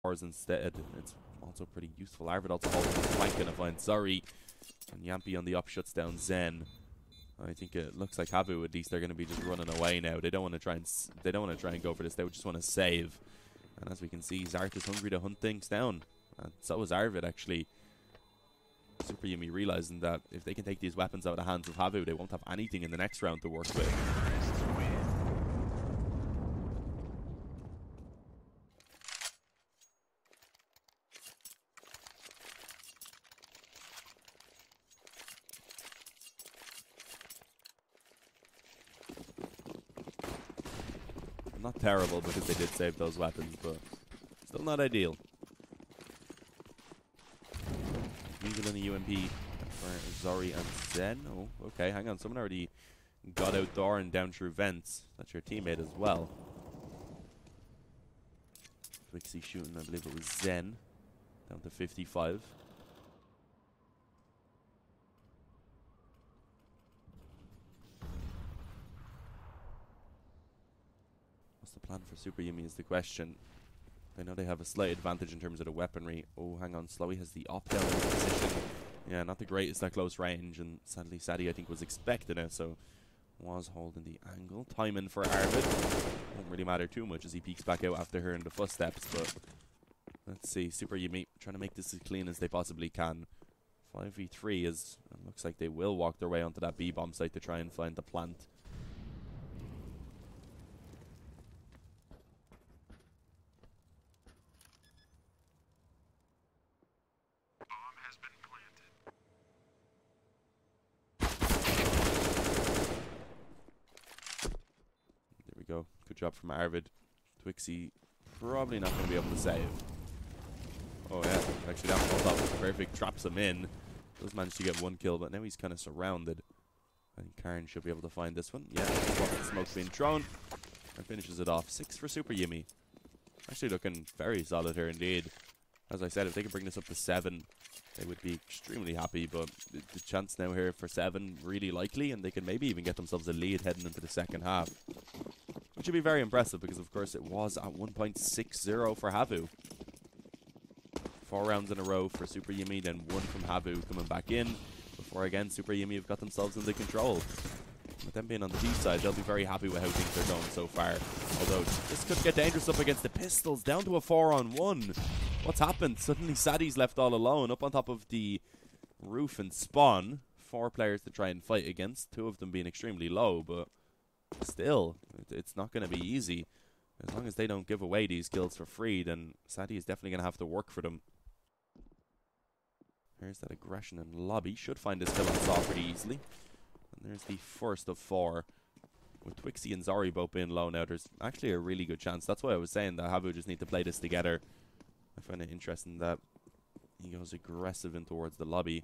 Wars instead. It's also pretty useful. Arvid also holding the flank and finds Zuri. And Yampy on the up shuts down Zen. I think it looks like HAVU, at least they're going to be just running away now. They don't want to try and go for this. They just want to save. And as we can see, Zart is hungry to hunt things down. And so is Arvid, actually. SuperJymy realizing that if they can take these weapons out of the hands of HAVU, they won't have anything in the next round to work with. Not terrible because they did save those weapons, but still not ideal. Leave it on the UMP for Zori and Zen. Oh, okay, hang on. Someone already got outdoor and down through vents. That's your teammate as well. Twixie shooting, I believe it was Zen. Down to 55. What's the plan for SuperJymy is the question. I know they have a slight advantage in terms of the weaponry. Oh, hang on. Slowy has the opt-down position. Yeah, not the greatest at close range. And sadly, Sadie, I think, was expecting it. So, was holding the angle. Timing for Arvid. Won't really matter too much as he peeks back out after hearing the footsteps. But let's see. SuperJymy trying to make this as clean as they possibly can. 5v3 is... It looks like they will walk their way onto that B-bomb site to try and find the plant. Go. Good job from Arvid. Twixie probably not going to be able to save. Oh yeah, actually that Molotov was perfect. Traps him in. Does manage to get one kill, but now he's kind of surrounded. I think Karen should be able to find this one. Yeah, the smoke being thrown. And finishes it off. 6 for SuperJymy. Actually looking very solid here indeed. As I said, if they could bring this up to 7, they would be extremely happy, but the chance now here for 7 really likely, and they can maybe even get themselves a lead heading into the second half. Which would be very impressive because, of course, it was at 1.60 for HAVU. 4 rounds in a row for SuperJymy, then 1 from HAVU coming back in. Before, again, SuperJymy have got themselves into control. With them being on the D side, they'll be very happy with how things are going so far. Although, this could get dangerous up against the Pistols, down to a 4-on-1. What's happened? Suddenly, Sadie's left all alone, up on top of the roof and spawn. 4 players to try and fight against, 2 of them being extremely low, but... Still, it's not going to be easy. As long as they don't give away these kills for free, then Sadie is definitely going to have to work for them. There's that aggression in lobby. Should find this kill on Saw pretty easily. And there's the first of 4. With Twixie and Zori both being low now, there's actually a really good chance. That's why I was saying that HAVU just need to play this together. I find it interesting that he goes aggressive in towards the lobby.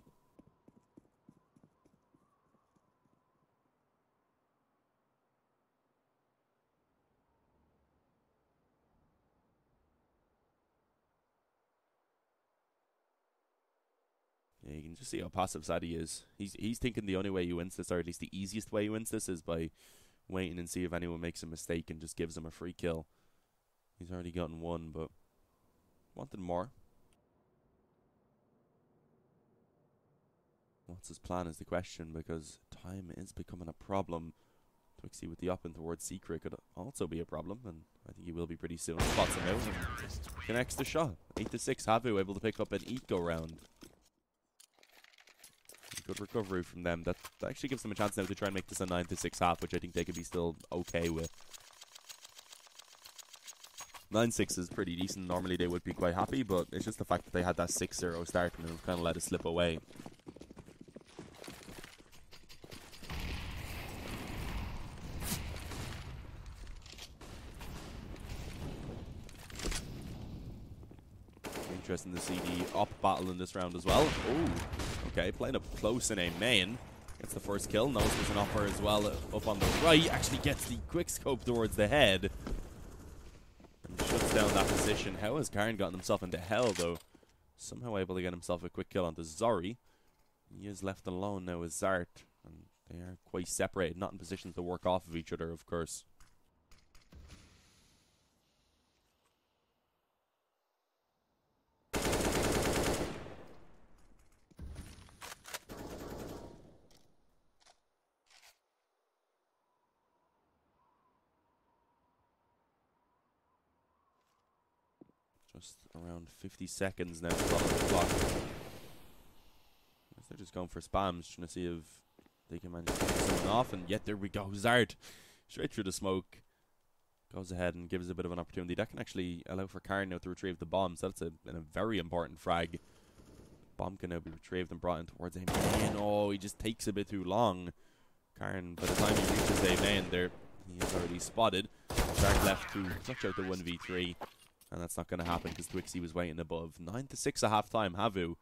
Yeah, you can just see how passive Sadie is. He's thinking the only way he wins this, or at least the easiest way he wins this, is by waiting and see if anyone makes a mistake and just gives him a free kill. He's already gotten 1, but wanted more. What's his plan is the question, because time is becoming a problem. Twixie with the up and towards Secret could also be a problem, and I think he will be pretty soon. Spots him out and connects the shot. 8-6, HAVU able to pick up an eco round. Good recovery from them. That actually gives them a chance now to try and make this a 9-6 half, which I think they could be still okay with. 9-6 is pretty decent. Normally they would be quite happy, but it's just the fact that they had that 6-0 start and they've kind of let it slip away. Interesting to see the up battle in this round as well. Oh. Okay, playing up close in a main. Gets the first kill. Knows there's an offer as well up on the right. Actually gets the quick scope towards the head. And shuts down that position. How has Karen gotten himself into hell, though? Somehow able to get himself a quick kill onto Zori. He is left alone now with Zart. And they are quite separated. Not in positions to work off of each other, of course. Just around 50 seconds now on the clock. They're just going for spams, trying to see if they can manage to get someone off. And yet there we go. Zard, straight through the smoke, goes ahead and gives a bit of an opportunity. That can actually allow for Karn now to retrieve the bomb. So that's a very important frag. Bomb can now be retrieved and brought in towards A main. Oh, he just takes a bit too long. Karn, by the time he reaches A main there, he is already spotted. Shark left to clutch out the 1v3. And that's not going to happen because Twixie was waiting above. 9-6 at half time. HAVU,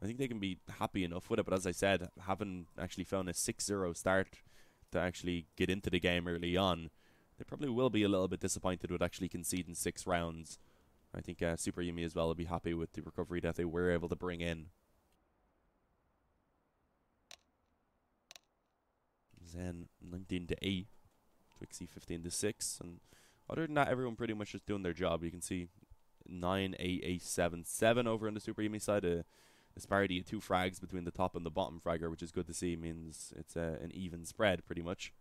I think they can be happy enough with it. But as I said, having actually found a 6-0 start to actually get into the game early on, they probably will be a little bit disappointed with actually conceding 6 rounds. I think SuperJymy as well will be happy with the recovery that they were able to bring in. Zen 19-8. Twixie 15-6. And other than that, everyone pretty much just doing their job. You can see 9-8-8-7-7 over on the SuperJymy side. A disparity of 2 frags between the top and the bottom fragger, which is good to see. Means it's an even spread, pretty much.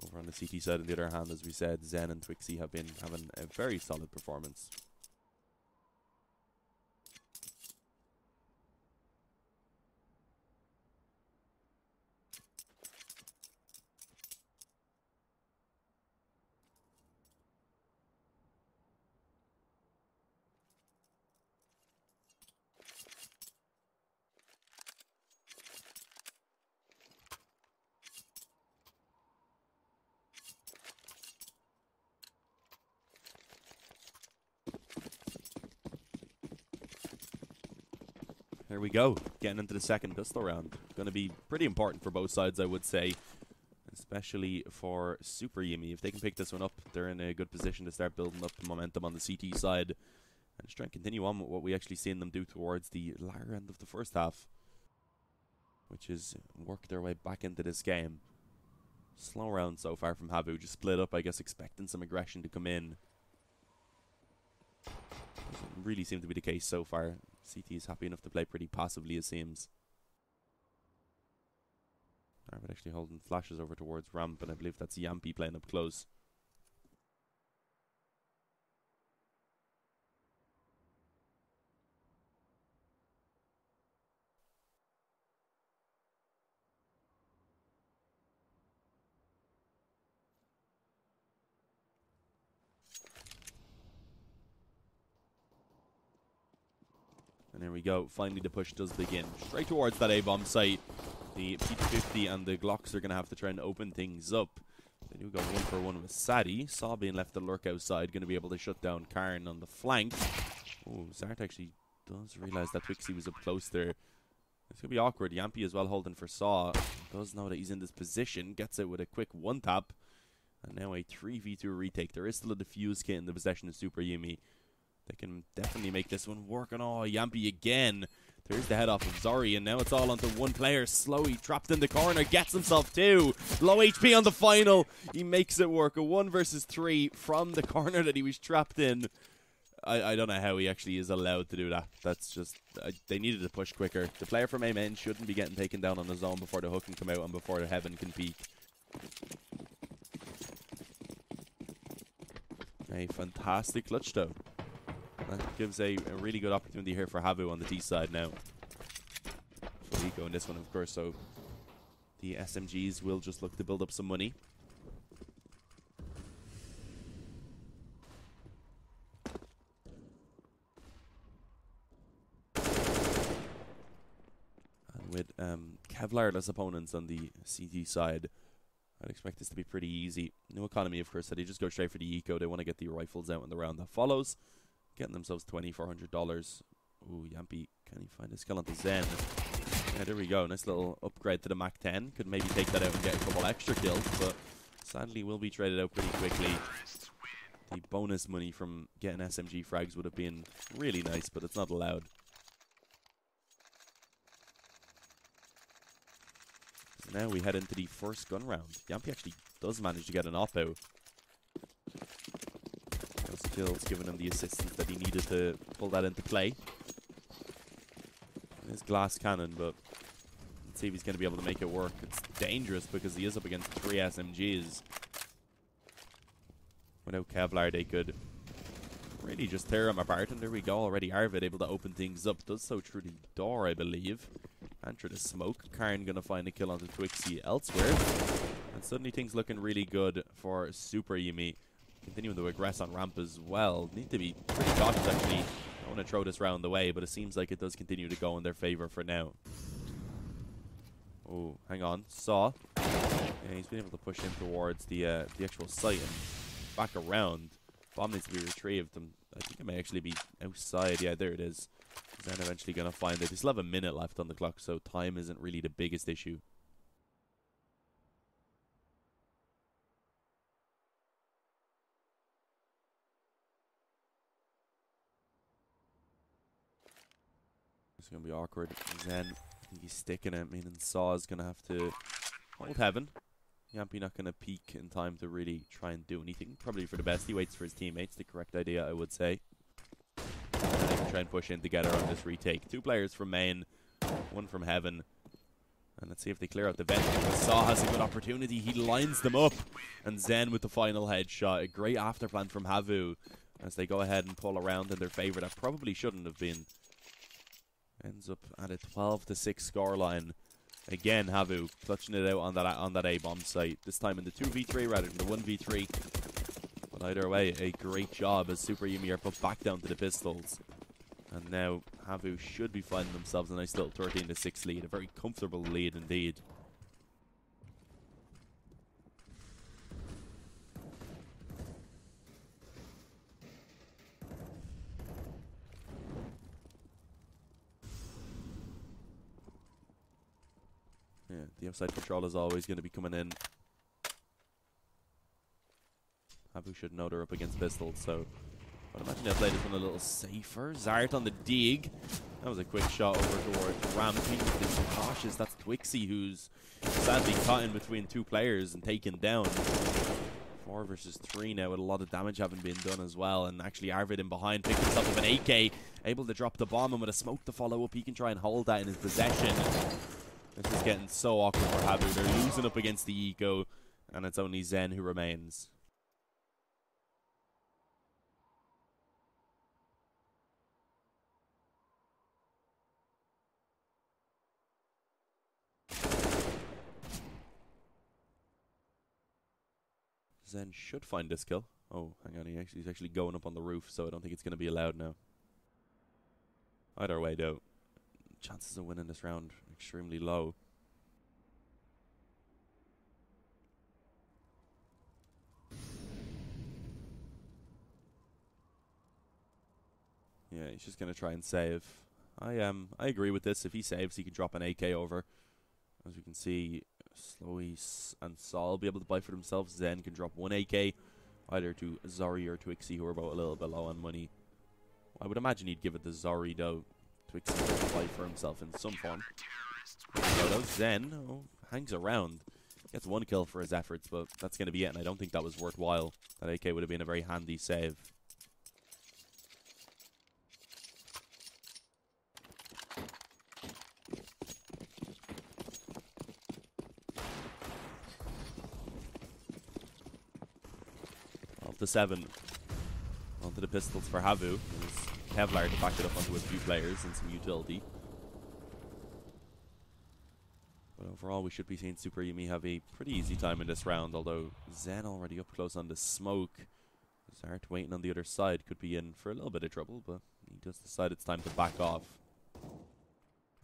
Over on the CT side, on the other hand, as we said, Zen and Twixie have been having a very solid performance. There we go, getting into the second pistol round. Going to be pretty important for both sides, I would say, especially for SuperJymy. If they can pick this one up, they're in a good position to start building up the momentum on the CT side and just try and continue on with what we actually seen them do towards the latter end of the first half, which is work their way back into this game. Slow round so far from HAVU, just split up, I guess, expecting some aggression to come in. Doesn't really seem to be the case so far. CT is happy enough to play pretty passively, it seems. Arvid actually holding flashes over towards ramp, and I believe that's Yampy playing up close. And there we go. Finally, the push does begin. Straight towards that A-bomb site. The P250 and the Glocks are going to have to try and open things up. They do go 1-for-1 with Sadie. Saw being left to lurk outside. Going to be able to shut down Karn on the flank. Oh, Zart actually does realize that Twixie was up close there. It's going to be awkward. Yampy as well holding for Saw. Does know that he's in this position. Gets it with a quick one-tap. And now a 3v2 retake. There is still a defuse kit in the possession of SuperJymy. They can definitely make this one work. And oh, Yampy again. There's the head off of Zori, and now it's all onto one player. Slowy trapped in the corner, gets himself 2. Low HP on the final. He makes it work. A 1 versus 3 from the corner that he was trapped in. I don't know how he actually is allowed to do that. That's just... they needed to push quicker. The player from A-main shouldn't be getting taken down on his own before the hook can come out and before the heaven can peak. A fantastic clutch though. That gives a really good opportunity here for HAVU on the T side now. For Eco in this one, of course, so the SMGs will just look to build up some money. And with Kevlar-less opponents on the CT side, I'd expect this to be pretty easy. New Economy, of course, so they just go straight for the Eco. They want to get the rifles out in the round that follows. Getting themselves $2,400. Ooh, Yampy, can he find a skill onto Zen? Yeah, there we go. Nice little upgrade to the Mach 10. Could maybe take that out and get a couple extra kills, but sadly will be traded out pretty quickly. The bonus money from getting SMG frags would have been really nice, but it's not allowed. So now we head into the first gun round. Yampy actually does manage to get an op-out. Skills giving him the assistance that he needed to pull that into play. His glass cannon, but let's see if he's going to be able to make it work. It's dangerous because he is up against 3 SMGs. Without Kevlar, they could really just tear him apart. And there we go. Already Arvid able to open things up. Does so through the door, I believe. And through the smoke. Karn going to find a kill onto Twixie elsewhere. And suddenly things looking really good for SuperJymy. Continuing to aggress on ramp as well. Need to be pretty cautious, actually. I want to throw this round away, but it seems like it does continue to go in their favor for now. Oh, hang on. Saw. Yeah, he's been able to push him towards the actual site and back around. Bomb needs to be retrieved. I think it may actually be outside. Yeah, there it is. Zen eventually going to find it. They still have a minute left on the clock, so time isn't really the biggest issue. It's going to be awkward. Zen, I think he's sticking it, meaning Saw is going to have to hold heaven. Yampy not going to peek in time to really try and do anything. Probably for the best. He waits for his teammates. The correct idea, I would say. And they can try and push in together on this retake. 2 players from main, 1 from heaven. And let's see if they clear out the vent. Saw has a good opportunity. He lines them up. And Zen with the final headshot. A great afterplan from HAVU as they go ahead and pull around in their favor. That probably shouldn't have been. Ends up at a 12-6 scoreline. Again, HAVU clutching it out on that A-bomb site. This time in the 2v3 rather than the 1v3. But either way, a great job as SuperJymy are put back down to the pistols. And now HAVU should be finding themselves a nice little 13-6 lead. A very comfortable lead indeed. Yeah, the outside control is always going to be coming in. HAVU should know they're up against pistols, so I'd imagine they'll play this one a little safer. Zart on the dig. That was a quick shot over towards Ram. Being cautious. That's Twixie, who's sadly caught in between 2 players and taken down. 4 versus 3 now, with a lot of damage having been done as well. And actually Arvid in behind picked himself up an AK, able to drop the bomb, and with a smoke to follow up, he can try and hold that in his possession. This is getting so awkward for HAVU. They're losing up against the Eco, and it's only Zen who remains. Zen should find this kill. Oh, hang on, he's actually going up on the roof, so I don't think it's going to be allowed now. Either way, though, chances of winning this round extremely low. Yeah, he's just going to try and save. I agree with this. If he saves, he can drop an AK over. As we can see, Slowy and Saul will be able to buy for themselves. Zen can drop 1 AK, either to Zori or Twixie, who are both a little bit low on money. I would imagine he'd give it to Zori, though. Twixie will buy for himself in some form. So Zen hangs around. Gets 1 kill for his efforts, but that's going to be it, and I don't think that was worthwhile. That AK would have been a very handy save. To 7 onto the pistols for HAVU. There's Kevlar to back it up onto a few players and some utility. But overall, we should be seeing SuperJymy have a pretty easy time in this round, although Zen already up close on the smoke. Zart waiting on the other side could be in for a little bit of trouble, but he does decide it's time to back off.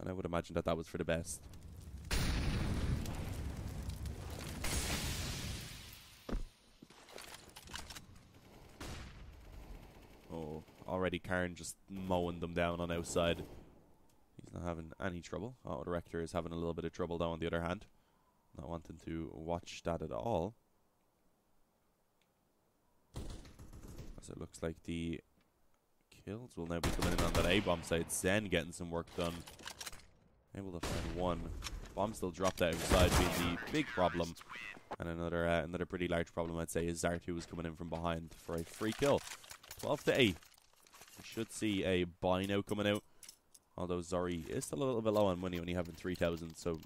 And I would imagine that was for the best. Oh, already Karn just mowing them down on outside. He's not having any trouble. Auto Director is having a little bit of trouble though on the other hand. Not wanting to watch that at all. As it looks like the kills will now be coming in on that A-bomb side. Zen getting some work done. Able to find 1. Bomb still dropped outside, being the big problem. And another pretty large problem, I'd say, is Zart, who was coming in from behind for a free kill. 12-8. We should see a buy now coming out. Although Zori is still a little bit low on money, only having 3,000. So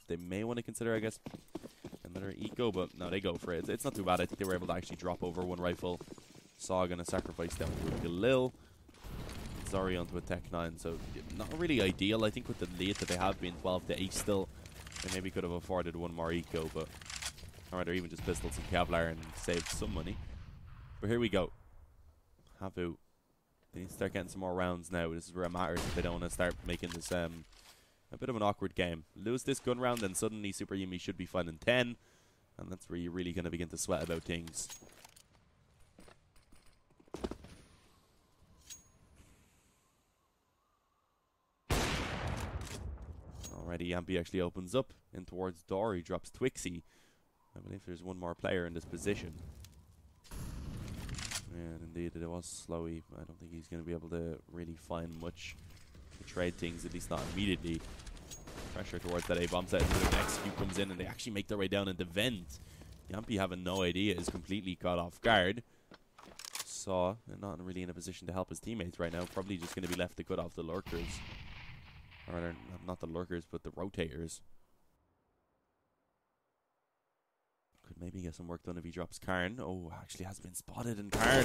they may want to consider, I guess, Another eco, but no, they go for it. It's not too bad. I think they were able to actually drop over one rifle. Saw gonna sacrifice down to a Galil. Zori onto a Tech 9, so not really ideal. I think with the lead that they have being 12-8 still, they maybe could have afforded one more eco, but or even just pistol some Kevlar and saved some money. But here we go. HAVU. They need to start getting some more rounds now. This is where it matters if they don't want to start making this a bit of an awkward game. Lose this gun round, then suddenly SuperJymy should be fine in 10, and that's where you're really going to begin to sweat about things. Already, Yampy actually opens up in towards door. He drops Twixy. I believe there's one more player in this position. And indeed, it was Slowy. I don't think he's going to be able to really find much to trade things, at least not immediately. Pressure towards that A-bomb site. The next Q comes in, and they actually make their way down into vent. Yampy, having no idea, is completely caught off guard. Saw, not really in a position to help his teammates right now. Probably just going to be left to cut off the lurkers. Or rather, not the lurkers, but the rotators. Could maybe get some work done if he drops Karn. Oh, actually has been spotted, and Karn,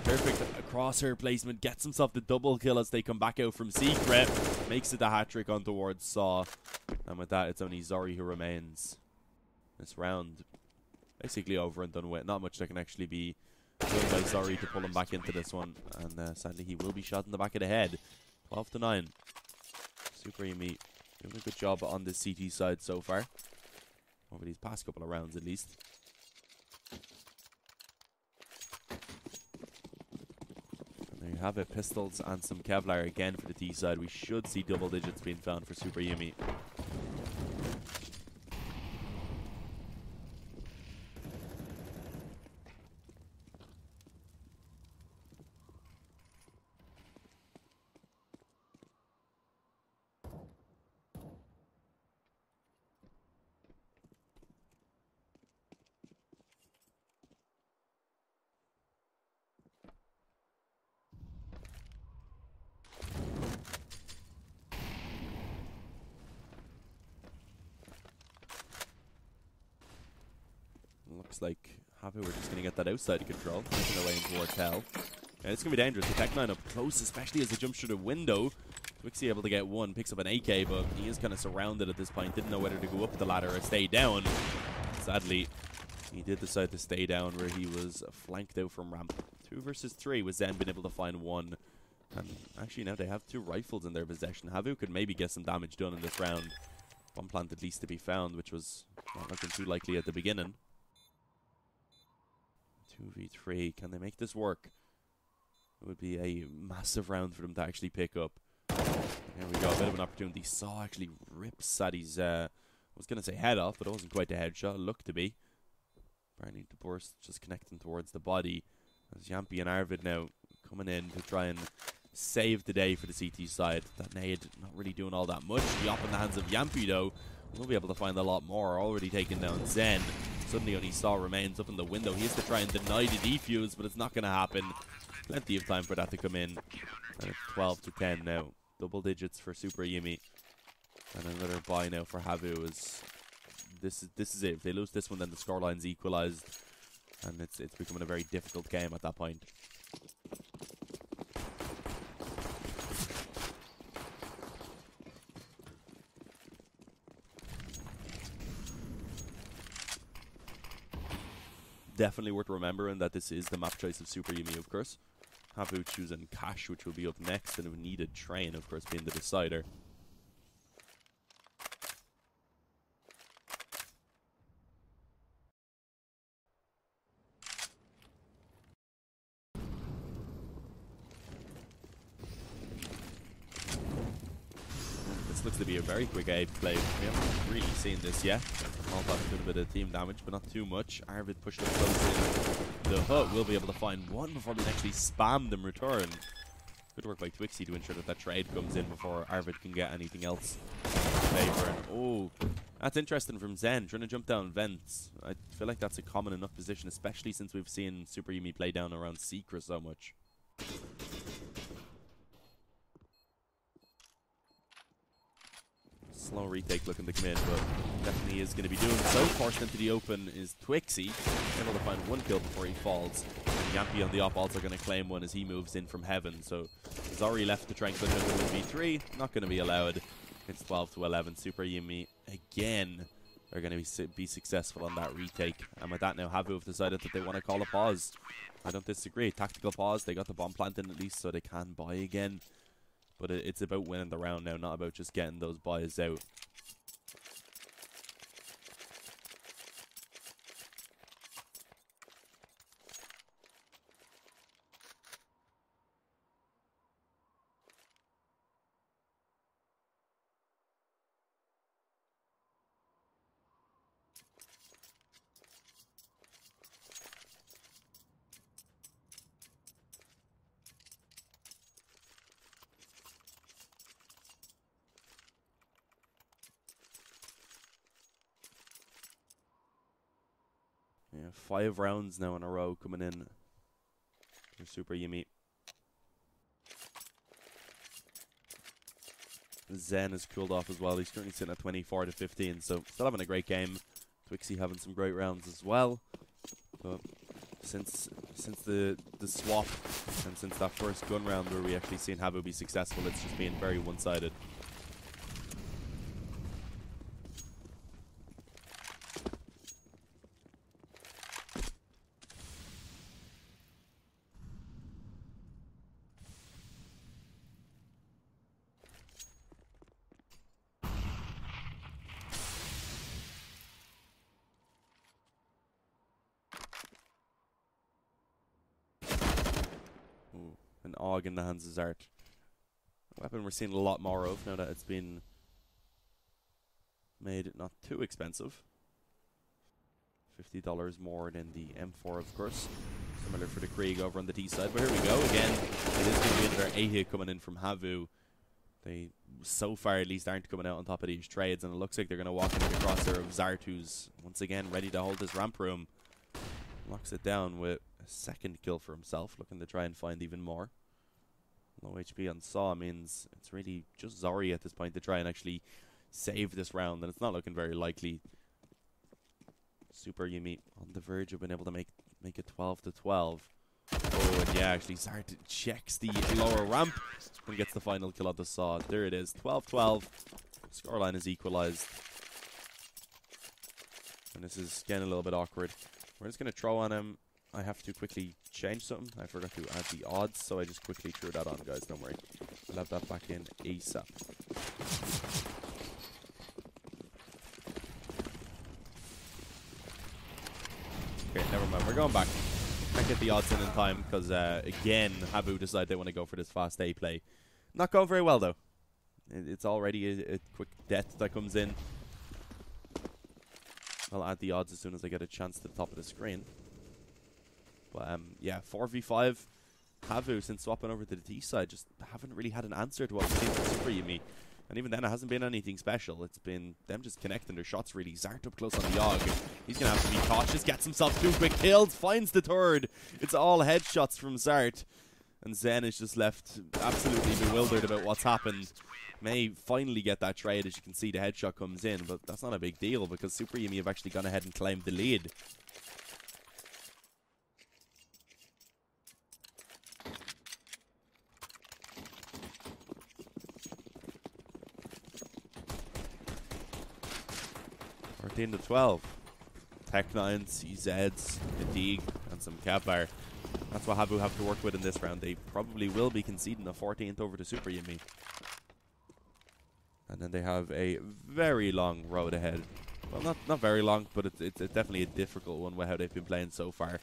perfect crosshair placement, gets himself the double kill as they come back out from secret. Makes it the hat-trick on towards Saw. And with that, it's only Zori who remains. This round basically over and done with. Not much that can actually be done by Zori to pull him back into this one. And sadly, he will be shot in the back of the head. 12-9. SuperJymy doing a good job on this CT side so far. Over these past couple of rounds at least. And there you have it. Pistols and some Kevlar again for the T side. We should see double digits being found for SuperJymy. Looks like HAVU are just going to get that outside control, making their way in towards hell. And it's going to be dangerous. The Tech 9 up close, especially as they jump through the window. Twixy able to get one, picks up an AK, but he is kind of surrounded at this point. Didn't know whether to go up the ladder or stay down. Sadly, he did decide to stay down where he was flanked out from ramp. 2 versus 3 with Zen being able to find one. And actually now they have 2 rifles in their possession. HAVU could maybe get some damage done in this round. One plant at least to be found, which was not looking too likely at the beginning. 2v3. Can they make this work? It would be a massive round for them to actually pick up. There we go. A bit of an opportunity. Saw actually rips Sadie's, I was going to say head off, but it wasn't quite a headshot. It looked to be. Burning the burst, just connecting towards the body. As Yampy and Arvid now coming in to try and save the day for the CT side. That nade not really doing all that much. The op in the hands of Yampy though. We'll be able to find a lot more. Already taken down Zen. Suddenly only Saw remains up in the window. He has to try and deny the defuse, but it's not going to happen. Plenty of time for that to come in. And it's 12-10 now. Double digits for SuperJymy. And another buy now for HAVU. This is it. If they lose this one, then the scoreline's equalized. And it's becoming a very difficult game at that point. Definitely worth remembering that this is the map choice of SuperJymy, of course. HAVU choosing Cash, which will be up next, and we needed Train, of course, being the decider. This looks to be a very quick A play. We haven't really seen this yet. Molotov doing a bit of team damage, but not too much. Arvid pushed up close in. The HUT will be able to find one before they actually spam them return. Good work by Twixy to ensure that that trade comes in before Arvid can get anything else in favor. And oh, that's interesting from Zen, trying to jump down vents. I feel like that's a common enough position, especially since we've seen SuperJymy play down around Secret so much. Slow retake looking to come in, but definitely is going to be doing so. Forced into the open is Twixy, able to find one kill before he falls. And Yampy on the op also going to claim one as he moves in from heaven. So Zori left to try and clip him with 1v3, not going to be allowed. It's 12 to 11. SuperJymy again are going to be successful on that retake. And with that now, HAVU have decided that they want to call a pause. I don't disagree. Tactical pause. They got the bomb planted at least so they can buy again. But it's about winning the round now, not about just getting those buys out. Yeah, 5 rounds now in a row coming in for SuperJymy. Zen has cooled off as well. He's currently sitting at 24 to 15, so still having a great game. Twixy having some great rounds as well. But since the swap and since that first gun round where we actually seen HAVU be successful, it's just been very one-sided. An AUG in the hands of Zart. A weapon we're seeing a lot more of now that it's been made not too expensive. $50 more than the M4, of course. Similar for the Krieg over on the T side. But here we go again. It is going to be another A-hit coming in from HAVU. They, so far at least, aren't coming out on top of these trades, and it looks like they're going to walk into the crosshair of Zart, who's once again ready to hold this ramp room. Locks it down with a second kill for himself, looking to try and find even more. Low HP on Saw means it's really just Zori at this point to try and actually save this round, and it's not looking very likely. SuperJymy on the verge of being able to make it 12 to 12. Oh, and yeah, actually Zart checks the lower ramp and gets the final kill on the Saw. There it is, 12-12. Scoreline is equalized. And this is getting a little bit awkward. We're just going to throw on him. I have to quickly change something. I forgot to add the odds, so I just quickly threw that on, guys. Don't worry. I'll have that back in ASAP. Okay, never mind. We're going back. Can't get the odds in time because, again, HAVU decide they want to go for this fast A play. Not going very well, though. It's already a quick death that comes in. I'll add the odds as soon as I get a chance to the top of the screen. But yeah, 4v5. HAVU, since swapping over to the T side, just haven't really had an answer to what we've seen from SuperJymy. And even then, it hasn't been anything special. It's been them just connecting their shots really. Zart up close on the AUG. He's going to have to be cautious, gets himself 2 quick kills, finds the third. It's all headshots from Zart. And Zen is just left absolutely bewildered about what's happened. May finally get that trade. As you can see, the headshot comes in, but that's not a big deal because SuperJymy have actually gone ahead and claimed the lead. To 12. Tech9s, CZs, Fatigue, and some Kevlar. That's what HAVU have to work with in this round. They probably will be conceding a 14th over to SuperJymy. And then they have a very long road ahead. Well, not very long, but it's definitely a difficult one with how they've been playing so far.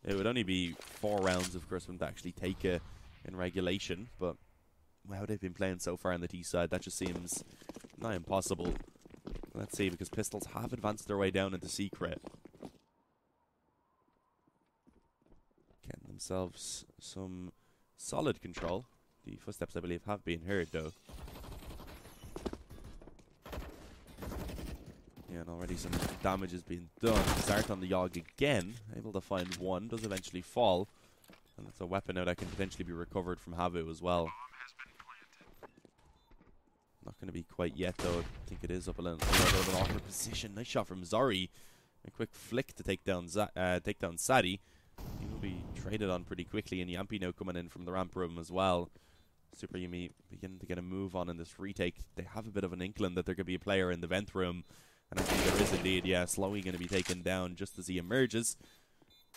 It would only be 4 rounds, of course, for them to actually take it in regulation, but how they've been playing so far on the T side, that just seems not impossible. Let's see, because Pistols have advanced their way down into secret. Getting themselves some solid control. The footsteps, I believe, have been heard, though. Yeah, and already some damage has been done. Zart on the AUG again, able to find one, does eventually fall. And that's a weapon now that can potentially be recovered from HAVU as well. Not going to be quite yet, though. I think it is up a little bit of an awkward position. Nice shot from Zori. A quick flick to take down Sadie. He will be traded on pretty quickly, and Yampy now coming in from the ramp room as well. SuperJymy beginning to get a move on in this retake. They have a bit of an inkling that there could be a player in the vent room, and I think there is indeed. Yeah, Slowy going to be taken down just as he emerges.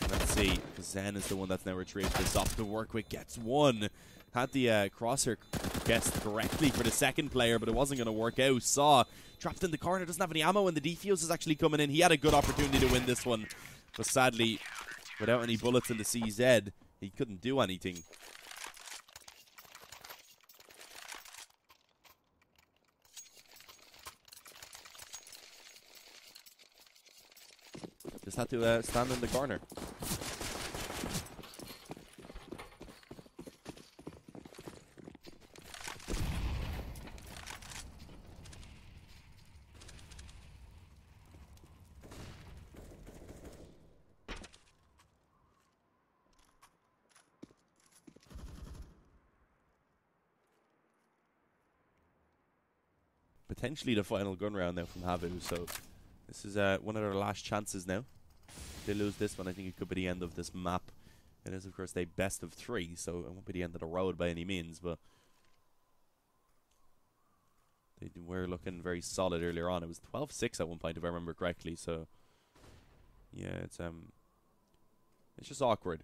Let's see, because Zen is the one that's now retrieved this off. The work with gets one. Had the crosshair guessed correctly for the second player, but it wasn't going to work out. Saw trapped in the corner, doesn't have any ammo, and the defuse is actually coming in. He had a good opportunity to win this one, but sadly, without any bullets in the CZ, he couldn't do anything. Just had to stand in the corner. Potentially the final gun round now from HAVU, so this is one of their last chances now. If they lose this one, I think it could be the end of this map. It is, of course, a best of 3, so it won't be the end of the road by any means, but they were looking very solid earlier on. It was 12-6 at one point, if I remember correctly, so yeah, it's just awkward.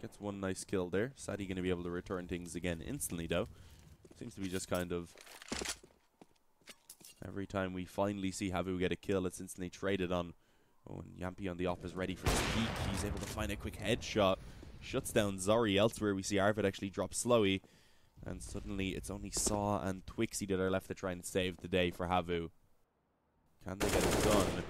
Gets one nice kill there. Sadie going to be able to return things again instantly, though. Seems to be just kind of every time we finally see HAVU get a kill, it's instantly traded on. Oh, and Yampy on the op is ready for his peak. He's able to find a quick headshot. Shuts down Zori. Elsewhere, we see Arvid actually drop Slowy. And suddenly, it's only Saw and Twixie that are left to try and save the day for HAVU. Can they get it done?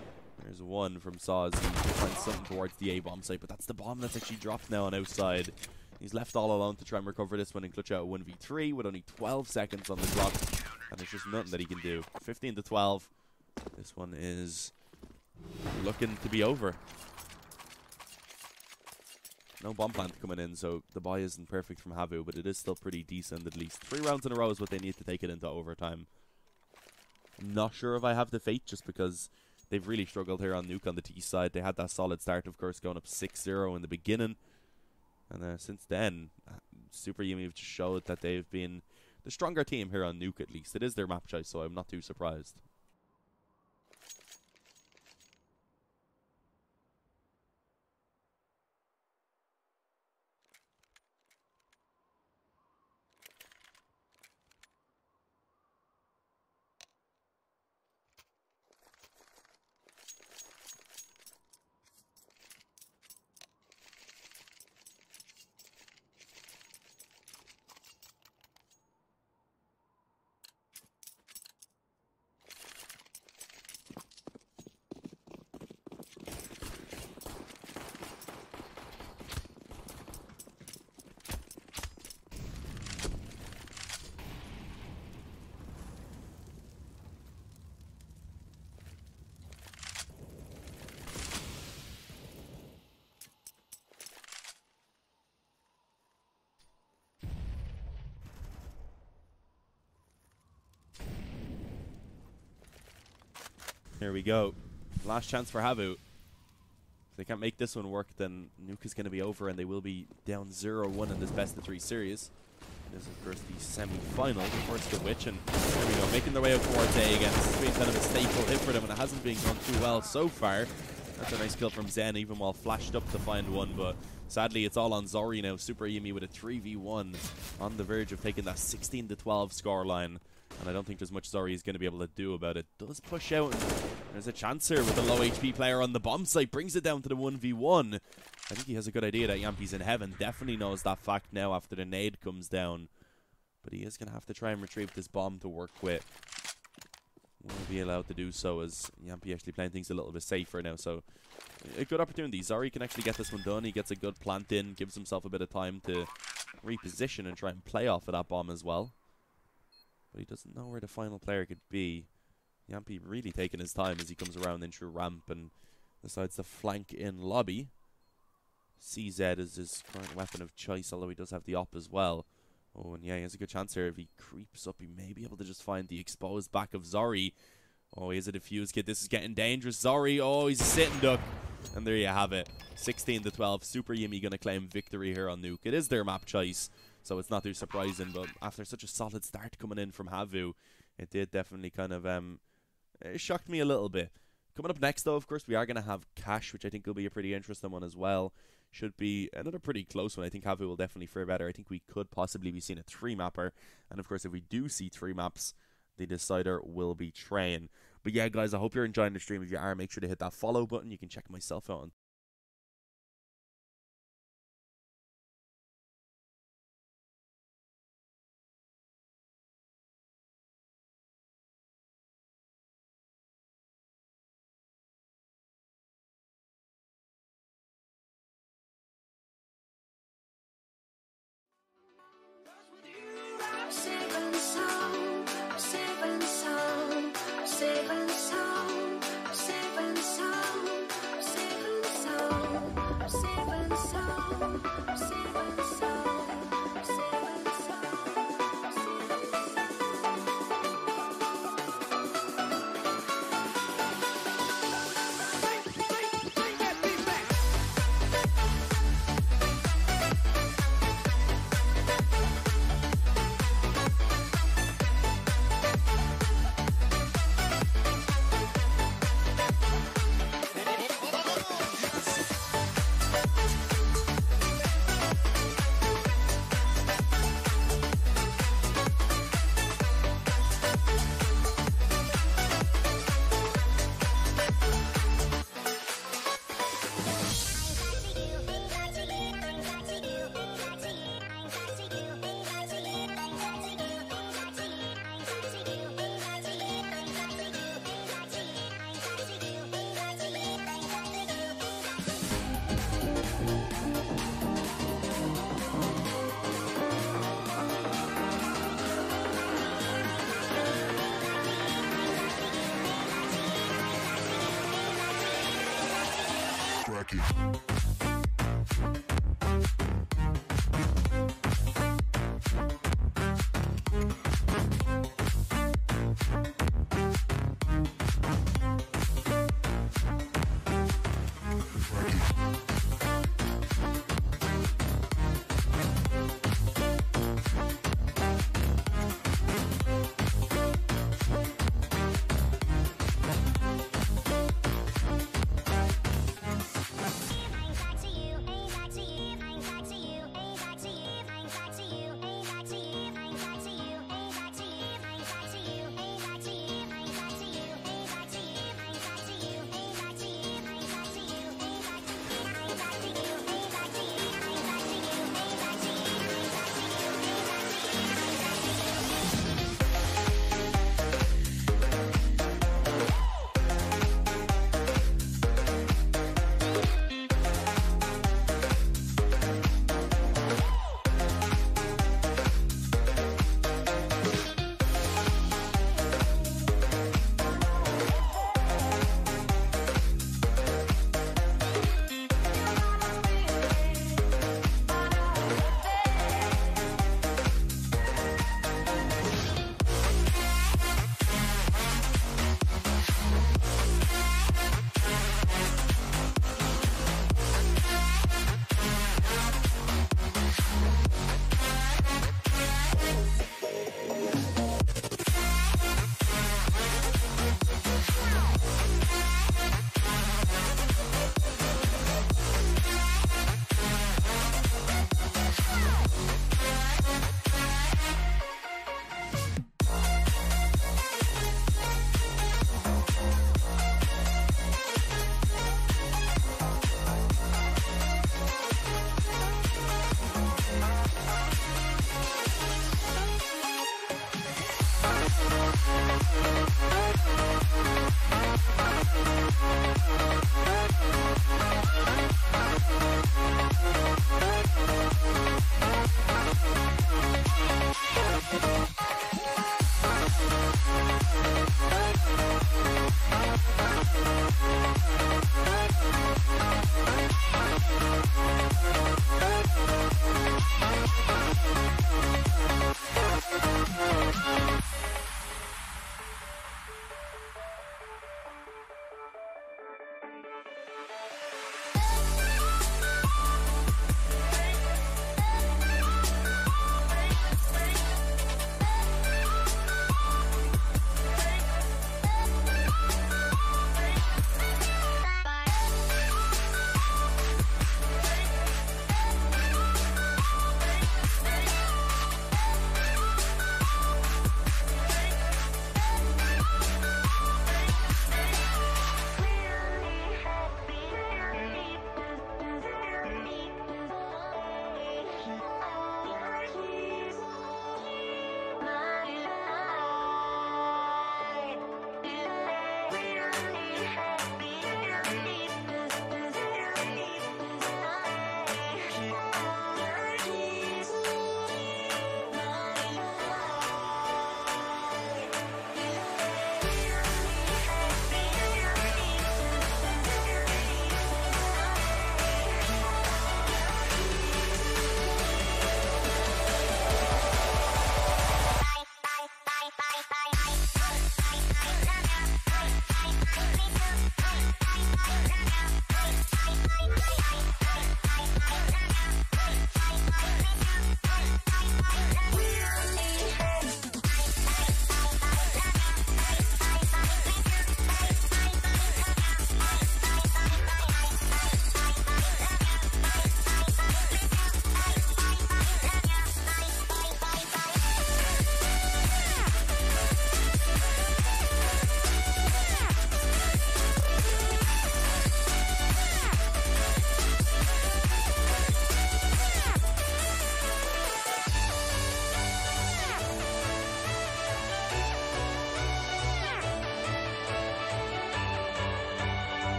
There's one from Saw as he finds something towards the A-bomb site, but that's the bomb that's actually dropped now on outside. He's left all alone to try and recover this one and clutch out a 1v3 with only 12 seconds on the clock, and there's just nothing that he can do. 15-12. This one is looking to be over. No bomb plant coming in, so the buy isn't perfect from HAVU, but it is still pretty decent at least. 3 rounds in a row is what they need to take it into overtime. I'm not sure if I have the fate, just because they've really struggled here on Nuke on the T side. They had that solid start, of course, going up 6-0 in the beginning. And since then, SuperJymy have just showed that they've been the stronger team here on Nuke, at least. It is their map choice, so I'm not too surprised. Here we go. Last chance for HAVU. If they can't make this one work, then Nuke is going to be over, and they will be down 0-1 in this best of 3 series. This is, of course, the semi-final, the first of which, and there we go, making their way out towards A again. This has been kind of a staple hit for them, and it hasn't been going too well so far. That's a nice kill from Zen, even while flashed up to find one, but sadly it's all on Zori now. SuperJymy with a 3v1 on the verge of taking that 16-12 scoreline. And I don't think there's much Zori is going to be able to do about it. Does push out, and there's a chance here with a low HP player on the bomb site. Brings it down to the 1v1. I think he has a good idea that Yampy's in heaven. Definitely knows that fact now after the nade comes down. But he is going to have to try and retrieve this bomb to work with. will be allowed to do so, as Yampi actually playing things a little bit safer now. So a good opportunity. Zari can actually get this one done. He gets a good plant in, gives himself a bit of time to reposition and try and play off of that bomb as well. But he doesn't know where the final player could be. Yampi really taking his time as he comes around in through ramp and decides to flank in lobby. CZ is his current weapon of choice, although he does have the op as well. Oh, and yeah, he has a good chance here. If he creeps up, he may be able to just find the exposed back of Zori. Oh, he has a defuse kit. This is getting dangerous. Zori, oh, he's a sitting duck. And there you have it. 16-12. SuperJymy going to claim victory here on Nuke. It is their map choice, so it's not too surprising. But after such a solid start coming in from HAVU, it did definitely kind of it shocked me a little bit. Coming up next, though, of course, we are going to have Cash, which I think will be a pretty interesting one as well. Should be another pretty close one. I think HAVU will definitely fare better. I think we could possibly be seeing a 3-mapper. And, of course, if we do see 3 maps, the decider will be Train. But, yeah, guys, I hope you're enjoying the stream. If you are, make sure to hit that follow button. You can check myself out on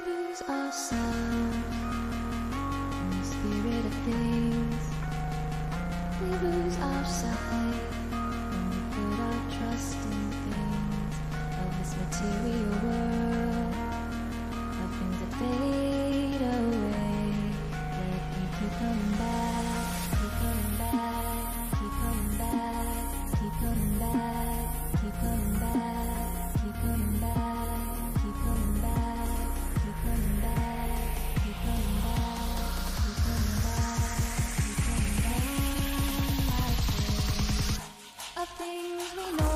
lose ourselves in the spirit of things. We lose our sight when we put our trust in things of this material world, of things that fade away. Let me keep coming back, keep coming back, keep coming back, keep coming back, keep coming back, keep coming back, keep coming back, keep coming back, keep coming back, keep coming back, keep coming back. Of things we know.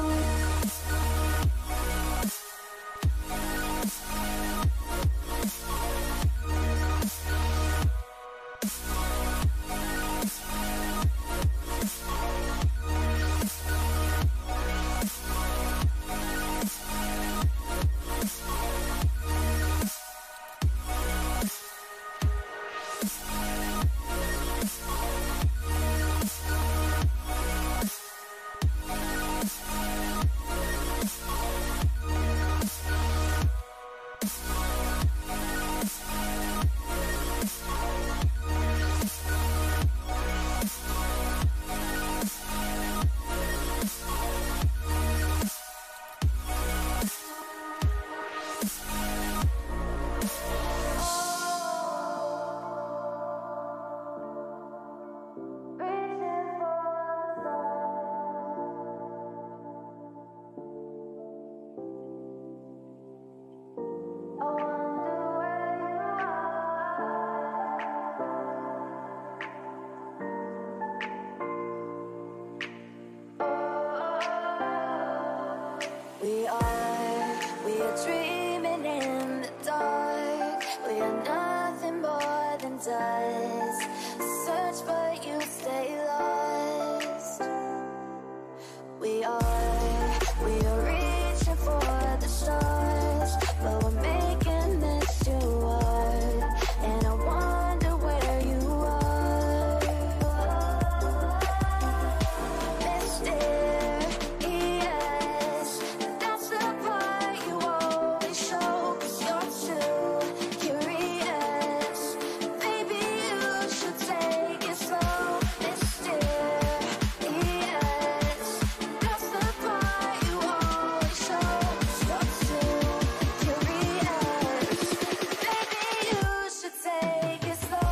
We are dreaming in the dark. We are nothing more than dust. Search but you stay lost. We are reaching for the stars, but we're making this too hard. And I wonder where you are. Mysterious, that's the part you always show, 'cause you're too curious. Maybe you should take it slow. Mysterious, that's the part you always show, 'cause you're too curious. Maybe you should take it slow.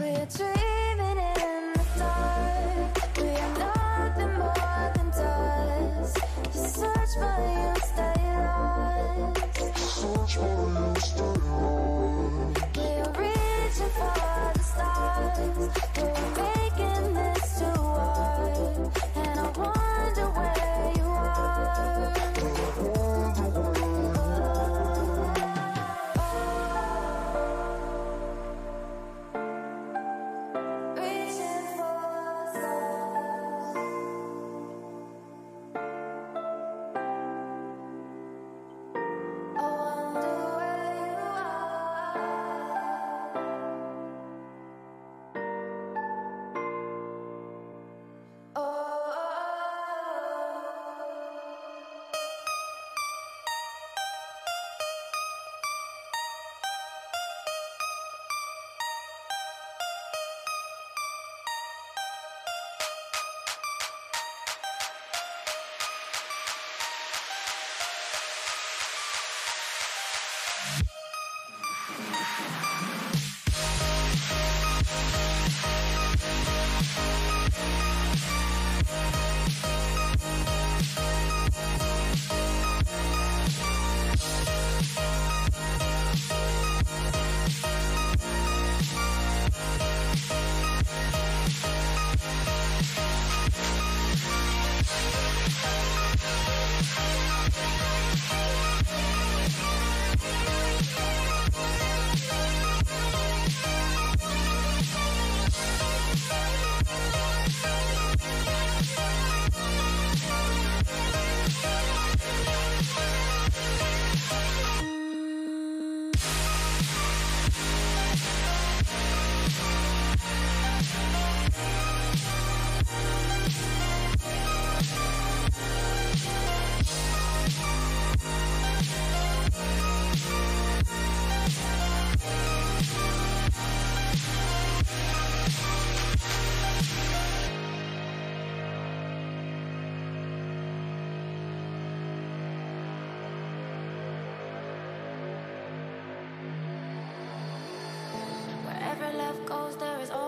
We're dreaming in the dark. We are nothing more than dust. You search but you stay lost. We are reaching for the stars, but we're making this too hard. And I wonder where you are. Reaching for the stars. I wonder where you are.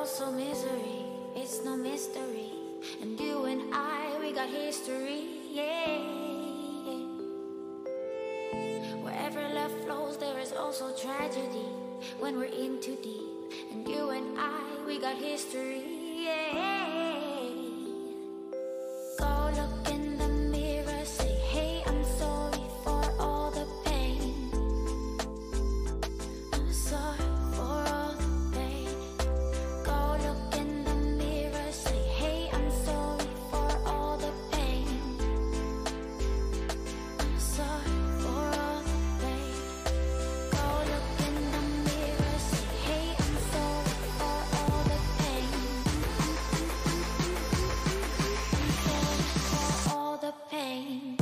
also misery, it's no mystery. And you and I, we got history, yeah. Wherever love flows, there is also tragedy when we're in too deep. And you and I, we got history, yeah. Go look in the mirror, say, hey, I'm sorry for all the pain. I'm sorry for all the pain. Go look in the mirror, say, hey, I'm sorry for all the pain. I'm sorry for all the pain. Go look in the mirror, say, hey, I'm sorry for all the pain. I'm sorry for all the pain.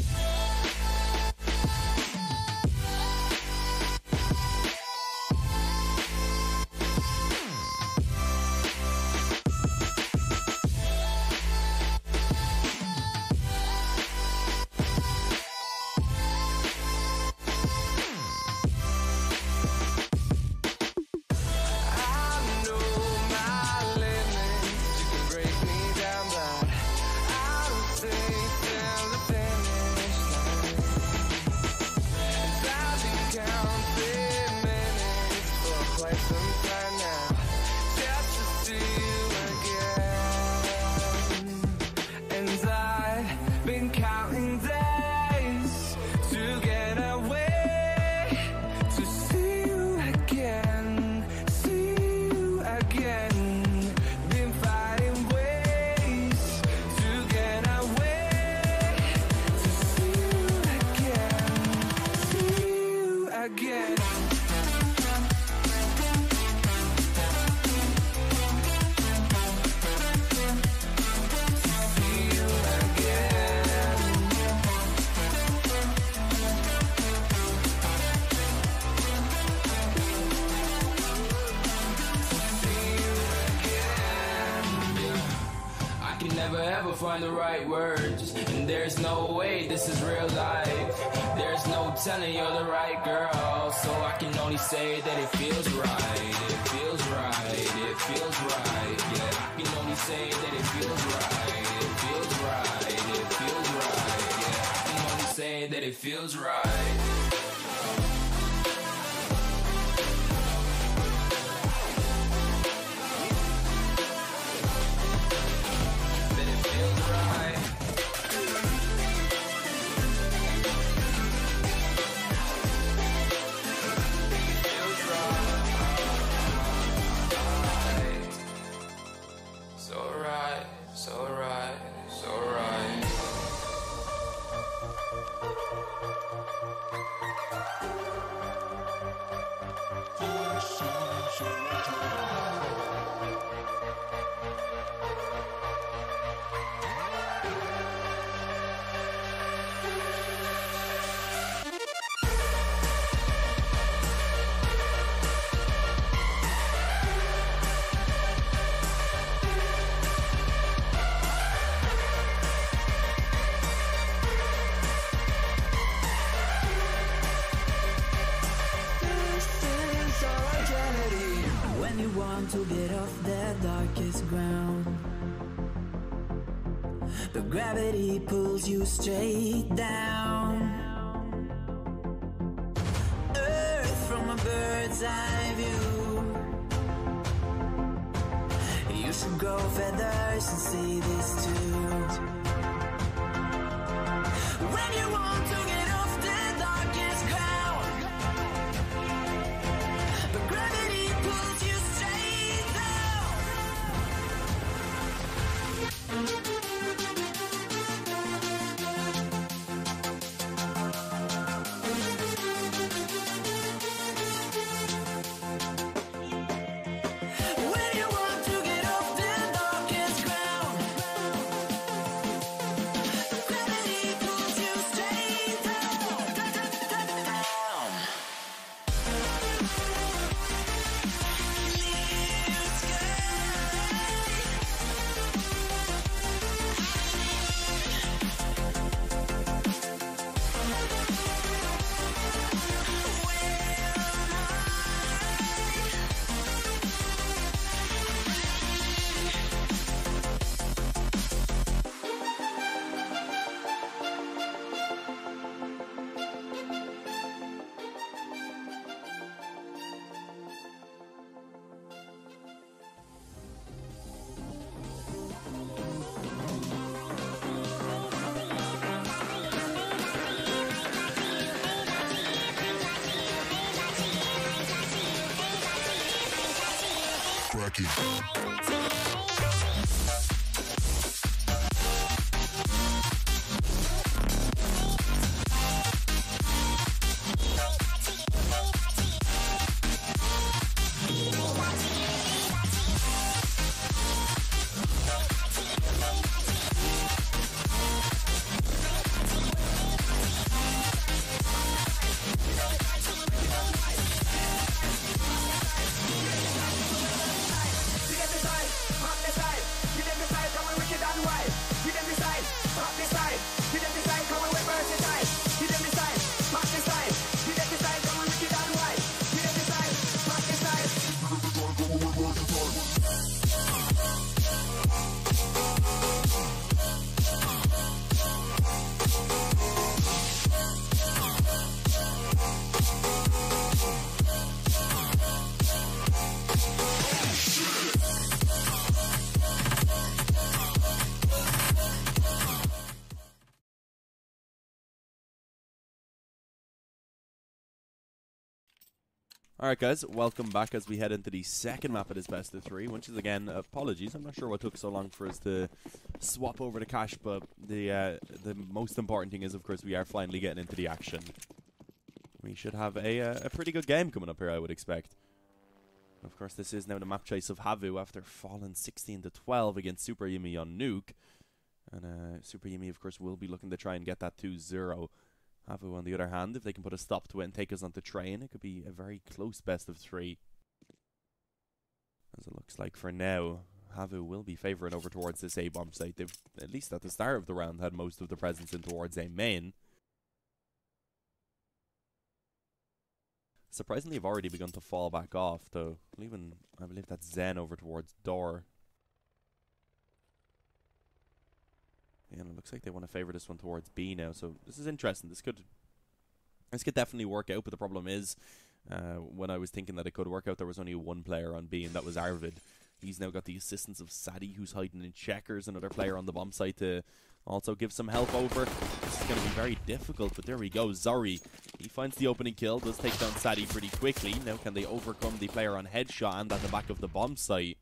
Find the right words, and there's no way this is real life. There's no telling you're the right girl, so I can only say that it feels right. It feels right, it feels right. Yeah, I can only say that it feels right. It feels right, it feels right. Yeah, I can only say that it feels right. To get off the darkest ground, but gravity pulls you straight down. Earth from a bird's eye view. You should grow feathers and see this too. When you want to get off the darkest ground, but gravity pulls you straight down. When you want to get off the darkest ground, gravity pulls you straight down. Clear sky. Alright guys, welcome back as we head into the second map of this best of 3, which is again, apologies, I'm not sure what took so long for us to swap over the cash, but the most important thing is, of course, we are finally getting into the action. We should have a pretty good game coming up here, I would expect. Of course, this is now the map choice of HAVU after falling 16-12 against SuperJymy on Nuke. And SuperJymy, of course, will be looking to try and get that 2-0. HAVU, on the other hand, if they can put a stop to it and take us onto train, it could be a very close best of 3. As it looks like for now, HAVU will be favouring over towards this A-bomb site. They've, at least at the start of the round, had most of the presence in towards A main. Surprisingly, have already begun to fall back off, though. Leaving, I believe that's Zen over towards door. And it looks like they want to favour this one towards B now, so this is interesting. This could definitely work out, but the problem is, when I was thinking that it could work out, there was only one player on B, and that was Arvid. He's now got the assistance of Sadie, who's hiding in checkers, another player on the bomb site to also give some help over. This is going to be very difficult, but there we go. Zori, he finds the opening kill, does take down Sadie pretty quickly. Now can they overcome the player on headshot and at the back of the bomb site?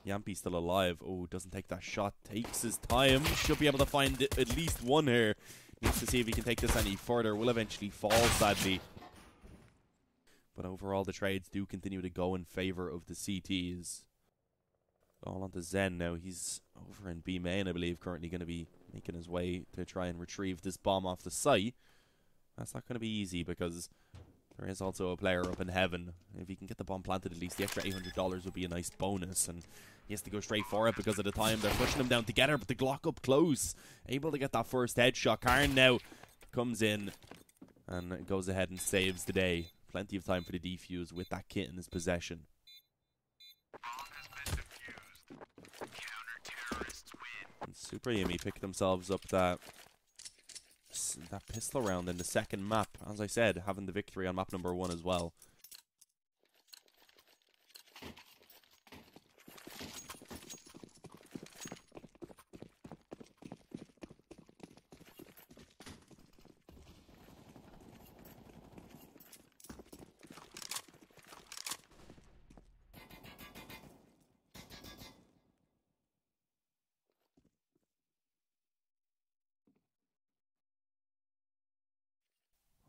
Yampy's still alive. Oh, doesn't take that shot. Takes his time. Should be able to find at least one here. Needs to see if he can take this any further. Will eventually fall, sadly. But overall, the trades do continue to go in favour of the CTs. All on to Zen now. He's over in B main, I believe, currently going to be making his way to try and retrieve this bomb off the site. That's not going to be easy because there is also a player up in heaven. If he can get the bomb planted, at least the extra $800 would be a nice bonus. And he has to go straight for it because of the time. They're pushing him down together, but the Glock up close. Able to get that first headshot. Karn now comes in and goes ahead and saves the day. Plenty of time for the defuse with that kit in his possession. And SuperJymy picked themselves up that pistol round in the second map. As I said, having the victory on map number 1 as well.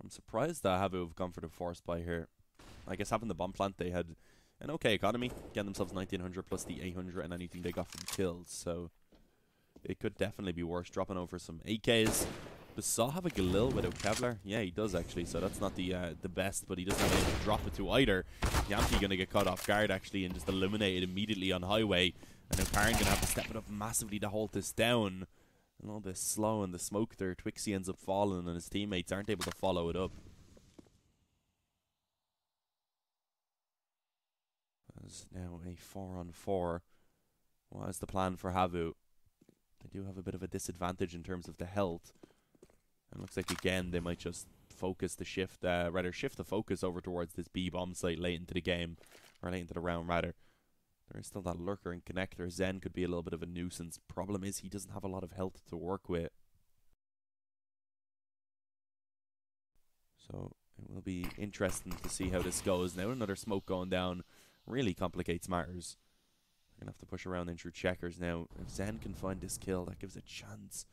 I'm surprised that HAVU have gone for the force buy here. I guess having the bomb plant, they had an okay economy, getting themselves 1900 plus the 800 and anything they got from kills, so it could definitely be worse. Dropping over some AKs. Does Saw have a Galil without Kevlar? Yeah, he does actually, so that's not the best, but he doesn't have anything to drop it to either. Yampy gonna get caught off guard actually and just eliminated immediately on highway, and now Karn gonna have to step it up massively to hold this down. A little bit slow in the smoke there. Twixie ends up falling and his teammates aren't able to follow it up. There's now a 4-on-4. What is the plan for HAVU? They do have a bit of a disadvantage in terms of the health. And it looks like again they might just focus the shift, shift the focus over towards this B bomb site late into the game. Or late into the round rather. There is still that lurker and connector. Zen could be a little bit of a nuisance. Problem is he doesn't have a lot of health to work with. So it will be interesting to see how this goes. Now another smoke going down really complicates matters. We're going to have to push around in through checkers now. If Zen can find this kill, that gives a chance.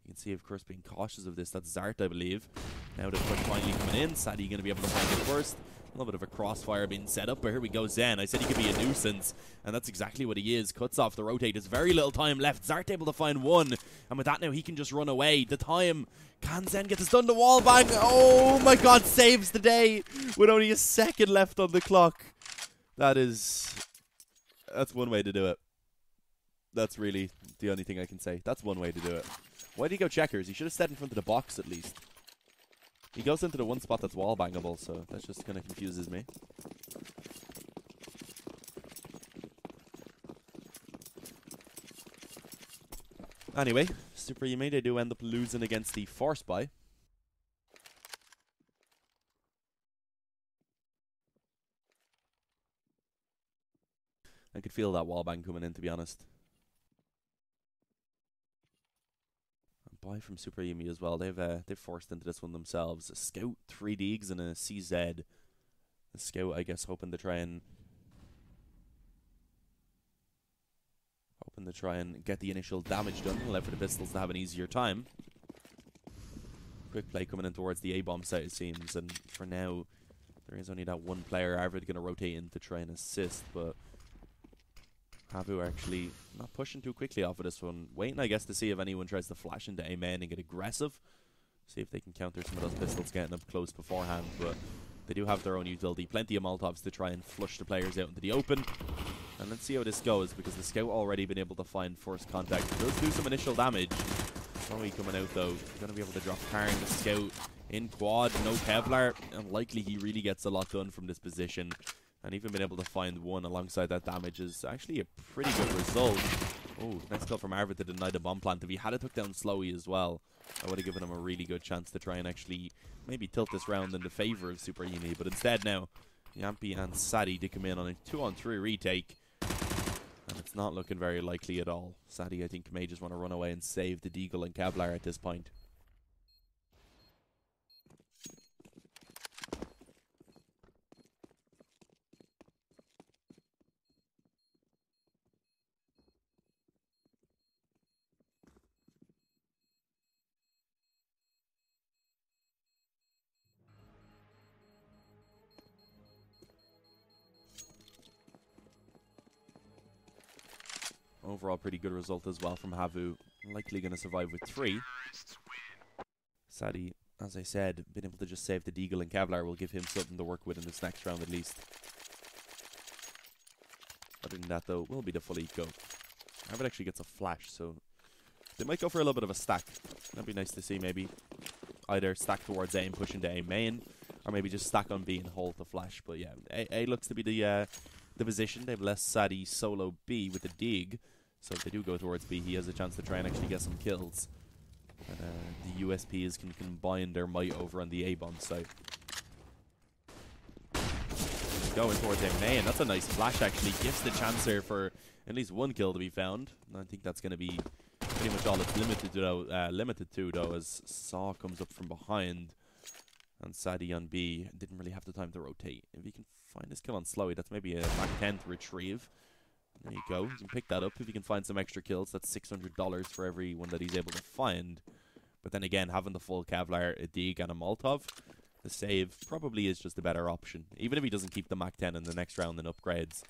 You can see, of course, being cautious of this. That's Zart, I believe. Now the push finally coming in. Sadie going to be able to find it first. A little bit of a crossfire being set up, but here we go, Zen. I said he could be a nuisance, and that's exactly what he is. Cuts off the rotate. There's very little time left. Zart able to find one, and with that now, he can just run away. The time. Can Zen get this done? The wall bang. Oh my god, saves the day with only a second left on the clock. That's one way to do it. That's really the only thing I can say. That's one way to do it. Why did he go checkers? He should have stayed in front of the box at least. He goes into the one spot that's wall bangable, so that just kind of confuses me. Anyway, SuperJymy, they do end up losing against the Force Buy. I could feel that wall bang coming in, to be honest. Buy from SuperJymy as well. They've forced into this one themselves. A Scout, 3 Deags, and a CZ. The Scout, I guess, hoping to try and get the initial damage done. Allow for the pistols to have an easier time. Quick play coming in towards the A-bomb site, it seems. And for now, there is only that one player. Arvid going to rotate in to try and assist, but HAVU actually not pushing too quickly off of this one. Waiting, I guess, to see if anyone tries to flash into A main and get aggressive. See if they can counter some of those pistols getting up close beforehand. But they do have their own utility. Plenty of Molotovs to try and flush the players out into the open. And let's see how this goes, because the Scout already been able to find first contact. It does do some initial damage. Probably coming out, though. He's going to be able to drop Karn, the Scout, in quad. No Kevlar. Unlikely he really gets a lot done from this position. And even been able to find one alongside that damage is actually a pretty good result. Oh, nice kill from Arvid to deny the bomb plant. If he had it took down Slowy as well, I would have given him a really good chance to try and actually maybe tilt this round in the favor of SuperJymy. But instead now, Yampy and Sadie did come in on a 2-on-3 retake. And it's not looking very likely at all. Sadie, I think, may just want to run away and save the Deagle and Kevlar at this point. Overall, pretty good result as well from HAVU. Likely going to survive with 3. Sadie, as I said, been able to just save the Deagle and Kevlar will give him something to work with in this next round at least. Other than that, though, will be the full eco. Arvid actually gets a flash, so they might go for a little bit of a stack. That'd be nice to see, maybe. Either stack towards A and push into A main, or maybe just stack on B and hold the flash. But yeah, A looks to be the position. They've left Sadie solo B with the dig. So if they do go towards B, he has a chance to try and actually get some kills. And the USPs can combine their might over on the A-bomb side. Going towards A main. That's a nice flash, actually. Gives the chance there for at least one kill to be found. And I think that's going to be pretty much all it's limited to, though, as Saw comes up from behind. And Sadie on B didn't really have the time to rotate. If he can find his kill on Slowy, that's maybe a Mach 10 to retrieve. There you go. You can pick that up if you can find some extra kills. That's $600 for every one that he's able to find. But then again, having the full Kevlar, a Dig, and a Molotov, the save probably is just a better option. Even if he doesn't keep the Mach 10 in the next round and upgrades.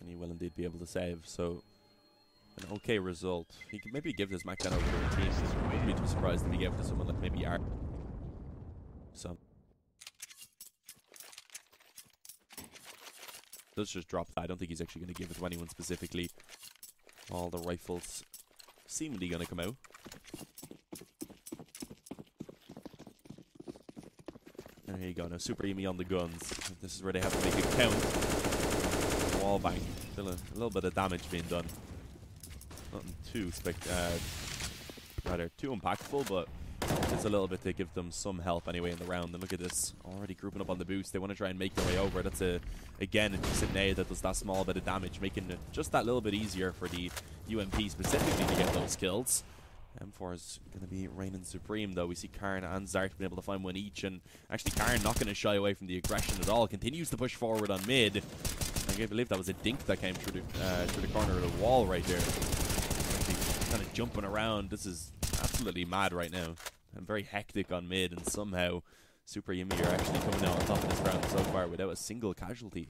And he will indeed be able to save, so an okay result. He could maybe give this Mach 10 over to a team. I wouldn't be too surprised if he gave it to someone like maybe Art. So let's just drop that. I don't think he's actually going to give it to anyone specifically. All the rifles seemingly going to come out. And here you go. Now SuperJymy on the guns. This is where they have to make it count. Wall bang. Still a little bit of damage being done. Nothing too too impactful, but Just a little bit to give them some help anyway in the round. And look at this, already grouping up on the boost. They want to try and make their way over. That's again a decent nade that does that small bit of damage, making it just that little bit easier for the UMP specifically to get those kills. M4 is going to be reigning supreme, though. We see Karn and Zart being able to find one each, and actually Karn not going to shy away from the aggression at all. Continues to push forward on mid. I believe that was a dink that came through the corner of the wall right there. Kind of jumping around. This is absolutely mad right now. And very hectic on mid, and somehow SuperJymy are actually coming out on top of this round so far without a single casualty.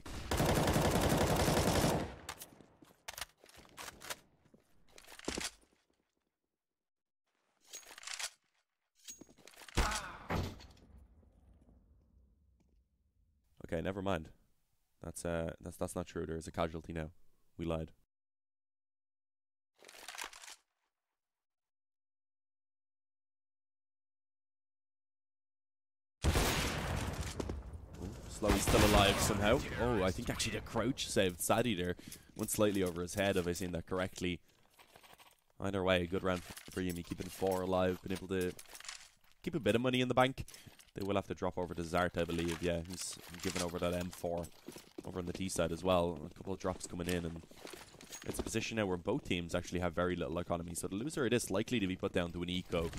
Okay, never mind. That's not true. There's a casualty now. We lied. Slowy's still alive somehow. Oh, I think actually the crouch saved Sadie there. Went slightly over his head, if I've seen that correctly. Either way, good round for Yumi, keeping 4 alive, been able to keep a bit of money in the bank. They will have to drop over to Zart, I believe. Yeah, he's giving over that M4 over on the T side as well. A couple of drops coming in, and it's a position now where both teams actually have very little economy. So the loser it is likely to be put down to an eco.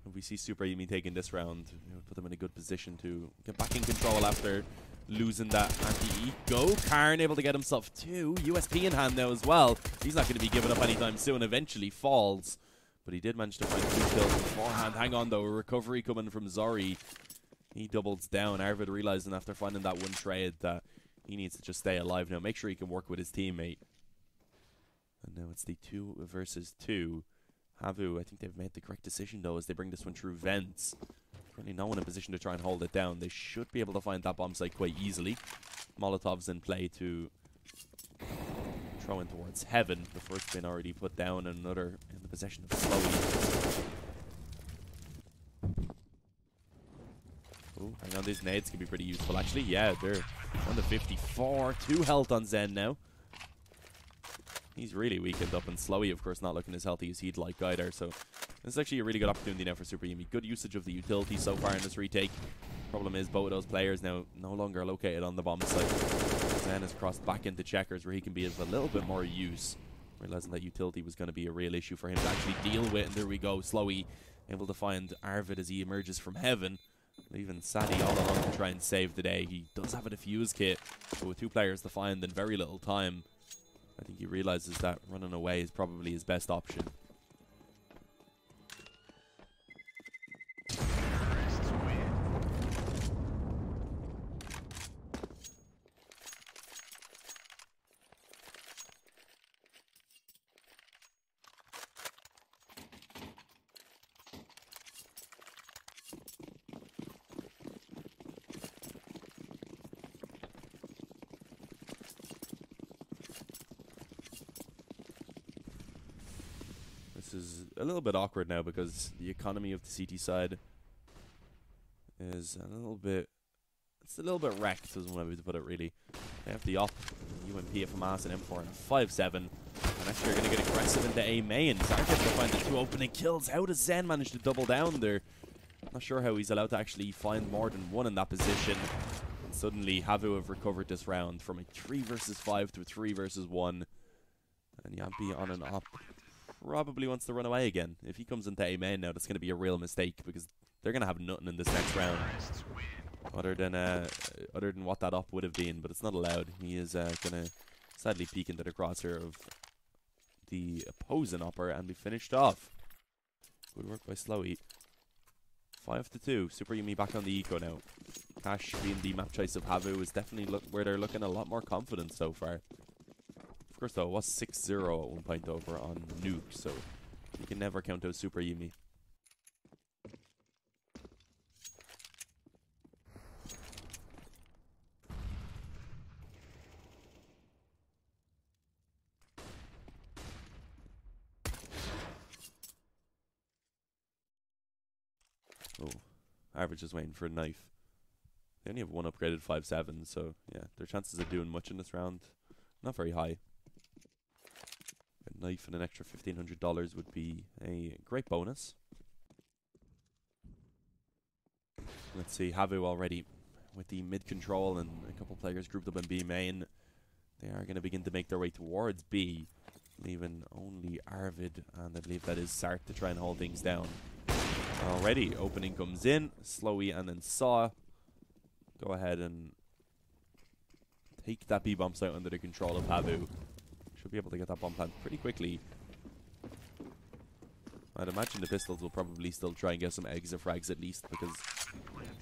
If we see SuperJymy taking this round, it would put them in a good position to get back in control after losing that anti-eco. Karn able to get himself 2. USP in hand now as well. He's not going to be giving up anytime soon. Eventually falls. But he did manage to find 2 kills beforehand. Hang on though, a recovery coming from Zori. He doubles down. Arvid realizing after finding that one trade that he needs to just stay alive now. Make sure he can work with his teammate. And now it's the 2 versus 2. HAVU, I think they've made the correct decision though as they bring this one through vents. Currently no one in a position to try and hold it down. They should be able to find that bomb site quite easily. Molotov's in play to throw in towards heaven. The first been already put down, and another in the possession of Slowy. Oh, hang on, these nades can be pretty useful actually. Yeah, they're on the 54. 2 health on Zen now. He's really weakened up, and Slowy, of course, not looking as healthy as he'd like either. So this is actually a really good opportunity now for SuperJymy. Good usage of the utility so far in this retake. Problem is, both of those players now no longer located on the bomb site. Zen has crossed back into checkers where he can be of a little bit more use. Realizing that utility was going to be a real issue for him to actually deal with. And there we go, Slowy able to find Arvid as he emerges from heaven. Leaving Sadie all alone to try and save the day. He does have a defuse kit, but with 2 players to find in very little time, I think he realizes that running away is probably his best option. This is a little bit awkward now because the economy of the CT side is a little bit wrecked, is one way to put it really. They have the op, UMP, FMAS, and M4 and a 5-7. And actually they're going to get aggressive into A main. Zark's going to find the 2 opening kills. How does Zen manage to double down there? Not sure how he's allowed to actually find more than 1 in that position. And suddenly HAVU have recovered this round from a 3 versus 5 to a 3 versus 1. And Yampi on an op probably wants to run away again. If he comes into A main now, that's going to be a real mistake because they're going to have nothing in this next round other than what that op would have been, but it's not allowed. He is going to sadly peek into the crosshair of the opposing opper and be finished off. Good work by Slowy. 5-2. SuperJymy back on the eco now. Cash being the map choice of HAVU is definitely where they're looking a lot more confident so far. Of course, though, it was 6-0 at one point over on Nuke, so you can never count out SuperJymy. Oh, Average is waiting for a knife. They only have 1 upgraded 5-7, so yeah, their chances of doing much in this round, not very high. knife and an extra $1,500 would be a great bonus. Let's see, HAVU already with the mid control and a couple players grouped up in B main. They are going to begin to make their way towards B, leaving only Arvid and I believe that is Sart to try and hold things down. Already, opening comes in, Slowy and then Saw. Go ahead and take that B bomb site under the control of HAVU. Should be able to get that bomb plant pretty quickly. I'd imagine the Pistols will probably still try and get some exit frags at least because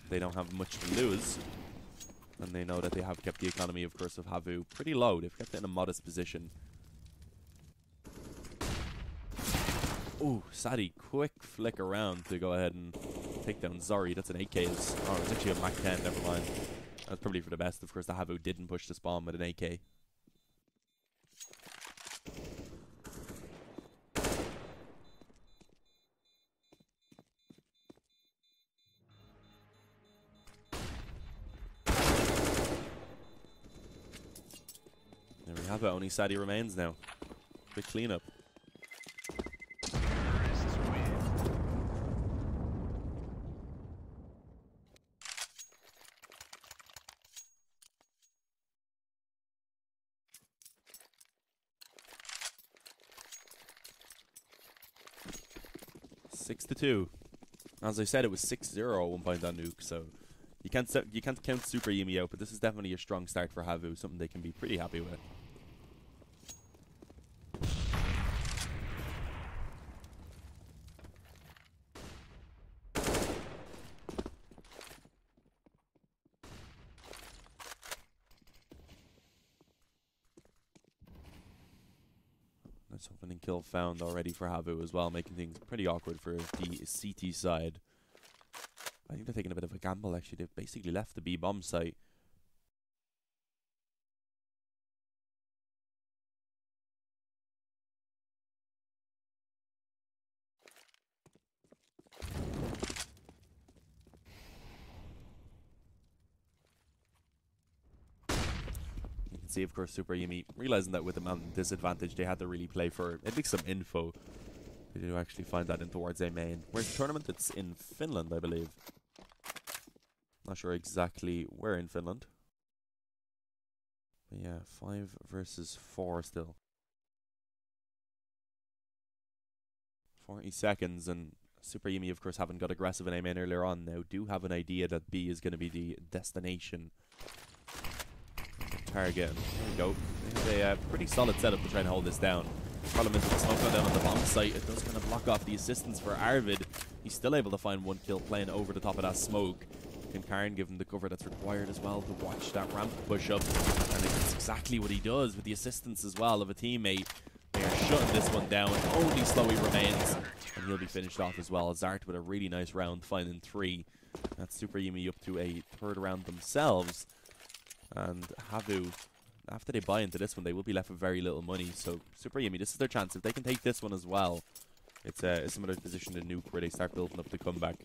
they don't have much to lose. And they know that they have kept the economy, of course, of HAVU pretty low. They've kept it in a modest position. Ooh, Sadie, quick flick around to go ahead and take down Zori. That's an 8K. Oh, it's actually a Mach 10, never mind. That's probably for the best. Of course, the HAVU didn't push the spawn with an AK. There we have it. Only Sadie remains now. Quick cleanup. Six to 2. As I said, it was 6-0 at one point on Nuke, so you can't count SuperJymy out, but this is definitely a strong start for HAVU, something they can be pretty happy with. Nice opening kill found already for HAVU as well, making things pretty awkward for the CT side. I think they're taking a bit of a gamble actually. They've basically left the B bomb site. See, of course, SuperJymy realizing that with the mountain disadvantage, they had to really play for at least some info. They do actually find that in towards A main. Where's the tournament? It's in Finland, I believe. Not sure exactly where in Finland. But yeah, 5 versus 4 still. 40 seconds, and SuperJymy, of course, haven't got aggressive in A main earlier on. Now do have an idea that B is going to be the destination. Target. There we go. They have a pretty solid setup to try and hold this down. Problem is, with the smoke going down on the bomb site, it does kind of block off the assistance for Arvid. He's still able to find one kill playing over the top of that smoke. Can Karen give him the cover that's required as well to watch that ramp push up? And it's exactly what he does with the assistance as well of a teammate. They are shutting this one down. Only Slowy remains, and he'll be finished off as well. Zart with a really nice round, finding 3. That's SuperJymy up to a 3rd round themselves. And HAVU, after they buy into this one, they will be left with very little money. So SuperJymy, this is their chance. If they can take this one as well, it's a similar position to Nuke where they start building up the comeback.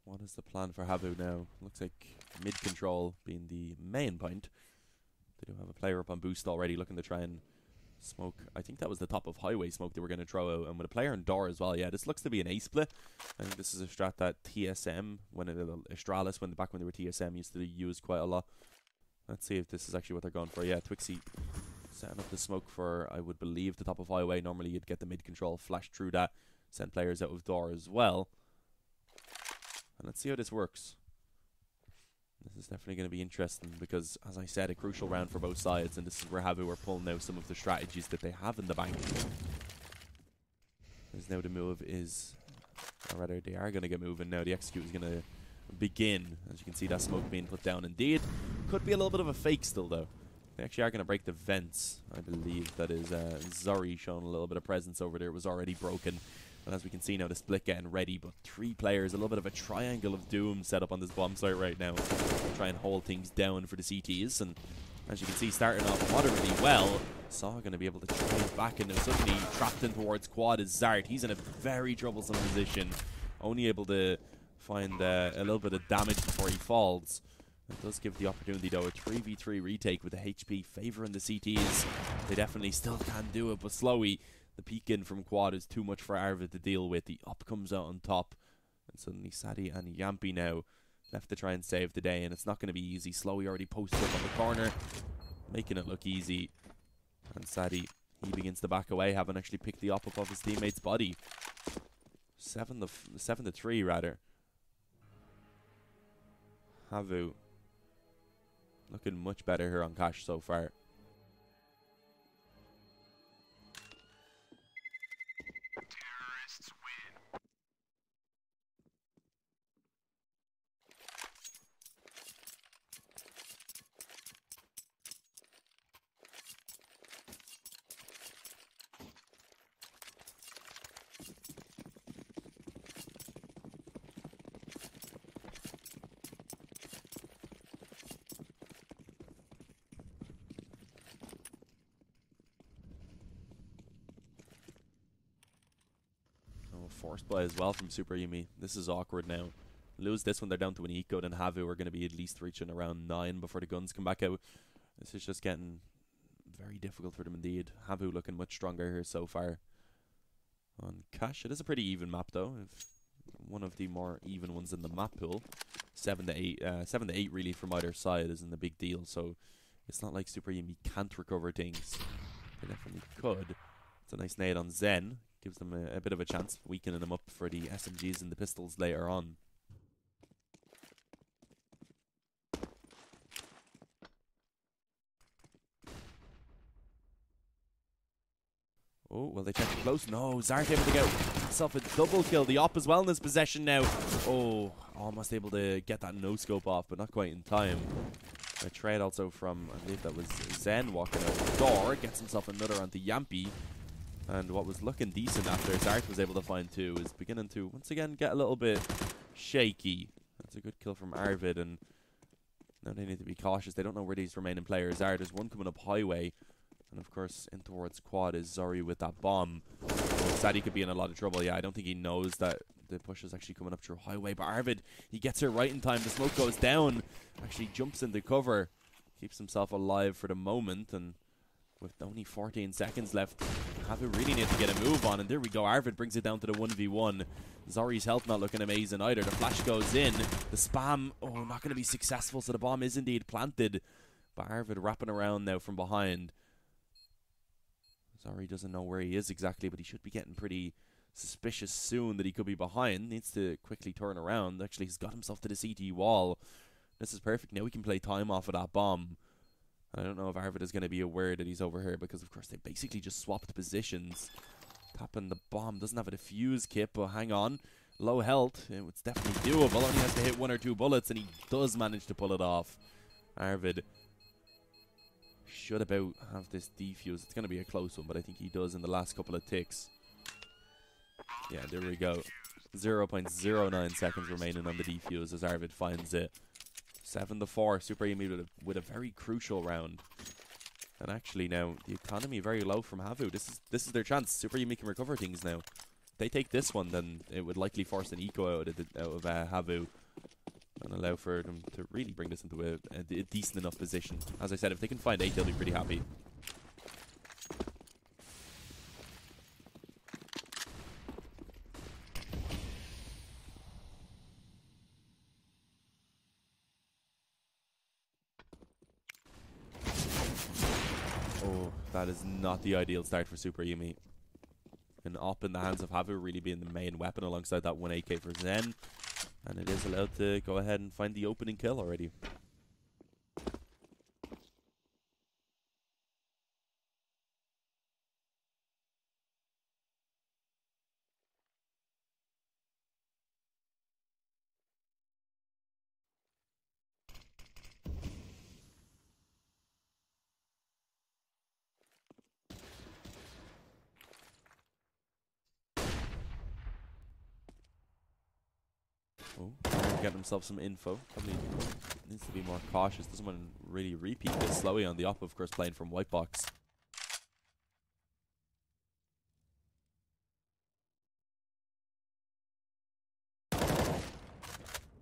What is the plan for HAVU now? Looks like mid-control being the main point. They do have a player up on boost already looking to try and smoke. I think that was the top of highway smoke they were going to throw out. And with a player in door as well, yeah, this looks to be an A-split. I think this is a strat that TSM, Astralis, back when they were TSM, used to use quite a lot. Let's see if this is actually what they're going for. Yeah, Twixie setting up the smoke for, I would believe, the top of highway. Normally you'd get the mid-control, flash through that, send players out of door as well. And let's see how this works. This is definitely going to be interesting because, as I said, a crucial round for both sides, and this is where HAVU are pulling out some of the strategies that they have in the bank. As now the move is, or rather they are going to get moving now. The execute is going to begin. As you can see, that smoke being put down indeed. Could be a little bit of a fake still though. They actually are going to break the vents. I believe that is Zori showing a little bit of presence over there. It was already broken. And as we can see now, the split getting ready, but 3 players, a little bit of a triangle of doom set up on this bomb site right now to try and hold things down for the CTs. And as you can see, starting off moderately well, Saw going to be able to trade back, and now suddenly trapped in towards quad is Zart. He's in a very troublesome position, only able to find a little bit of damage before he falls. It does give the opportunity, though, a 3v3 retake with the HP favouring the CTs. They definitely still can do it, but Slowy, the peek in from quad is too much for Arvid to deal with. The up comes out on top, and suddenly Sadie and Yampy now left to try and save the day, and it's not going to be easy. Slowy already posted up on the corner, making it look easy. And Sadie, he begins to back away, having actually picked the up above his teammate's body. 7-3 rather. HAVU looking much better here on Cash so far. Forced play as well from SuperJymy. This is awkward now. Lose this one, they're down to an eco, then HAVU are going to be at least reaching around 9 before the guns come back out. This is just getting very difficult for them indeed. HAVU looking much stronger here so far. On Cash, it is a pretty even map though. One of the more even ones in the map pool. 7 to 8 really from either side isn't a big deal, so it's not like SuperJymy can't recover things. They definitely could. It's a nice nade on Zen. Gives them a bit of a chance, weakening them up for the SMGs and the pistols later on. Oh, well, they checked it close. No, Zart able to get himself a double kill. The op as well in his possession now. Oh, almost able to get that no-scope off, but not quite in time. A trade also from, I believe that was Zen walking out the door. Gets himself another onto Yampy. And what was looking decent after Zart was able to find 2 is beginning to once again get a little bit shaky. That's a good kill from Arvid, and now they need to be cautious. They don't know where these remaining players are. There's one coming up highway, and of course in towards quad is Zori with that bomb. Sadie could be in a lot of trouble. Yeah, I don't think he knows that the push is actually coming up through highway, but Arvid, he gets her right in time. The smoke goes down, actually jumps into cover, keeps himself alive for the moment, and with only 14 seconds left, HAVU really need to get a move on, and there we go. Arvid brings it down to the 1v1. Zori's health not looking amazing either. The flash goes in. The spam, oh, not going to be successful, so the bomb is indeed planted. But Arvid wrapping around now from behind. Zori doesn't know where he is exactly, but he should be getting pretty suspicious soon that he could be behind. Needs to quickly turn around. Actually, he's got himself to the CT wall. This is perfect. Now we can play time off of that bomb. I don't know if Arvid is going to be aware that he's over here, because of course they basically just swapped positions. Tapping the bomb, doesn't have a defuse kit, but hang on. Low health, it's definitely doable. Only has to hit 1 or 2 bullets, and he does manage to pull it off. Arvid should about have this defuse. It's going to be a close one, but I think he does in the last couple of ticks. Yeah, there we go. 0.09 seconds remaining on the defuse as Arvid finds it. 7-4, SuperJymy with a very crucial round. And actually now, the economy very low from HAVU. This is their chance. SuperJymy can recover things now. If they take this one, then it would likely force an eco out of HAVU and allow for them to really bring this into a decent enough position. As I said, if they can find 8, they'll be pretty happy. Oh, that is not the ideal start for SuperJymy. An op in the hands of HAVU really being the main weapon alongside that 1 AK for Zen. And it is allowed to go ahead and find the opening kill already. Oh, getting himself some info. Probably needs to be more cautious. Doesn't want to really repeat this. Slowly on the up, of course, playing from white box.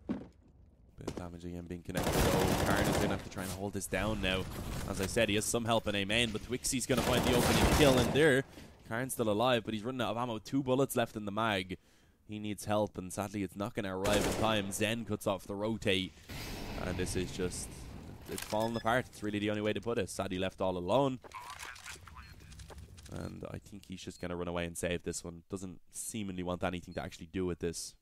Bit of damage again being connected. Oh, Karn is going to have to try and hold this down now. As I said, he has some help in A main, but Twixie's going to find the opening kill in there. Karn's still alive, but he's running out of ammo. 2 bullets left in the mag. He needs help, and sadly it's not going to arrive in time. Zen cuts off the rotate, and this is just, it's falling apart. It's really the only way to put it. Sadly left all alone, and I think he's just going to run away and save this one. Doesn't seemingly want anything to actually do with this.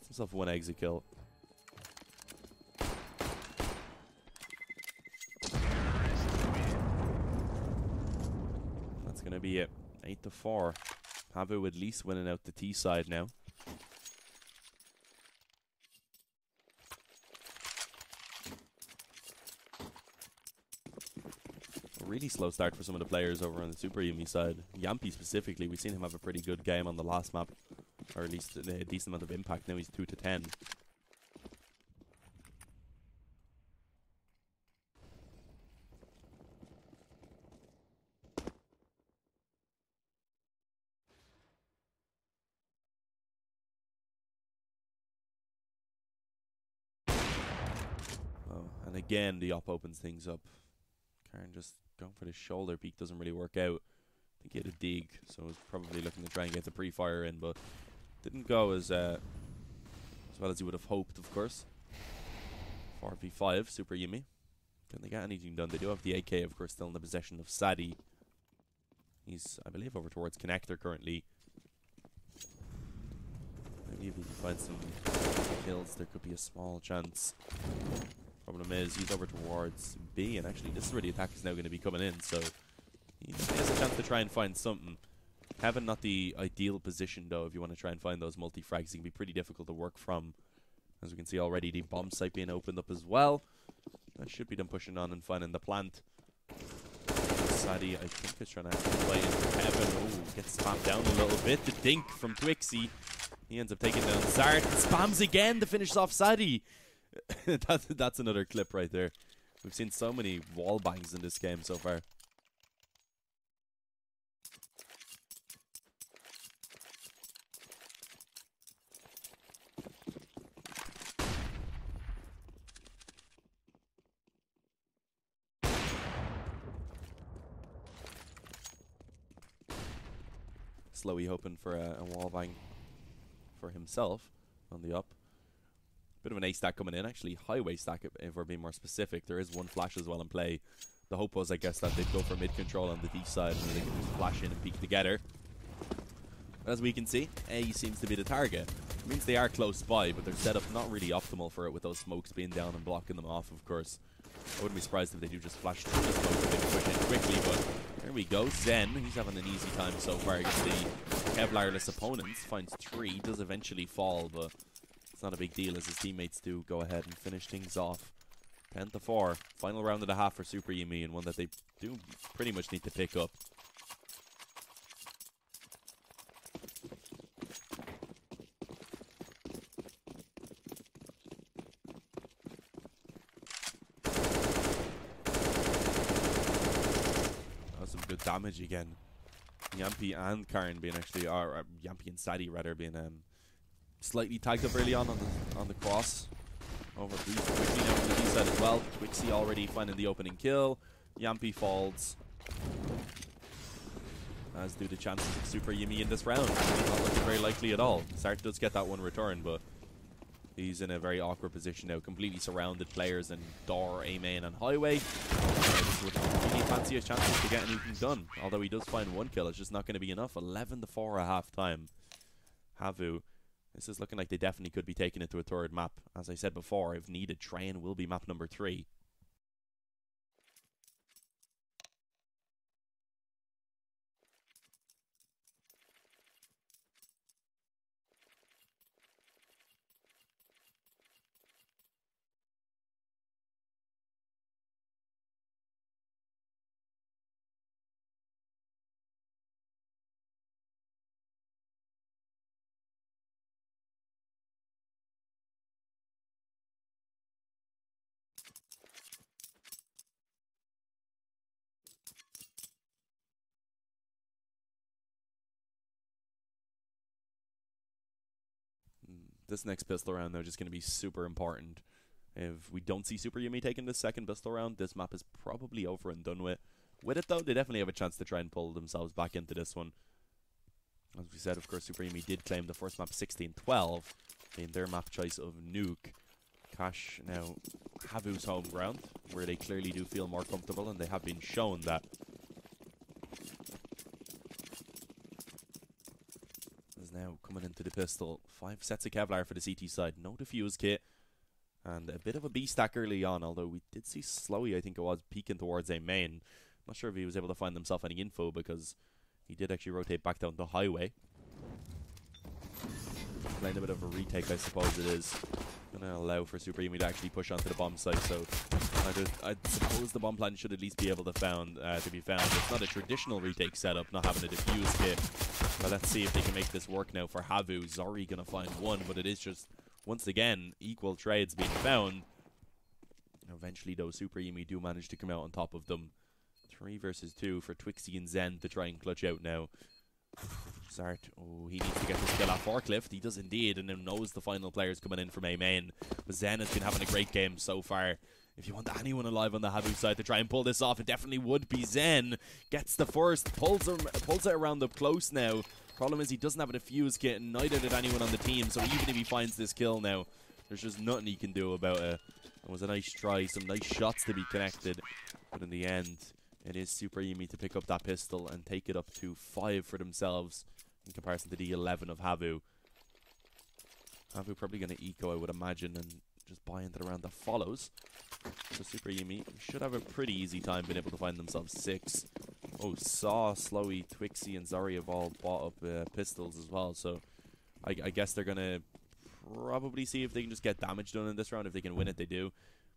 Himself 1 exit kill. That's going to be it. 8-4. HAVU at least winning out the T side now. A really slow start for some of the players over on the SuperJymy side. Yampy specifically, we've seen him have a pretty good game on the last map. Or at least a decent amount of impact. Now he's 2-10. Oh, and again the op opens things up. Karn just going for the shoulder peek doesn't really work out. I think he had a dig, so I was probably looking to try and get the pre-fire in, but didn't go as well as he would have hoped, of course. 4v5, SuperJymy. Can they get anything done? They do have the AK, of course, still in the possession of Sadie. He's, I believe, over towards Connector currently. Maybe if he can find some kills, there could be a small chance. Problem is, he's over towards B, and actually, this is where the attack is now going to be coming in, so he has a chance to try and find something. Heaven not the ideal position though if you want to try and find those multi-frags. It can be pretty difficult to work from. As we can see already, the bomb site being opened up as well. That should be them pushing on and finding the plant. Sadie, I think, is trying to play into Heaven. Oh, gets spammed down a little bit. The dink from Twixie. He ends up taking down Zart. Spams again to finish off Sadie. That's another clip right there. We've seen so many wall bangs in this game so far. Slowy hoping for a wall bang for himself on the up. Bit of an A stack coming in, actually highway stack if we're being more specific. There is one flash as well in play. The hope was, I guess, that they'd go for mid control on the D side and they can just flash in and peek together. But as we can see, A seems to be the target. It means they are close by, but their setup not really optimal for it with those smokes being down and blocking them off, of course. I wouldn't be surprised if they do just flash through the smoke if they push in quickly, but there we go. Zen, he's having an easy time so far against the Kevlar-less opponents. Finds 3, does eventually fall, but it's not a big deal as his teammates do go ahead and finish things off. 10-4. Final round of the half for SuperJymy, and one that they do pretty much need to pick up. Good damage again. Yampy and Karn being actually, or Yampy and Sadie rather, being slightly tagged up early on the cross. Over brief quickly now from the B side as well. Twixie already finding the opening kill. Yampy falls. As do the chances of SuperJymy in this round. Not looking very likely at all. Sart does get that one return, but he's in a very awkward position now. Completely surrounded players in door, A main, and highway. Would really fancy his chances to get anything done. Although he does find 1 kill, it's just not going to be enough. 11-4 at half time. HAVU This is looking like they definitely could be taking it to a third map. As I said before, if needed, train will be map number 3. This next pistol round, though, just going to be super important. If we don't see SuperJymy taking the second pistol round, this map is probably over and done with. With it, though, they definitely have a chance to try and pull themselves back into this one. As we said, of course, SuperJymy did claim the first map 16-12 in their map choice of Nuke. Cash now HAVU's home ground, where they clearly do feel more comfortable, and they have been shown that. Is now coming into the pistol. 5 sets of Kevlar for the CT side. No defuse kit. And a bit of a B-stack early on, although we did see Slowy, I think it was, peeking towards a main. Not sure if he was able to find himself any info, because he did actually rotate back down the highway. Playing a bit of a retake, I suppose it is. Going to allow for SuperJymy to actually push onto the bomb site, so I suppose the bomb plan should at least be able to be found. It's not a traditional retake setup, not having a defuse kit. But let's see if they can make this work now for HAVU. Zori going to find one, but it is just, once again, equal trades being found. Eventually, though, SuperJymy do manage to come out on top of them. 3 versus 2 for Twixy and Zen to try and clutch out now. Zart, oh, he needs to get this kill at Forklift. He does indeed, and then knows the final players coming in from A main. But Zen has been having a great game so far. If you want anyone alive on the HAVU side to try and pull this off, it definitely would be Zen. Gets the first, pulls it around up close now. Problem is he doesn't have a defuse kit, and neither did anyone on the team, so even if he finds this kill now, there's just nothing he can do about it. It was a nice try, some nice shots to be connected, but in the end, it is SuperJymy to pick up that pistol and take it up to 5 for themselves in comparison to the 11 of HAVU. HAVU probably going to eco, I would imagine, and just buy into the round that follows. So SuperJymy should have a pretty easy time being able to find themselves 6. Oh, Saw, Slowy, Twixy, and Zari have all bought up pistols as well. So I guess they're going to probably see if they can just get damage done in this round. If they can win it, they do.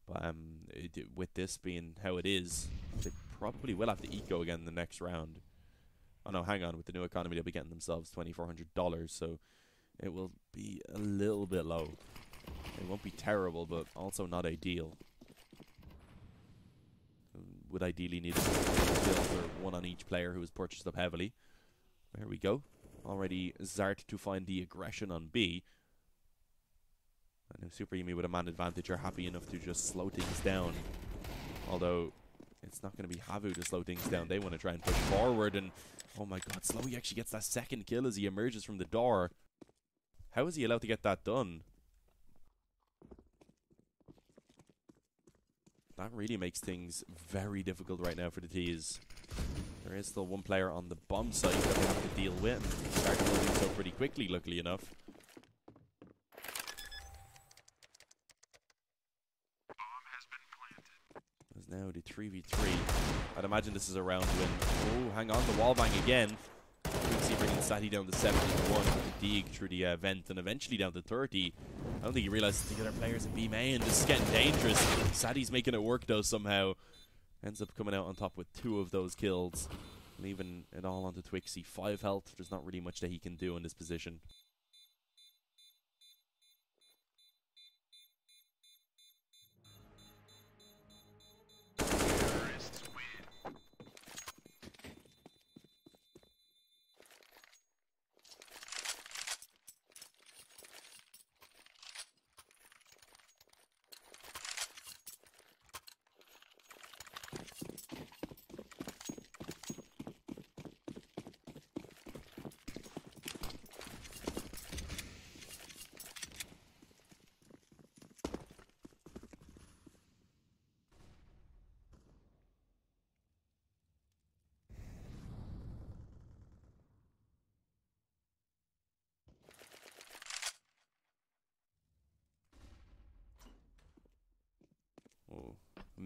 But with this being how it is, they probably will have to eco again in the next round. Oh no, hang on. With the new economy, they'll be getting themselves $2,400. So it will be a little bit low. It won't be terrible, but also not ideal. Would ideally need a build or one on each player who was purchased up heavily. There we go. Already Zart to find the aggression on B. I know SuperJymy with a man advantage are happy enough to just slow things down. Although it's not going to be HAVU to slow things down. They want to try and push forward, and oh my god, Slowy actually gets that second kill as he emerges from the door. How is he allowed to get that done? That really makes things very difficult right now for the T's. There is still one player on the bomb site that they have to deal with, and start to do so pretty quickly, luckily enough. There's now the 3v3. I'd imagine this is a round win. Oh, hang on, the wall bang again. Twixy bringing Sati down to 71, Deeg through the vent, and eventually down to 30. I don't think he realizes the other players in B main. This is getting dangerous. Sati's making it work though somehow. Ends up coming out on top with 2 of those kills, leaving it all onto Twixy. 5 health. There's not really much that he can do in this position.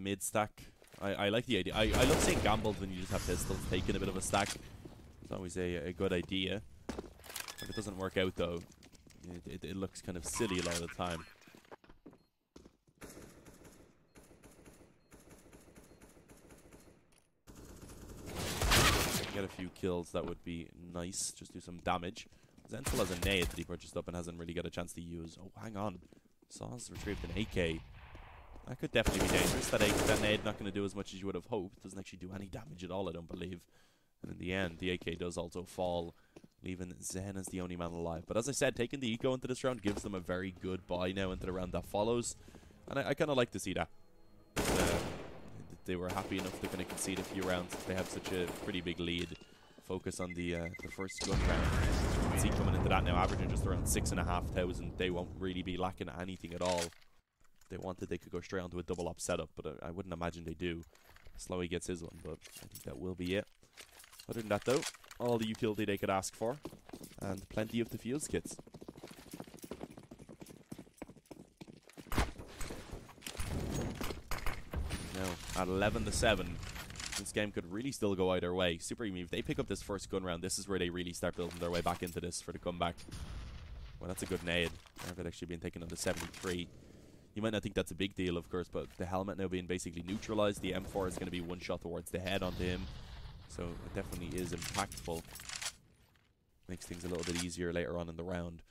mid stack. I like the idea. I love seeing gambles when you just have pistols taking a bit of a stack. It's always a good idea. If it doesn't work out though, it looks kind of silly a lot of the time. Get a few kills, that would be nice. Just do some damage. Zen still has a nade that he purchased up and hasn't really got a chance to use. Oh, hang on. Saw's retrieved an AK. That could definitely be dangerous. That nade not going to do as much as you would have hoped. Doesn't actually do any damage at all, I don't believe. And in the end, the AK does also fall, leaving Zen as the only man alive. But as I said, taking the eco into this round gives them a very good buy now into the round that follows. And I kind of like to see that. They were happy enough to kind of concede a few rounds. They have such a pretty big lead. Focus on the first gun round. You can see coming into that now, averaging just around 6,500. They won't really be lacking anything at all. If they wanted, they could go straight onto a double op setup, but I wouldn't imagine they do. Slowy gets his one, but I think that will be it. Other than that, though, all the utility they could ask for, and plenty of defuse kits. Now, at 11-7, this game could really still go either way. SuperJymy, if they pick up this first gun round, this is where they really start building their way back into this for the comeback. Well, that's a good nade. Arvid actually being taken on to 73. You might not think that's a big deal, of course, but the helmet now being basically neutralized, the M4 is going to be one shot towards the head onto him. So it definitely is impactful. Makes things a little bit easier later on in the round.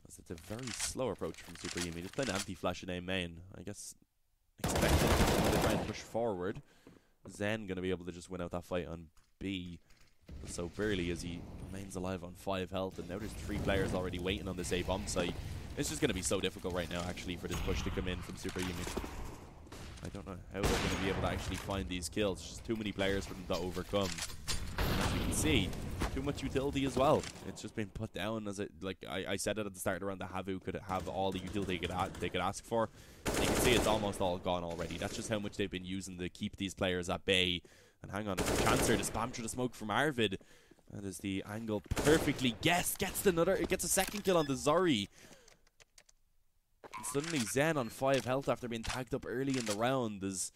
It's a very slow approach from SuperJymy. Just playing anti-flash in A main. I guess expecting to try and push forward. Zen going to be able to just win out that fight on B so barely as he remains alive on 5 health. And now there's 3 players already waiting on this A bomb site. It's just going to be so difficult right now, actually, for this push to come in from SuperJymy. I don't know how they're going to be able to actually find these kills. There's just too many players for them to overcome. As you can see, too much utility as well. It's just been put down as it, like I said it at the start around the HAVU could have all the utility they could ask for. And you can see it's almost all gone already. That's just how much they've been using to keep these players at bay. And hang on, there's a chance here to spam through the smoke from Arvid. That is the angle perfectly guessed. It gets a second kill on the Zori. And suddenly Zen on 5 health after being tagged up early in the round is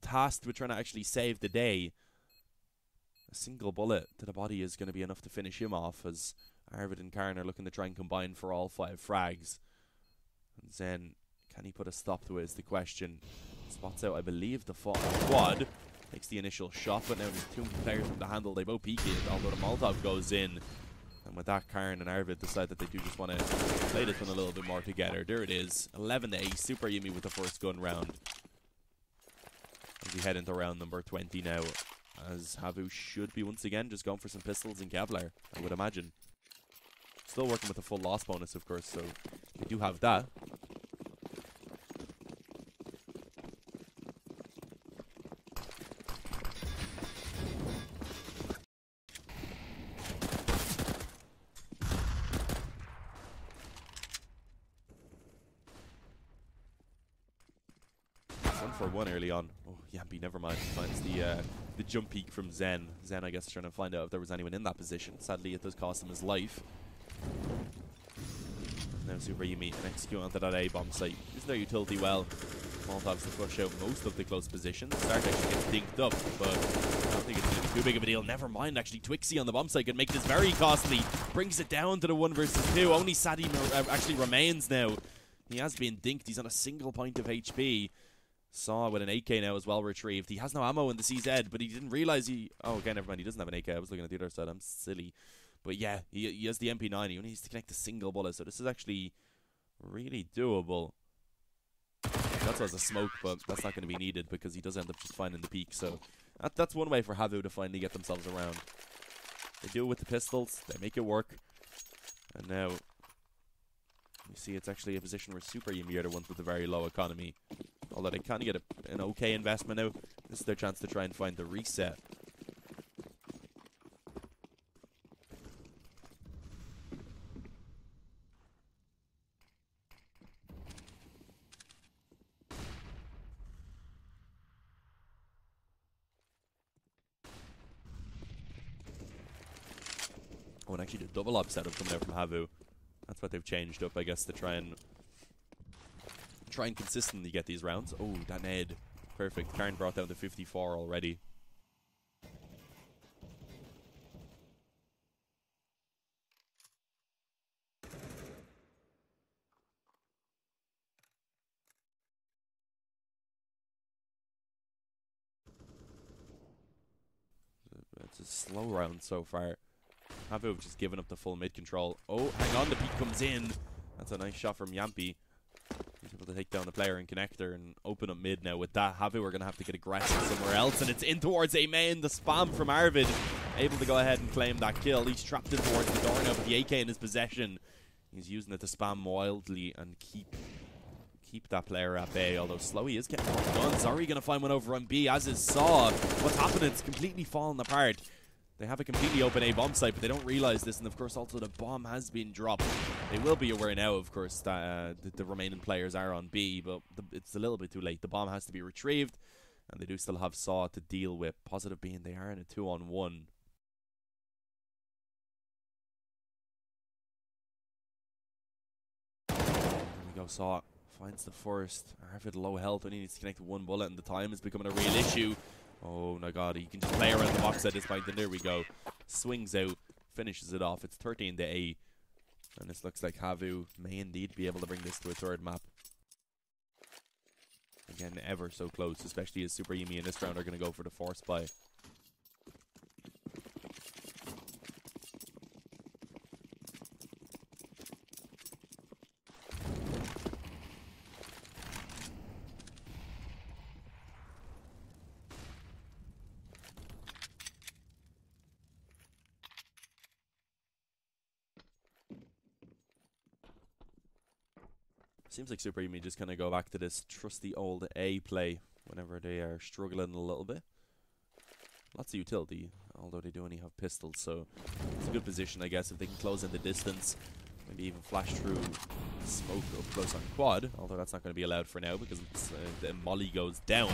tasked with trying to actually save the day. A single bullet to the body is going to be enough to finish him off as Arvid and Karn are looking to try and combine for all 5 frags. And Zen, can he put a stop to it is the question. Spots out, I believe, the quad. Takes the initial shot, but now there's 2 players from the handle. They both peek it, although the Molotov goes in. And with that, Karn and Arvid decide that they do just want to play this one a little bit more together. There it is, 11-8, SuperJymy with the first gun round. As we head into round number 20 now, as HAVU should be once again just going for some pistols and Kevlar, I would imagine. Still working with a full loss bonus, of course, so they do have that. For one early on. Oh, Yampy, never mind. Finds the jump peek from Zen. Zen, I guess, trying to find out if there was anyone in that position. Sadly, it does cost him his life. Now SuperJymy can execute onto that A-bomb site. Using their utility well. Molotovs to push out most of the close positions. Start actually gets dinked up, but I don't think it's going to be too big of a deal. Never mind, actually, Twixie on the bomb site can make this very costly. Brings it down to the 1 versus 2. Only Sadie actually remains now. He has been dinked. He's on a single point of HP. Saw with an AK now as well retrieved. He has no ammo in the CZ, but he didn't realize he... Oh, okay, never mind. He doesn't have an AK. I was looking at the other side. I'm silly. But yeah, he has the MP9. He only needs to connect a single bullet, so this is actually really doable. That's as a smoke, but that's not going to be needed because he does end up just finding the peak. So that's one way for HAVU to finally get themselves around. They do it with the pistols. They make it work. And now... You see, it's actually a position where SuperJymy are the ones with a very low economy. Although they kind of get an okay investment now. This is their chance to try and find the reset. Oh, and actually the double up setup coming out from HAVU. That's what they've changed up, I guess, to try and consistently get these rounds. Oh, that nade. Perfect. Karn brought down to 54 already. It's a slow round so far. HAVU have just given up the full mid control. Oh, hang on, the peek comes in. That's a nice shot from Yampy. He's able to take down the player and connector and open up mid now. With that, HAVU are going to have to get aggressive somewhere else, and it's in towards A main. The spam from Arvid, able to go ahead and claim that kill. He's trapped in towards the door now, but the AK in his possession. He's using it to spam wildly and keep that player at bay, although Slowy is getting off guns. Are we going to find one over on B? As is Saw. What's happening? It's completely fallen apart. They have a completely open A bomb site, but they don't realize this, and of course also the bomb has been dropped. They will be aware now, of course, that the remaining players are on B, but it's a little bit too late. The bomb has to be retrieved, and they do still have Saw to deal with. Positive being they are in a 2-on-1. There we go, Saw finds the first. Arvid low health, only needs to connect with one bullet, and the time is becoming a real issue. Oh my god, he can just play around the box at this point, and there we go. Swings out, finishes it off. It's 13 to 8. And this looks like HAVU may indeed be able to bring this to a third map. Again, ever so close, especially as SuperJymy in this round are going to go for the force buy. Seems like SuperJymy just kind of go back to this trusty old A play whenever they are struggling a little bit. Lots of utility, although they do only have pistols, so it's a good position, I guess, if they can close in the distance. Maybe even flash through smoke up close on quad, although that's not going to be allowed for now because it's, the molly goes down.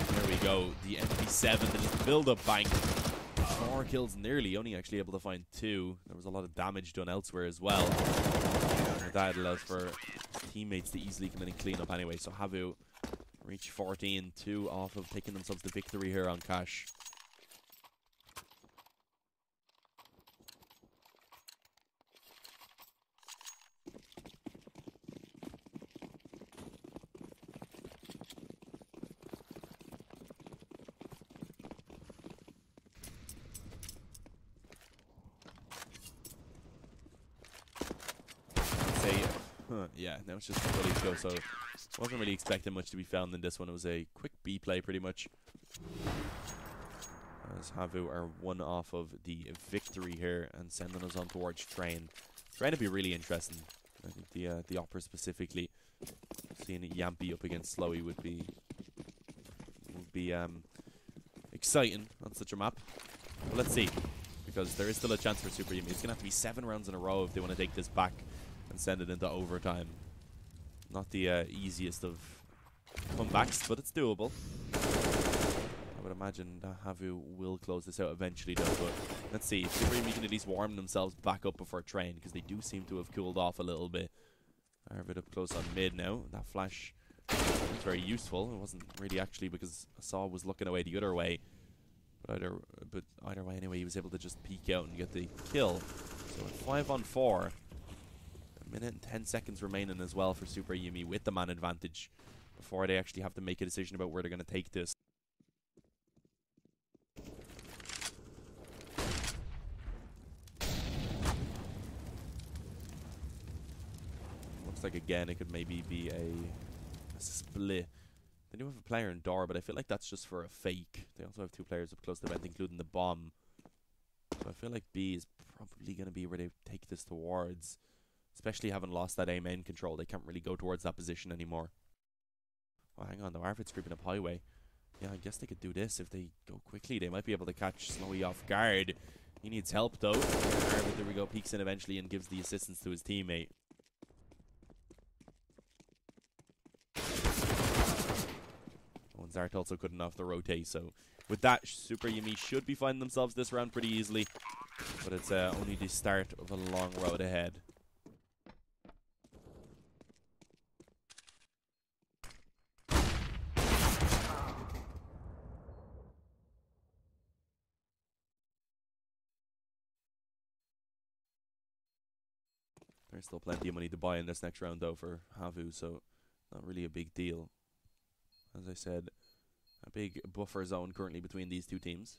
There we go, the MP7, the just build-up bank. 4 kills nearly, only actually able to find 2. There was a lot of damage done elsewhere as well. And that allows for teammates to easily come in and clean up anyway. So HAVU reach 14-2 off of taking themselves the victory here on Cash. Yeah, now it's just fully to go, so wasn't really expecting much to be found in this one. It was a quick B play pretty much, as HAVU are one off of the victory here and sending us on towards Train. Train to be really interesting. I think the Opera specifically, seeing Yampy up against Slowy would be exciting on such a map. But let's see, because there is still a chance for SuperJymy. It's gonna have to be 7 rounds in a row if they want to take this back and send it into overtime. Not the easiest of comebacks, but it's doable. I would imagine that HAVU will close this out eventually though, but let's see. SuperJymy can at least warm themselves back up before Train, because they do seem to have cooled off a little bit. Arvid up close on mid now. That flash was very useful. It wasn't really actually because Saw was looking away the other way. But either way anyway, he was able to just peek out and get the kill. So at 5-on-4, a minute and 10 seconds remaining as well for SuperJymy with the man advantage before they actually have to make a decision about where they're going to take this. Looks like again it could maybe be a split. They do have a player in door, but I feel like that's just for a fake. They also have 2 players up close to the vent, including the bomb. So I feel like B is probably going to be where they take this towards. Especially having lost that A main control, they can't really go towards that position anymore. Oh, hang on, though. Arvid's creeping up highway. Yeah, I guess they could do this if they go quickly. They might be able to catch Slowy off guard. He needs help, though. Arvid, there we go, peeks in eventually and gives the assistance to his teammate. Oh, and Zart also couldn't off the rotate, so with that, SuperJymy should be finding themselves this round pretty easily. but it's only the start of a long road ahead. There's still plenty of money to buy in this next round, though, for HAVU, so not really a big deal. As I said, a big buffer zone currently between these two teams.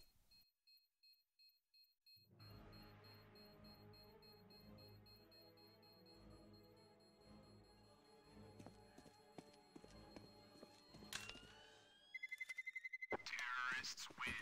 Terrorists win.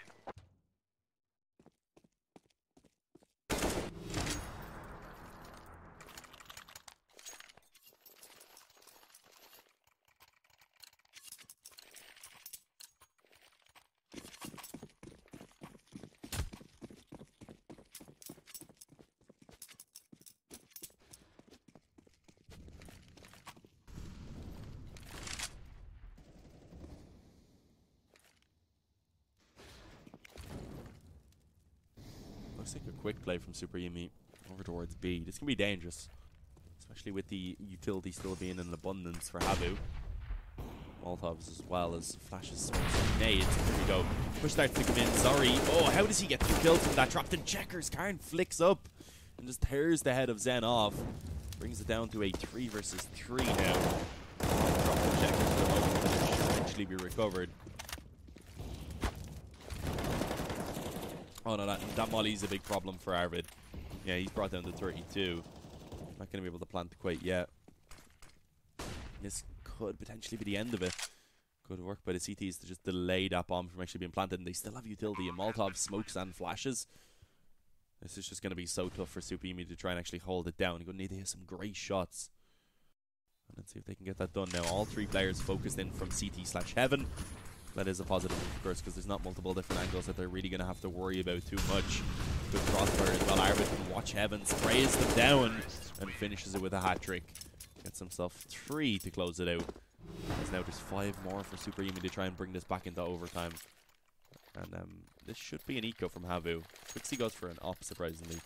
Looks like a quick play from SuperJymy over towards B. This can be dangerous, especially with the utility still being in abundance for HAVU. Molotovs as well as flashes, smokes, and nades. Here we go. Push starts to come in. Sorry. Oh, how does he get 2 kills from that? Dropped in checkers. Karn flicks up and just tears the head of Zen off. Brings it down to a 3 versus 3 now. Dropped in checkers for the moment, but it should eventually be recovered. Oh no, that molly's a big problem for Arvid. Yeah, he's brought down to 32. Not going to be able to plant quite yet. This could potentially be the end of it. Good work by the CTs to just delay that bomb from actually being planted. And they still have utility in Molotov, smokes, and flashes. This is just going to be so tough for SuperJymy to try and actually hold it down. You're going to need to hit some great shots. And let's see if they can get that done now. All 3 players focused in from CT/Heaven. That is a positive, of course, because there's not multiple different angles that they're really going to have to worry about too much. Good crossfire as well. Arvid can watch Heaven, sprays them down, and finishes it with a hat-trick. Gets himself 3 to close it out. As now there's 5 more for SuperJymy to try and bring this back into overtime. And this should be an eco from HAVU. Twixie goes for an op, surprisingly.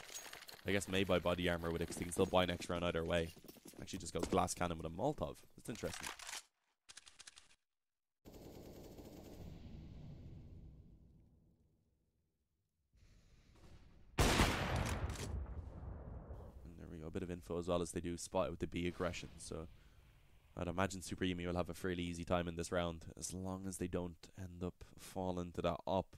I guess may buy body armor with it, because he can still buy next round either way. Actually just goes glass cannon with a Molotov. That's interesting. A bit of info as well as they do spot out the B aggression, so I'd imagine SuperJymy will have a fairly easy time in this round as long as they don't end up falling to that op.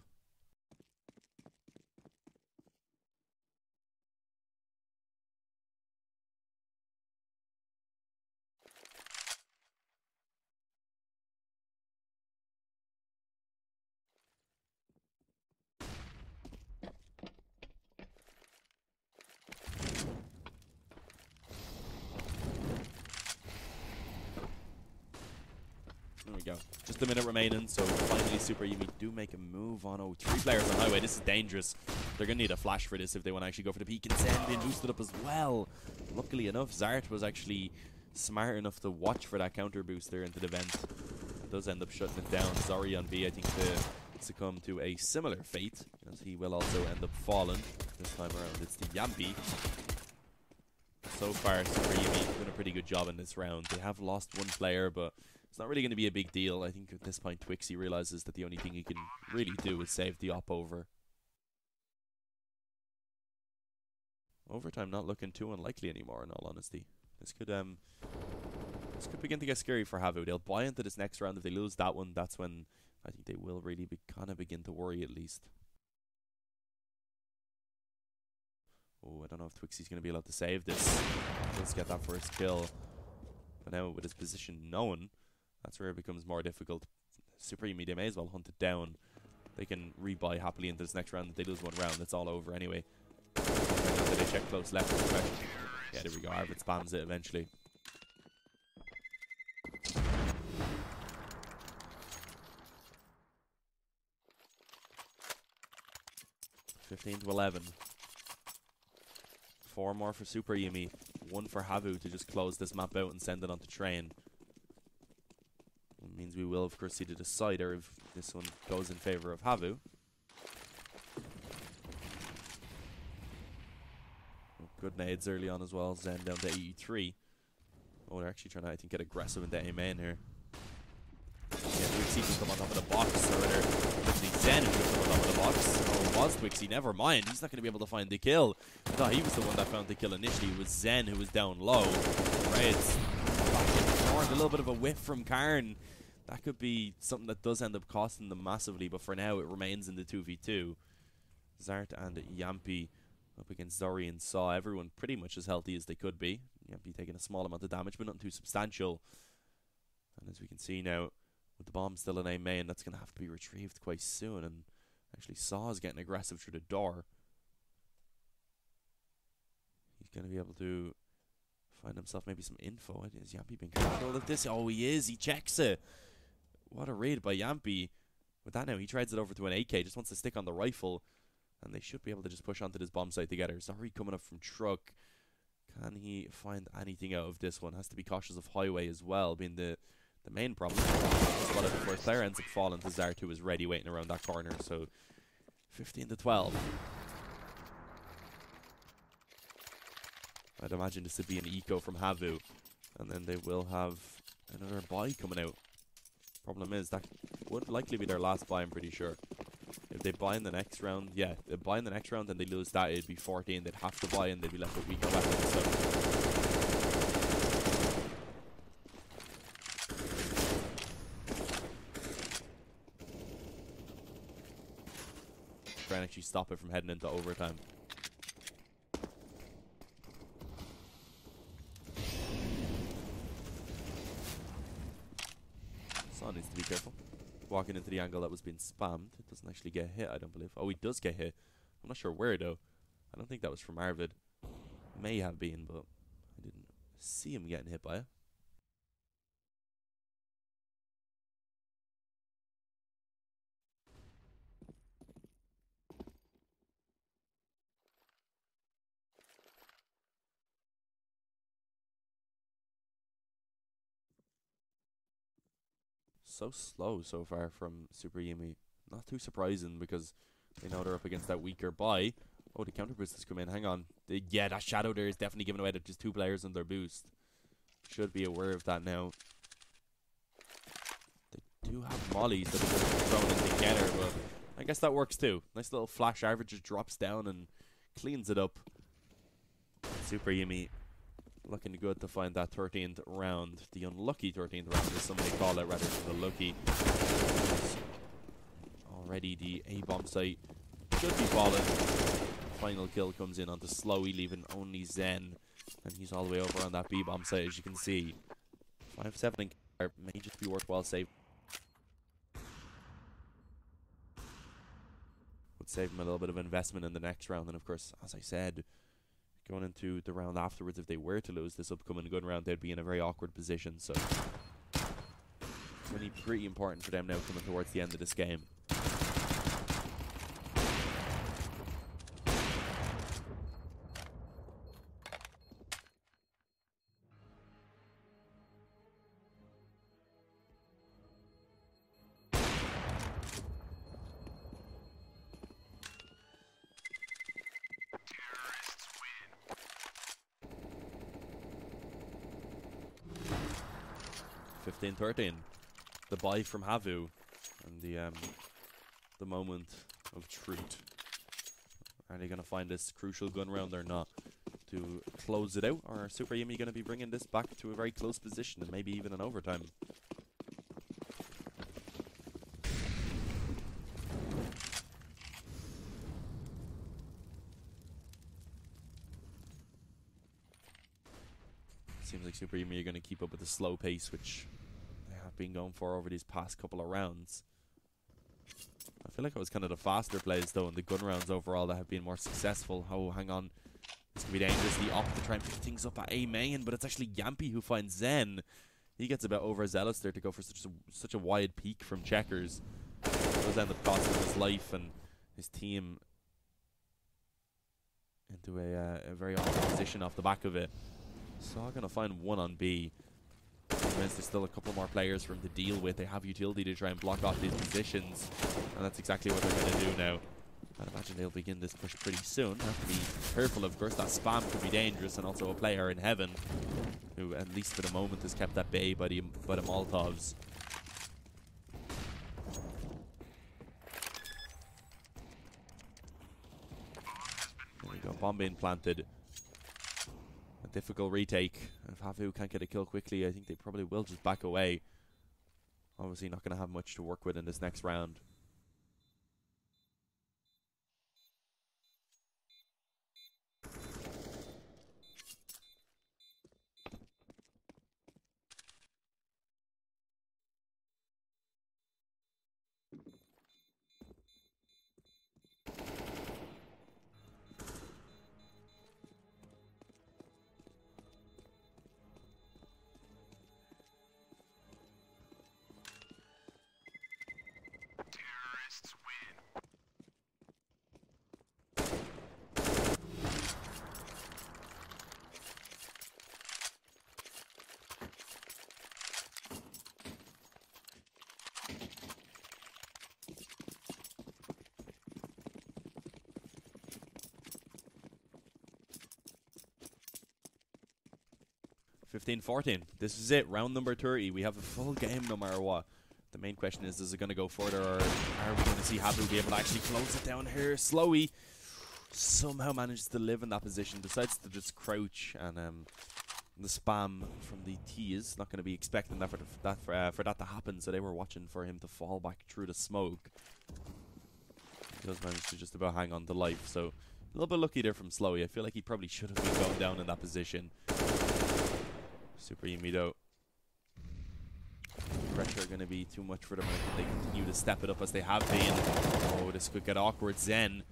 There we go. Just a minute remaining, so finally SuperJymy do make a move on 3 players on highway. This is dangerous. They're going to need a flash for this if they want to actually go for the peak. And Zen being boosted up as well. Luckily enough, Zart was actually smart enough to watch for that counter booster into the vent. It does end up shutting it down. Zori on B, I think, to succumb to a similar fate, as he will also end up falling. This time around, it's the Yampi. So far, SuperJymy doing a pretty good job in this round. They have lost 1 player, but it's not really going to be a big deal. I think at this point Twixie realizes that the only thing he can really do is save the op over. Overtime not looking too unlikely anymore, in all honesty. This could begin to get scary for HAVU. They'll buy into this next round. If they lose that one, that's when I think they will really kind of begin to worry at least. Oh, I don't know if Twixie's going to be able to save this. Let's get that first kill. But now with his position known, that's where it becomes more difficult. SuperJymy, they may as well hunt it down. They can rebuy happily into this next round. If they lose 1 round, it's all over anyway. They check close left. Yeah, there we go. Arvid spams it eventually. (15-11). 4 more for SuperJymy. 1 for HAVU to just close this map out and send it on to train. It means we will, of course, see the decider if this one goes in favor of HAVU. Good nades early on as well. Zen down to 83. Oh, they're actually trying to, I think, get aggressive into A main here. Yeah, Twixie can come on top of the box. Or rather, actually Zen who can come on top of the box. Oh, it was Twixie. Never mind. He's not going to be able to find the kill. I thought he was the one that found the kill initially. It was Zen who was down low. Reds back in front. A little bit of a whiff from Karn. That could be something that does end up costing them massively, but for now it remains in the 2v2. Zart and Yampy up against Zori and Saw. Everyone pretty much as healthy as they could be. Yampy taking a small amount of damage, but nothing too substantial. And as we can see now, with the bomb still in A main, that's going to have to be retrieved quite soon. And actually Saw is getting aggressive through the door. He's going to be able to find himself maybe some info. Is Yampy being control of this? Oh, he is. He checks it. What a raid by Yampy. With that now, he trades it over to an AK. Just wants to stick on the rifle. And they should be able to just push onto this bomb site together. Zari coming up from truck. Can he find anything out of this one? Has to be cautious of highway as well, being the main problem. Spotted the first player, ends up falling to Zart, who is ready waiting around that corner. So 15 to 12. I'd imagine this would be an eco from HAVU. And then they will have another buy coming out. Problem is, that would likely be their last buy, I'm pretty sure. If they buy in the next round, yeah, if they buy in the next round and they lose that, it'd be 14. They'd have to buy and they'd be left with weaker weapons. So try and actually stop it from heading into overtime. Saw needs to be careful. Walking into the angle that was being spammed. It doesn't actually get hit, I don't believe. Oh, he does get hit. I'm not sure where, though. I don't think that was from Arvid. May have been, but I didn't see him getting hit by it. So slow so far from SuperJymy. Not too surprising because they know they're up against that weaker buy. Oh, the counter boost has come in. Hang on. Yeah, that shadow there is definitely giving away to just 2 players on their boost. Should be aware of that now. They do have mollies that are thrown in together, but I guess that works too. Nice little flash average just drops down and cleans it up. SuperJymy looking good to find that 13th round. The unlucky 13th round, as somebody call it, rather than the lucky. Already the A-bomb site should be falling. Final kill comes in onto Slowy, leaving only Zen. And he's all the way over on that B-bomb site, as you can see. 5-7 may just be worthwhile save. Would save him a little bit of investment in the next round. And of course, as I said, going into the round afterwards, if they were to lose this upcoming gun round, they'd be in a very awkward position. So really pretty important for them now coming towards the end of this game. $15-13. The buy from HAVU and the moment of truth. Are they going to find this crucial gun round or not to close it out? Or are SuperJymy going to be bringing this back to a very close position and maybe even an overtime? Seems like SuperJymy are going to keep up with the slow pace, which they have been going for over these past couple of rounds. I feel like it was kind of the faster plays, though, in the gun rounds overall that have been more successful. Oh, hang on. This can be dangerous. The op to try and pick things up at A main, but it's actually Yampy who finds Zen. He gets a bit overzealous there to go for such a wide peak from checkers. It does end up costing his life and his team into a very awkward position off the back of it. So I'm going to find one on B. There's still a couple more players for him to deal with. They have utility to try and block off these positions. And that's exactly what they're going to do now. I'd imagine they'll begin this push pretty soon. Have to be careful, of course. That spam could be dangerous, and also a player in heaven who, at least for the moment, is kept at bay by the Molotovs. There we go. Bomb being planted. A difficult retake. If HAVU can't get a kill quickly, I think they probably will just back away. Obviously not going to have much to work with in this next round. (15-14). This is it. Round number 30. We have a full game no matter what. The main question is it going to go further, or are we going to see HAVU be able to actually close it down here? Slowy somehow manages to live in that position, decides to just crouch, and the spam from the T is not going to be expecting that for that to happen, so they were watching for him to fall back through the smoke. He does manage to just about hang on to life, so a little bit lucky there from Slowy. I feel like he probably should have been going down in that position. SuperJymy though. Pressure going to be too much for them. I think they continue to step it up as they have been. Oh, this could get awkward. Zen,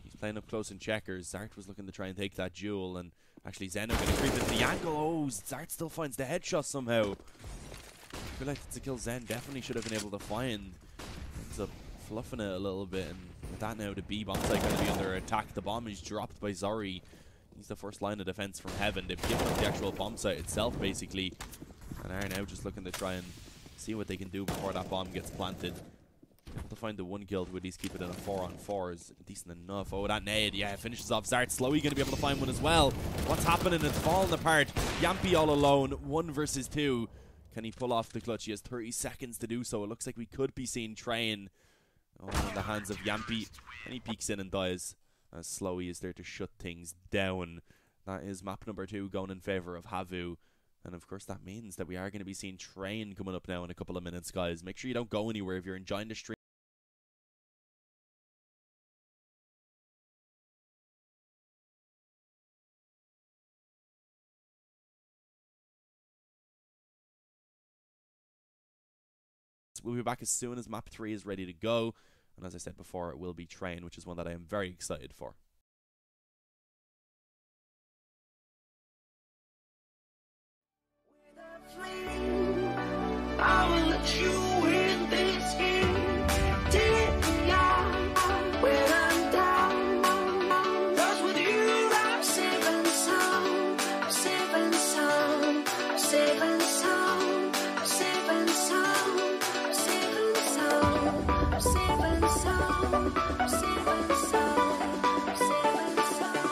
he's playing up close in checkers. Zart was looking to try and take that duel, and actually Zeno going to creep into the angle. Oh, Zart still finds the headshot somehow. I feel like it's a kill Zen definitely should have been able to find. Ends up fluffing it a little bit, and with that now the B bomb site going to be under attack. The bomb is dropped by Zori. He's the first line of defense from heaven. They've given up the actual bomb site itself basically, and are now just looking to try and see what they can do before that bomb gets planted. Able to find the one kill to at least keep it in a 4-on-4 is decent enough. Oh, that nade, yeah, finishes off Zart. Slowy going to be able to find one as well. What's happening? It's falling apart. Yampy all alone, 1 versus 2. Can he pull off the clutch? He has 30 seconds to do so. It looks like we could be seeing Train in the hands of Yampy, and he peeks in and dies as Slowy is there to shut things down. That is map number 2 going in favor of HAVU. And of course that means that we are going to be seeing Train coming up now in a couple of minutes, guys. Make sure you don't go anywhere if you're enjoying the stream. We'll be back as soon as map 3 is ready to go. And as I said before, it will be Train, which is one that I am very excited for. I will let you win this game. Take me out when I'm down. 'Cause with you I'm safe and sound. I'm safe and sound. I'm safe and sound. I'm safe and sound. I'm safe and sound. I'm safe and sound. I'm safe and sound. I'm safe and sound.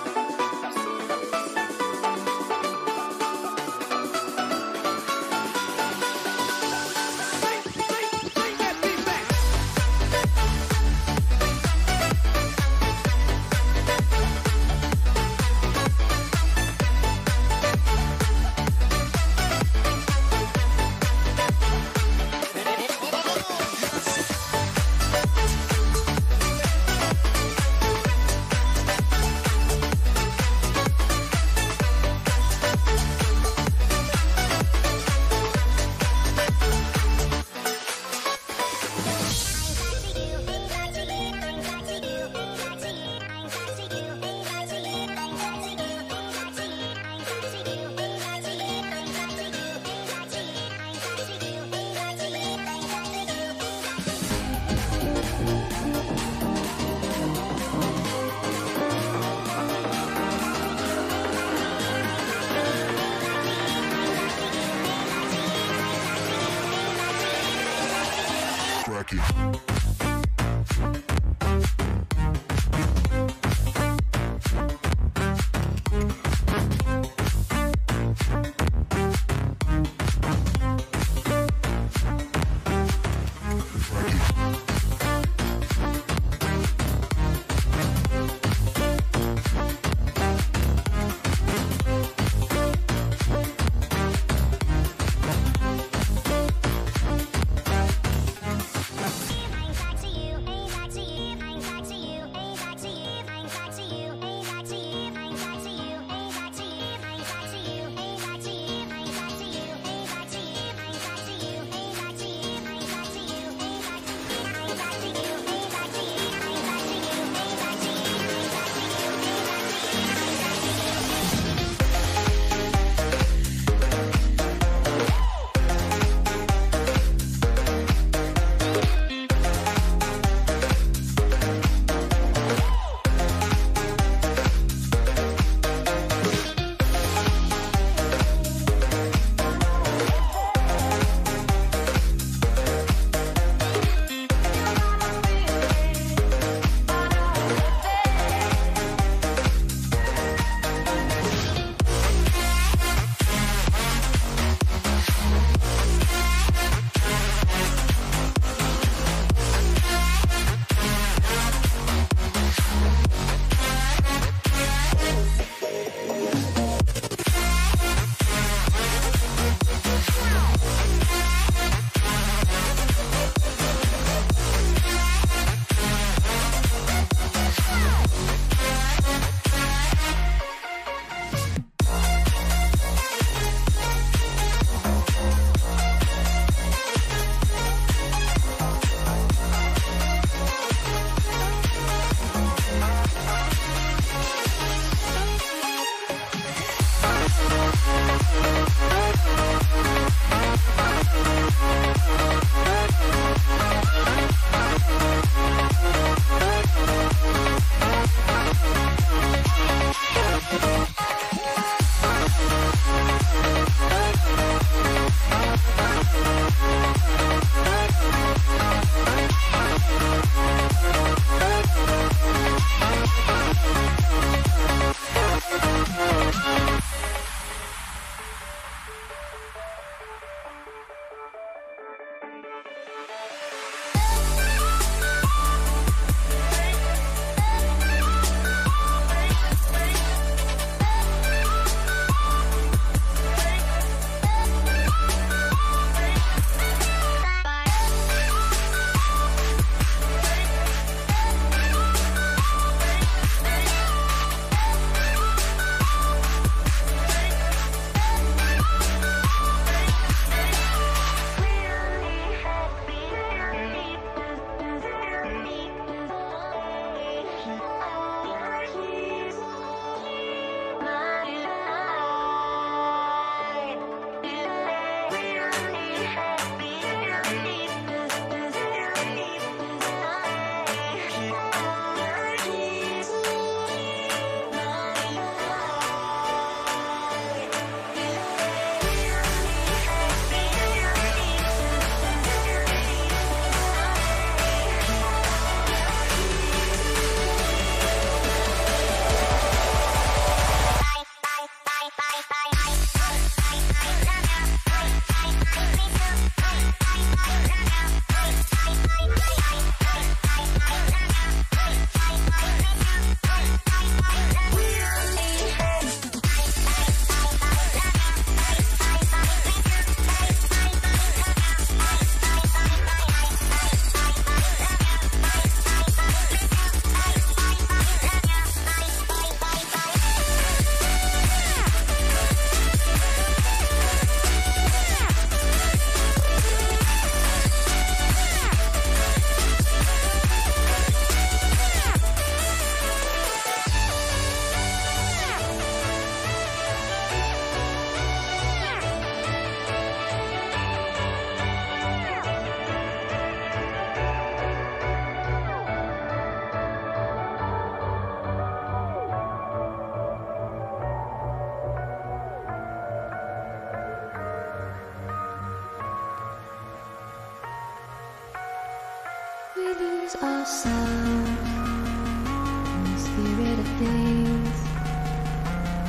lose ourselves in the spirit of things.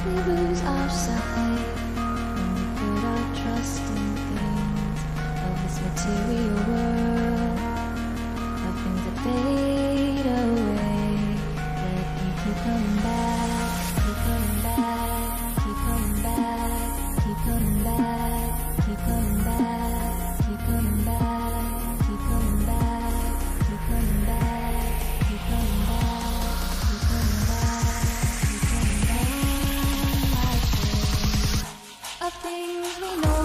We lose our sight when we put our trust in things of this material world, of things that fade away. Let me keep coming back, keep coming back, keep coming back, keep coming back, keep coming back, keep coming back, keep coming back, keep coming back, keep coming back, keep coming back, keep coming back. Of things we know.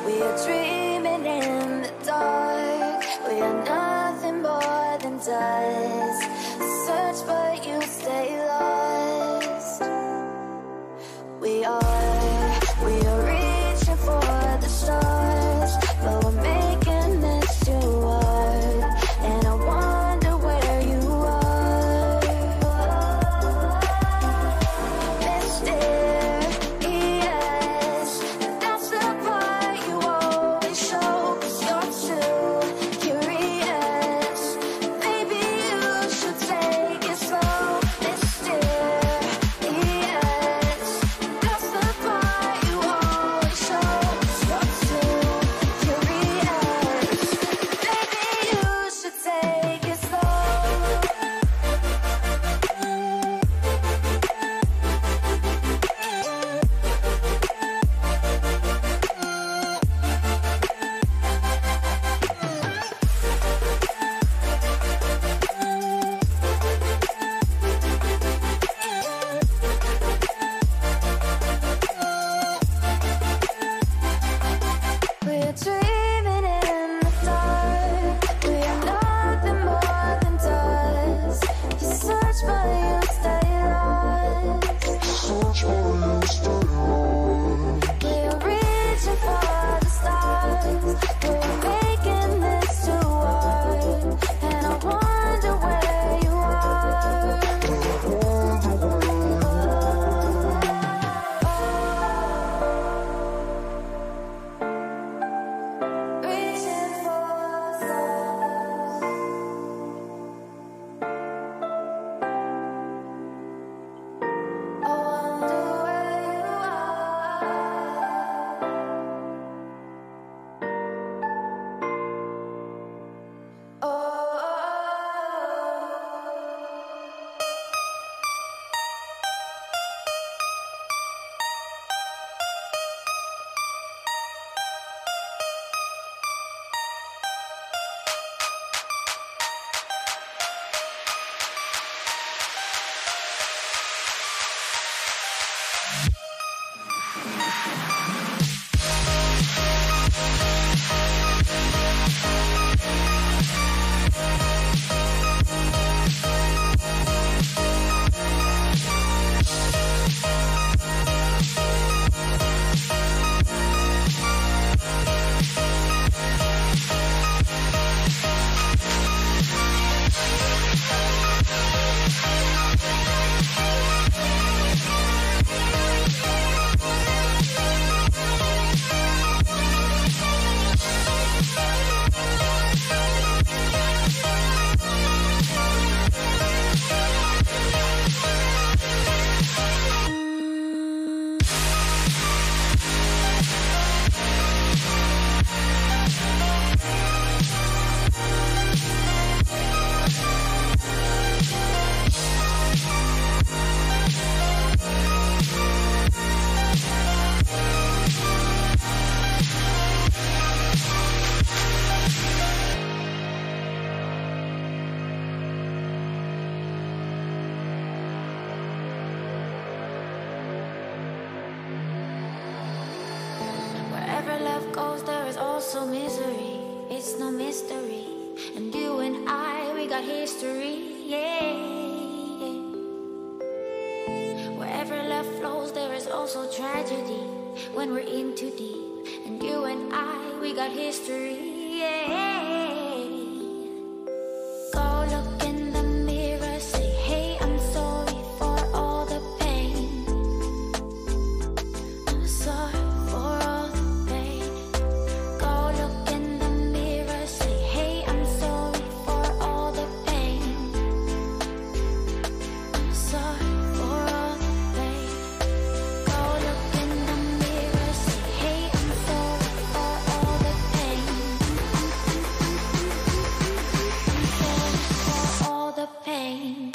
We are dreaming in the dark. We are nothing more than dust. Search but you stay lost. We are reaching for the stars, but we're making this too hard. And I wonder where you are. Mysterious, that's the Wherever love goes, there is also misery. It's no mystery. And you and I, we got history. Yeah. Wherever love flows, there is also tragedy. When we're in too deep. And you and I, we got history. Yeah. Go look in the mirror, say, hey, I'm sorry for all the pain. I'm sorry for all the pain. Go look in the mirror, say, hey, I'm sorry for all the pain. I'm sorry for all the pain. Go look in the mirror, say, hey, I'm sorry for all the pain. For all the pain.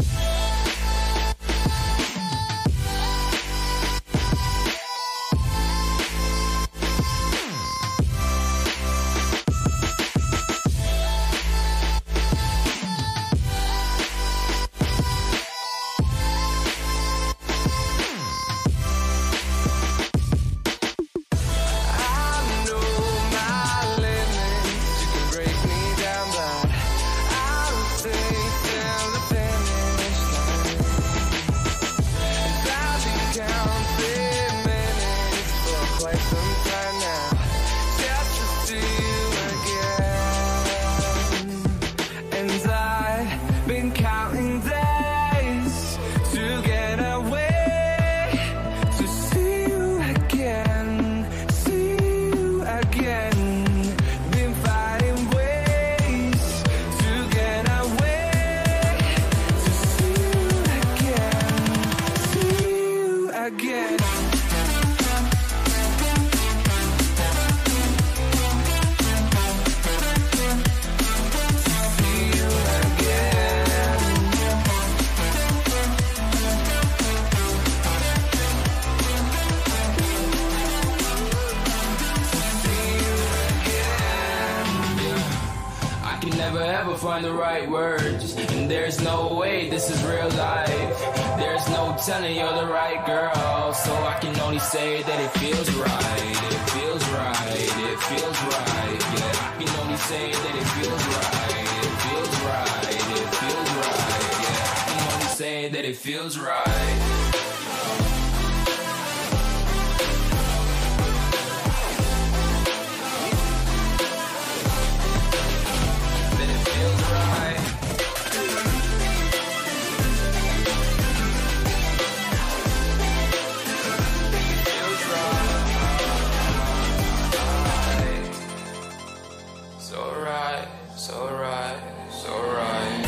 I know my limits. You can break me down, but I'll take till the finish line. And I've been counting minutes for quite some time now, just to see you again. And I've been counting days to get away, to see you again, see you again. Been finding ways to get away, to see you again, see you again. See you again. I can never ever find the right words, and there's no way this is real life. There's no telling you're the right girl, so I can only say that it feels right. It feels right. It feels right. Yeah, I can only say that it feels right. It feels right. It feels right. Yeah, I can only say that it feels right. That it feels right. Feels right. So right, so right, so right.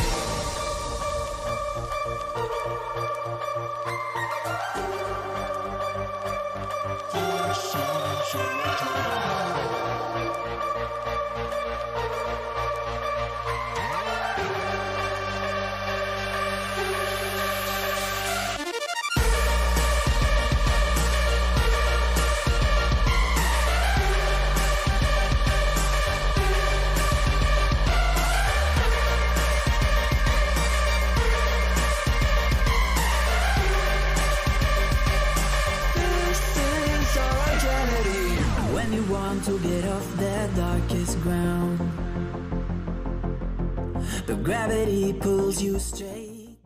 This is our identity. When you want to get off the darkest ground, but gravity pulls you straight.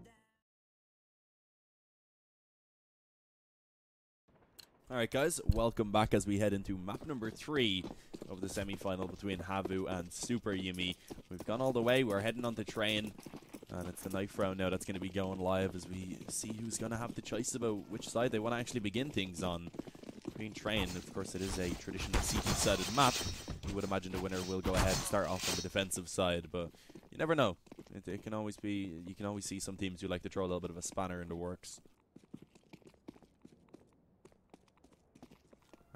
Alright guys, welcome back as we head into map number 3 of the semi-final between HAVU and SuperJymy. We've gone all the way, we're heading on the train, and it's the knife round now that's going to be going live as we see who's going to have the choice about which side they want to actually begin things on. Between train, of course it is a traditional CT-sided map. You would imagine the winner will go ahead and start off on the defensive side, but you never know. It can always be, you can always see some teams who like to throw a little bit of a spanner in the works.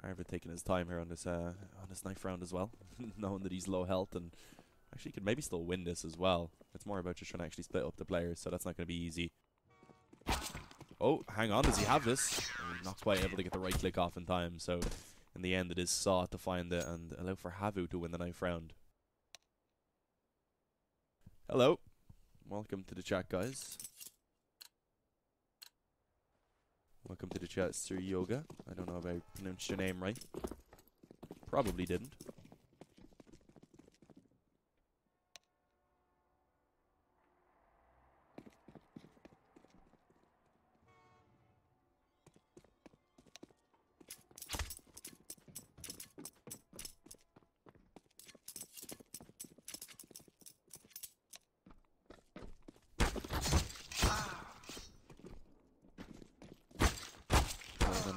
Arvid taking his time here on this knife round as well, knowing that he's low health and actually could maybe still win this as well. It's more about just trying to actually split up the players, so that's not going to be easy. Oh, hang on, does he have this? Oh, he's not quite able to get the right click off in time, so in the end it is Saw to find it and allow for HAVU to win the knife round. Hello, welcome to the chat, guys. Welcome to the chat, Sir Yoga. I don't know if I pronounced your name right. probably didn't.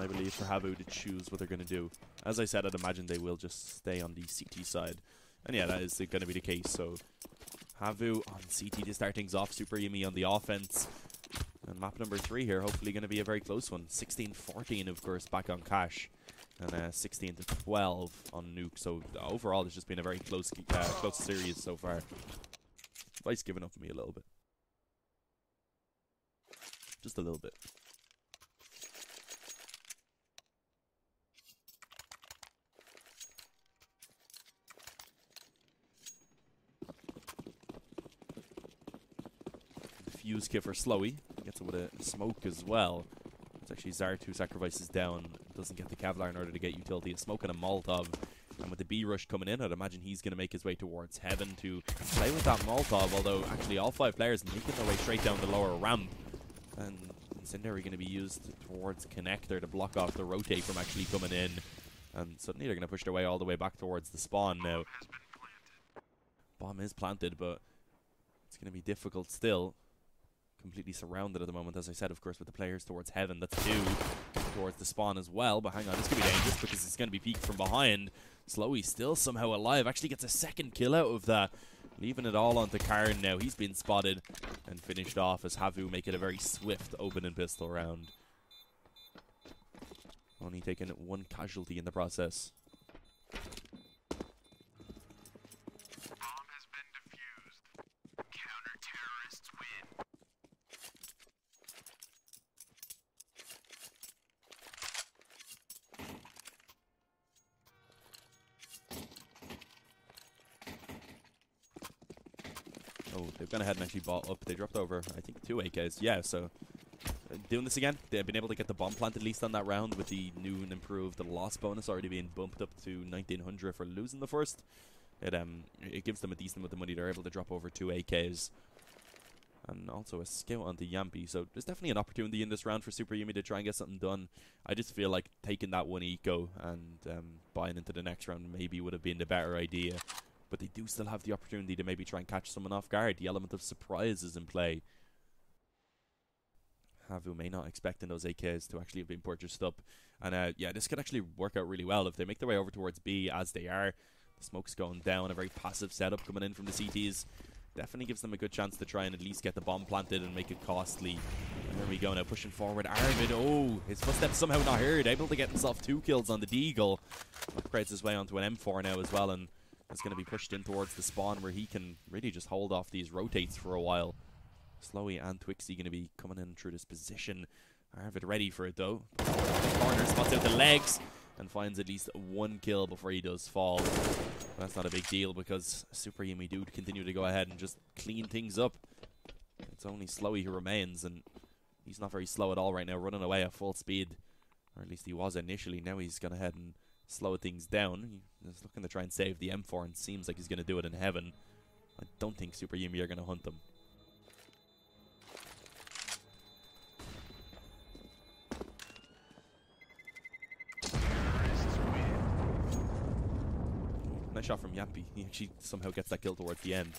I believe for HAVU to choose what they're going to do. As I said, I'd imagine they will just stay on the CT side. And yeah, that is going to be the case. So HAVU on CT to start things off. SuperJymy on the offense. And map number 3 here, hopefully going to be a very close one. 16-14, of course, back on Cash. And 16-12 on Nuke. So overall, it's just been a very close series so far. Vice giving up on me a little bit. Just a little bit. Fuse kit for Slowy. Gets it with a smoke as well. It's actually Zart who sacrifices down. Doesn't get the Kevlar in order to get utility. A smoke and a Molotov. And with the B rush coming in, I'd imagine he's going to make his way towards Heaven to play with that Molotov. Although, actually, all 5 players making their way straight down the lower ramp. And Incendiary going to be used towards Connector to block off the rotate from actually coming in. And suddenly they're going to push their way all the way back towards the spawn now. Bomb is planted, but it's going to be difficult still. Completely surrounded at the moment, as I said, of course, with the players towards Heaven. That's 2 towards the spawn as well. But hang on, this could be dangerous because it's going to be peeked from behind. Slowy still somehow alive. Actually gets a second kill out of that. Leaving it all onto Karn now. He's been spotted and finished off as HAVU make it a very swift opening pistol round. Only taking 1 casualty in the process. Oh, they've gone ahead and actually bought up. They dropped over, I think, 2 AKs. Yeah, so doing this again. They've been able to get the bomb plant at least on that round with the new and improved loss bonus already being bumped up to 1900 for losing the first. It gives them a decent amount of money. They're able to drop over 2 AKs. And also a scout onto Yampy. So there's definitely an opportunity in this round for SuperJymy to try and get something done. I just feel like taking that 1 eco and buying into the next round maybe would have been the better idea. But they do still have the opportunity to maybe try and catch someone off guard. The element of surprise is in play. HAVU may not expecting those AKs to actually have been purchased up. And yeah, this could actually work out really well if they make their way over towards B as they are. The smoke's going down, a very passive setup coming in from the CTs. Definitely gives them a good chance to try and at least get the bomb planted and make it costly. And there we go now, pushing forward. Arvid, oh, his footsteps somehow not heard. Able to get himself 2 kills on the Deagle. Upgrades his way onto an M4 now as well, and is going to be pushed in towards the spawn where he can really just hold off these rotates for a while. Slowy and Twixy going to be coming in through this position. Arvid ready for it though. Corner, spots out the legs and finds at least 1 kill before he does fall. But that's not a big deal because SuperJymy do continue to go ahead and just clean things up. It's only Slowy who remains, and he's not very slow at all right now, running away at full speed. Or at least he was initially. Now he's gone ahead and slow things down. He's looking to try and save the M4 and seems like he's going to do it in Heaven. I don't think SuperJymy are going to hunt them. Nice shot from Yampy. He actually somehow gets that kill towards the end.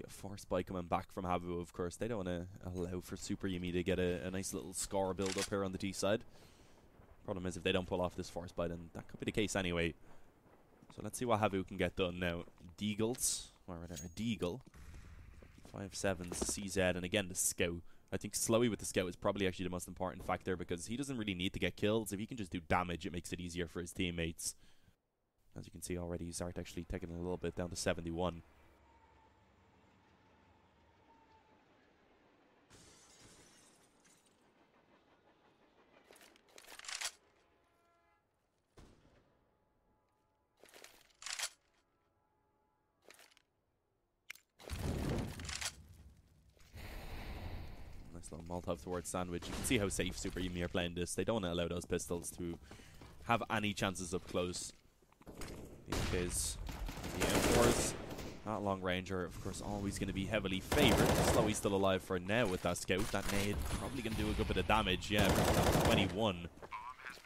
Force by coming back from HAVU, of course. They don't want to allow for SuperJymy to get a nice little score build up here on the T side. Problem is, if they don't pull off this force by, then that could be the case anyway. So let's see what HAVU can get done now. Deagles, or rather a Deagle. 5.7s, CZ, and again the Scout. I think Slowy with the Scout is probably actually the most important factor because he doesn't really need to get kills. If he can just do damage, it makes it easier for his teammates. As you can see already, Zart actually taking a little bit down to 71. So Molotov towards Sandwich. You can see how safe SuperJymy are playing this. They don't want to allow those pistols to have any chances up close. In this case, the M4s, that long range are, of course, always going to be heavily favoured. Slowey's still alive for now with that scout. That nade probably going to do a good bit of damage. Yeah, 21.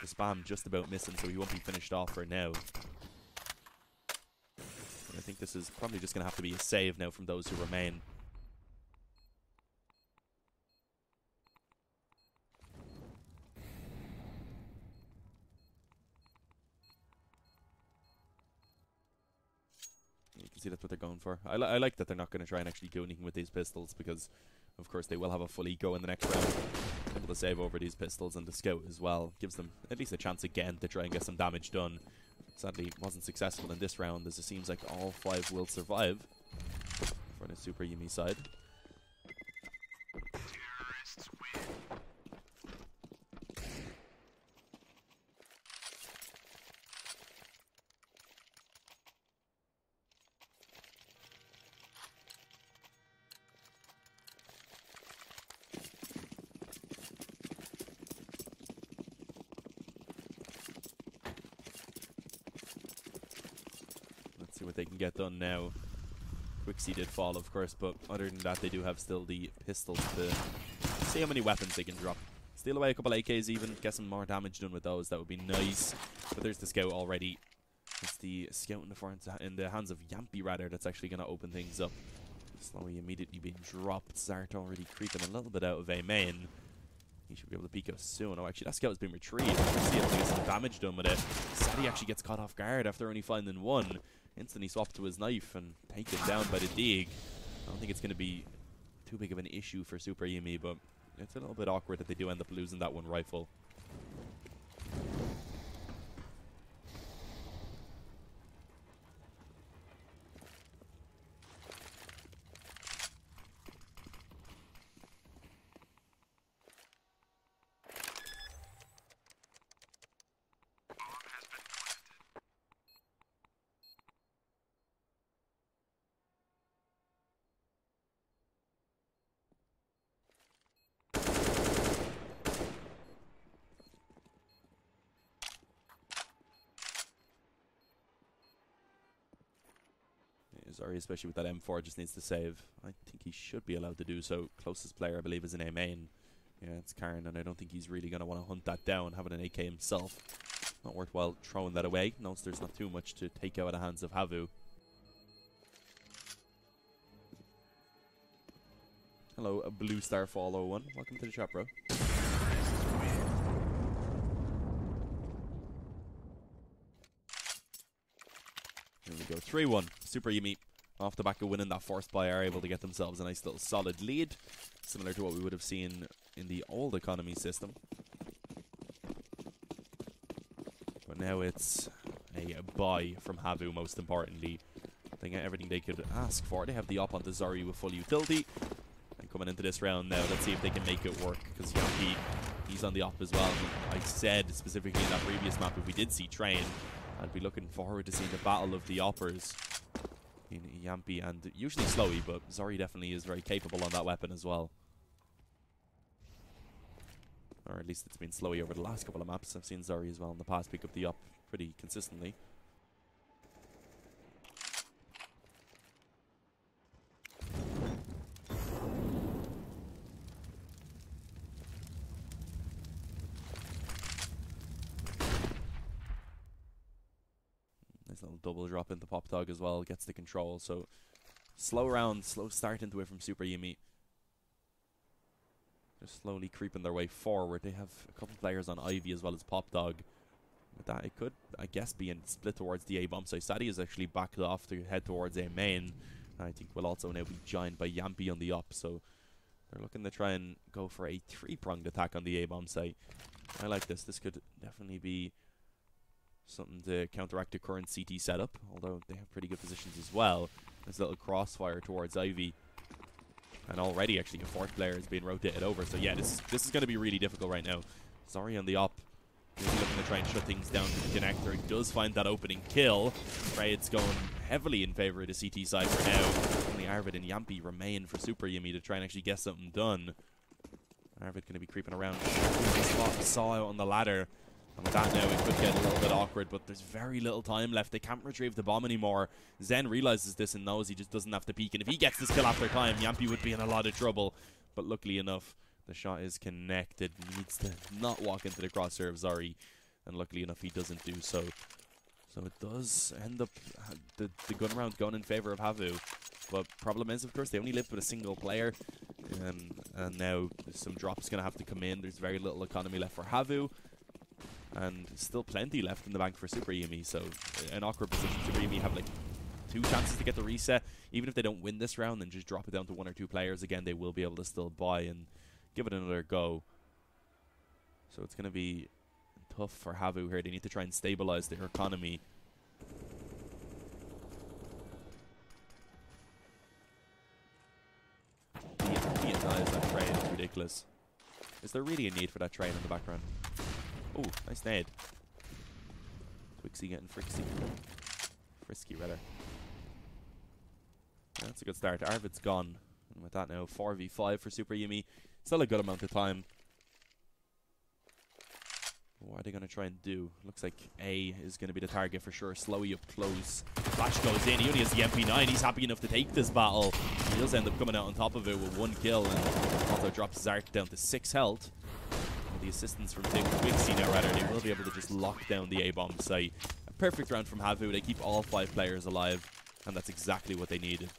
The spam just about missing, so he won't be finished off for now. And I think this is probably just going to have to be a save now from those who remain. You can see that's what they're going for. I like that they're not going to try and actually do anything with these pistols because, of course, they will have a full eco in the next round. Able to save over these pistols, and the scout as well gives them at least a chance again to try and get some damage done. Sadly, wasn't successful in this round, as it seems like all 5 will survive for the SuperJymy side. See what they can get done now. Quixie did fall, of course, but other than that, they do have still the pistols to see how many weapons they can drop. Steal away a couple AKs even, get some more damage done with those. That would be nice. But there's the scout already. It's the scout in the hands of Yampy, rather, that's actually going to open things up. Slowly immediately being dropped. Zart already creeping a little bit out of A main. He should be able to peek us soon. Oh, actually, that scout has been retrieved. Let's see if we get some damage done with it. Sadie actually gets caught off guard after only finding one. Instantly swapped to his knife and taken down by the dig. I don't think it's going to be too big of an issue for SuperJymy, but it's a little bit awkward that they do end up losing that one rifle. Zari, especially with that M4, just needs to save. I think he should be allowed to do so. Closest player, I believe, is in A main. Yeah, it's Karen, and I don't think he's really going to want to hunt that down, having an AK himself. Not worthwhile throwing that away. Notice there's not too much to take out of the hands of HAVU. Hello, a Blue Star Fall 01. Welcome to the chat, bro. Here we go, 3-1. SuperJymy, off the back of winning that force buy, are able to get themselves a nice little solid lead, similar to what we would have seen in the old economy system. But now it's a buy from HAVU, most importantly. They get everything they could ask for. They have the op onto Zari with full utility. And coming into this round now, let's see if they can make it work, because Yampy, he's on the op as well. I said specifically in that previous map, if we did see Train, I'd be looking forward to seeing the battle of the oppers in Yampy, and usually Slowey, but Zari definitely is very capable on that weapon as well. Or at least it's been Slowey over the last couple of maps. I've seen Zari as well in the past pick up the op pretty consistently. Nice little double drop into Pop Dog as well, gets the control. So slow round, slow start into it from SuperJymy. Just slowly creeping their way forward. They have a couple players on Ivy as well as Pop Dog. With that, it could, I guess, be in split towards the A bomb site. Sadie is actually backed off to head towards A main. I think will also now be joined by Yampy on the up. So they're looking to try and go for a three-pronged attack on the A bomb site. I like this. This could definitely be something to counteract the current CT setup, although they have pretty good positions as well. There's a little crossfire towards Ivy. And already, actually, a fourth player is being rotated over. So, yeah, this is going to be really difficult right now. Zari on the op. Maybe looking to try and shut things down to the connector. He does find that opening kill. Raid's going heavily in favor of the CT side for now. Only Arvid and Yampy remain for SuperJymy to try and actually get something done. Arvid going to be creeping around. Saw out on the ladder. And with that now, it could get a little bit awkward, but there's very little time left. They can't retrieve the bomb anymore. Zen realizes this and knows he just doesn't have to peek. And if he gets this kill after time, Yampy would be in a lot of trouble. But luckily enough, the shot is connected. Needs to not walk into the crosshair of Zari. And luckily enough, he doesn't do so. So it does end up the gun round going in favor of HAVU. But problem is, of course, they only live with a single player. And now some drops going to have to come in. There's very little economy left for HAVU. And still plenty left in the bank for SuperJymy. So an awkward position. SuperJymy have like 2 chances to get the reset. Even if they don't win this round and just drop it down to 1 or 2 players again, they will be able to still buy and give it another go. So it's going to be tough for HAVU here. They need to try and stabilize their economy. The entire that train is ridiculous. Is there really a need for that train in the background? Oh, nice nade. Twixie getting frisky rather. That's a good start. Arvid's gone. And with that now, 4v5 for SuperJymy. Still a good amount of time. What are they going to try and do? Looks like A is going to be the target for sure. Slowy up close. Flash goes in. He only has the MP9. He's happy enough to take this battle. He does end up coming out on top of it with 1 kill. And also drops Zart down to 6 health. With the assistance from Twixie now, rather, they will be able to just lock down the A-bomb site. A perfect round from HAVU. They keep all 5 players alive. And that's exactly what they needed.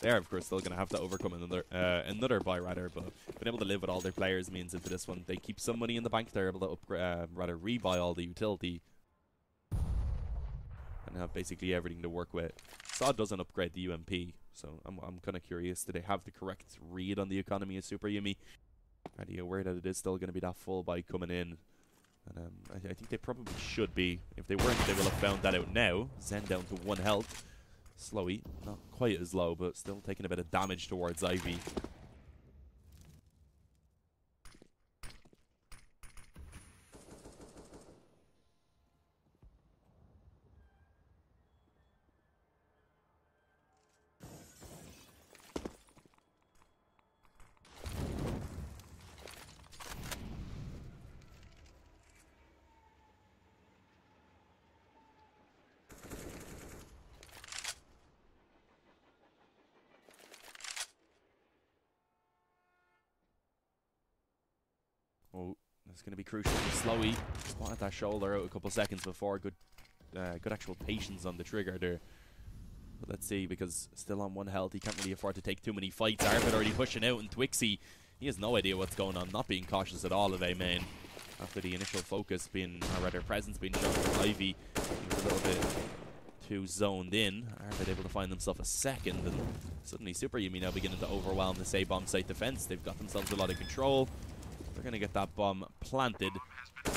They're, of course, still going to have to overcome another buy, rather, but being able to live with all their players means into this one, they keep some money in the bank. They're able to rebuy all the utility and have basically everything to work with. Saw doesn't upgrade the UMP, so I'm kind of curious. Do they have the correct read on the economy of SuperJymy? Are they aware that it is still going to be that full buy coming in? And I think they probably should be. If they weren't, they will have found that out now. Zen down to 1 health. Slowy, not quite as low, but still taking a bit of damage towards Ivy. Oh, that's going to be crucial for Slowy. Spotted that shoulder out a couple seconds before. Good actual patience on the trigger there. But let's see, because still on 1 health, he can't really afford to take too many fights. Arvid already pushing out, and Twixie, he has no idea what's going on, not being cautious at all of A main. After the initial focus being, or rather presence being shown from Ivy, he was a little bit too zoned in. Arvid able to find themselves a second, and suddenly SuperJymy now beginning to overwhelm the A-bomb site defense. They've got themselves a lot of control. They're going to get that bomb planted. And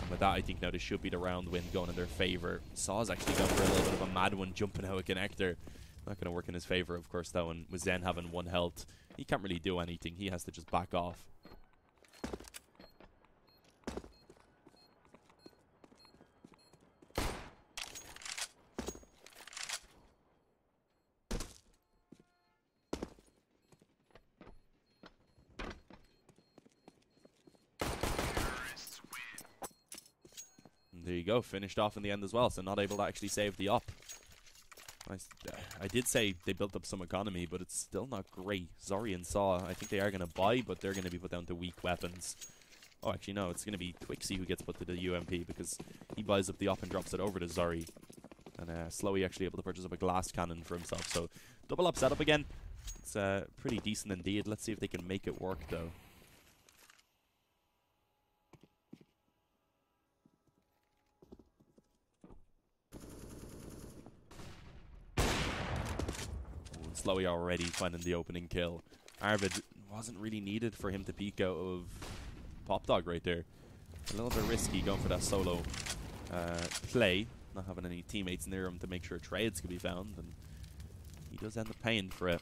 with that, I think now this should be the round win going in their favor. Saw's actually gone for a little bit of a mad one, jumping out a connector. Not going to work in his favor, of course, that one. With Zen having 1 health, he can't really do anything. He has to just back off. There you go, finished off in the end as well, so not able to actually save the op. I did say they built up some economy, but it's still not great. Zori and Saw, I think they are going to buy, but they're going to be put down to weak weapons. Oh, actually, no, it's going to be Twixie who gets put to the UMP, because he buys up the op and drops it over to Zori. And Slowy actually able to purchase up a glass cannon for himself, so double up setup again. It's pretty decent indeed. Let's see if they can make it work, though. Slowy already finding the opening kill. Arvid wasn't really needed for him to peek out of Pop Dog right there. A little bit risky going for that solo play, not having any teammates near him to make sure trades could be found, and he does end up paying for it.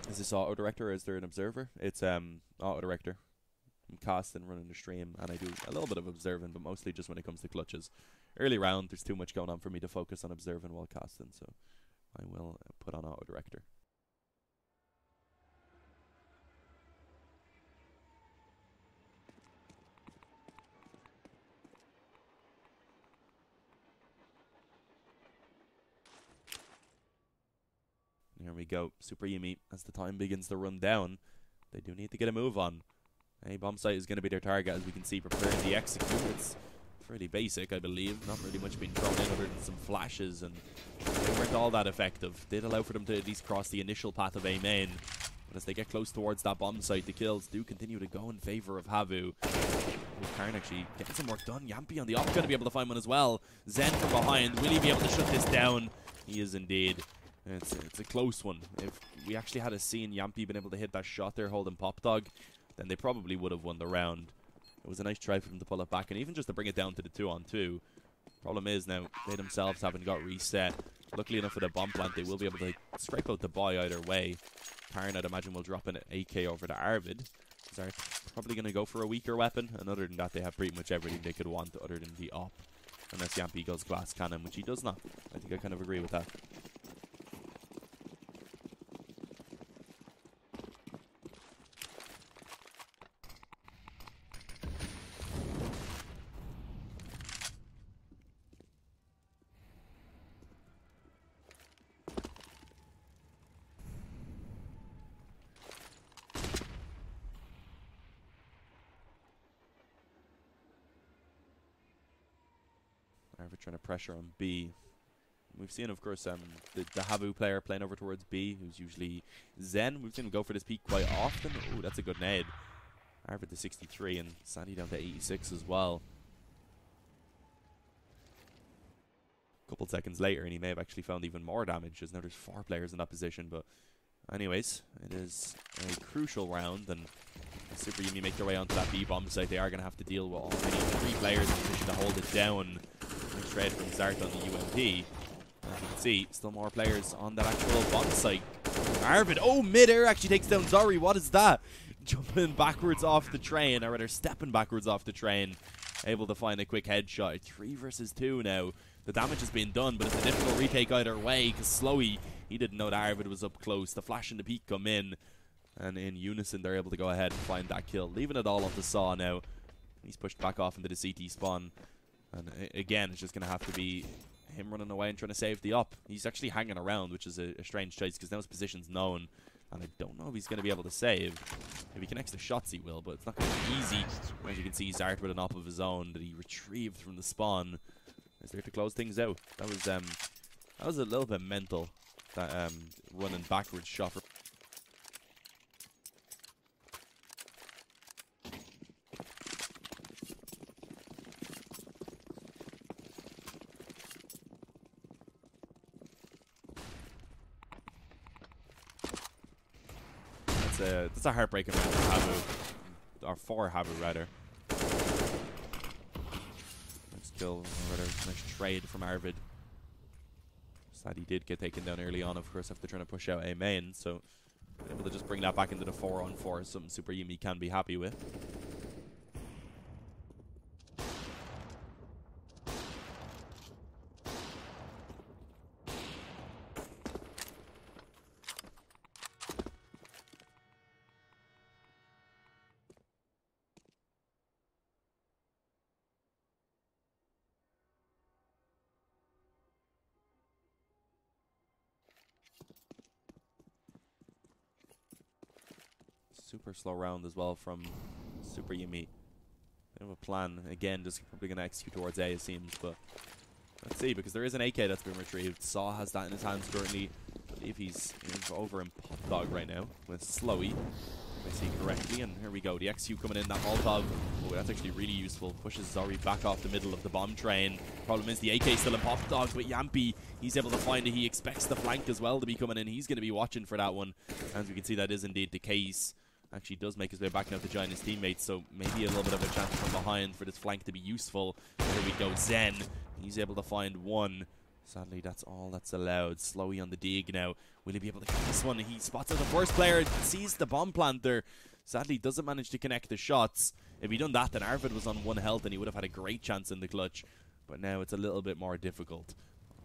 Is this auto director or is there an observer? It's auto director. I'm casting, running the stream, and I do a little bit of observing, but mostly just when it comes to clutches. Early round, there's too much going on for me to focus on observing while casting, so I will put on auto director. Here we go. SuperJymy, as the time begins to run down, they do need to get a move on. A bomb site is going to be their target, as we can see, preparing the execute. It's fairly basic, I believe. Not really much being thrown in other than some flashes, and they weren't all that effective. Did allow for them to at least cross the initial path of A main. But as they get close towards that bomb site, the kills do continue to go in favor of HAVU. Karn actually getting some work done. Yampy on the off going to be able to find one as well. Zen from behind. Will he be able to shut this down? He is indeed. It's a close one. If we actually had seen Yampy been able to hit that shot there holding Pop Dog, then they probably would have won the round. It was a nice try for them to pull it back, and even just to bring it down to the 2-on-2. Problem is now, they themselves haven't got reset. Luckily enough for the bomb plant, they will be able to scrape out the buy either way. Karn, I'd imagine, will drop an AK over to Arvid. Zark probably going to go for a weaker weapon, and other than that, they have pretty much everything they could want other than the op. Unless Yampy goes glass cannon, which he does not. I think I kind of agree with that. Arvid trying to pressure on B. We've seen, of course, the HAVU player playing over towards B, who's usually Zen. We've seen him go for this peak quite often. Oh, that's a good nade. Arvid to 63 and Sandy down to 86 as well. A couple seconds later, and he may have actually found even more damage. Now there's 4 players in that position, but anyways, it is a crucial round, and SuperJymy make their way onto that B bomb site. They are going to have to deal with already 3 players in position to hold it down. Nice trade from Zart on the UMP. As you can see, still more players on that actual bomb site. Arvid, oh, mid-air actually takes down Zori. What is that? Jumping backwards off the train, or rather stepping backwards off the train. Able to find a quick headshot. 3 versus 2 now. The damage has been done, but it's a difficult retake either way, because Slowy, he didn't know that Arvid was up close. The flash and the peak come in, and in unison they're able to go ahead and find that kill. Leaving it all on the Saw now. He's pushed back off into the CT spawn. And again, it's just going to have to be him running away and trying to save the up. He's actually hanging around, which is a strange choice, because now his position's known. And I don't know if he's going to be able to save. If he connects the shots, he will, but it's not going to be easy. As you can see, Zart with an op of his own that he retrieved from the spawn is there to close things out. That was a little bit mental, that running backwards shot. That's a heartbreaking round for HAVU, or for HAVU rather. Nice kill, or rather, nice trade from Arvid. Sad he did get taken down early on, of course, after trying to push out A main, so able to just bring that back into the 4-on-4 is something SuperJymy can be happy with. Super slow round as well from SuperJymy. Bit of a plan. Again, just probably going to execute towards A, it seems, but let's see, because there is an AK that's been retrieved. Saw has that in his hands currently. I believe he's over in Pop Dog right now with Slowy, if I see correctly. And here we go, the XU coming in, that Molotov. Oh, that's actually really useful. Pushes Zori back off the middle of the bomb train. Problem is the AK still in Pop Dog, but Yampy, he's able to find it. He expects the flank as well to be coming in. He's going to be watching for that one. As we can see, that is indeed the case. Actually does make his way back now to join his teammates, so maybe a little bit of a chance from behind for this flank to be useful. Here we go, Zen. He's able to find one. Sadly, that's all that's allowed. Slowy on the dig now. Will he be able to get this one? He spots out the first player, sees the bomb planter. Sadly, doesn't manage to connect the shots. If he'd done that, then Arvid was on 1 health and he would have had a great chance in the clutch. But now it's a little bit more difficult.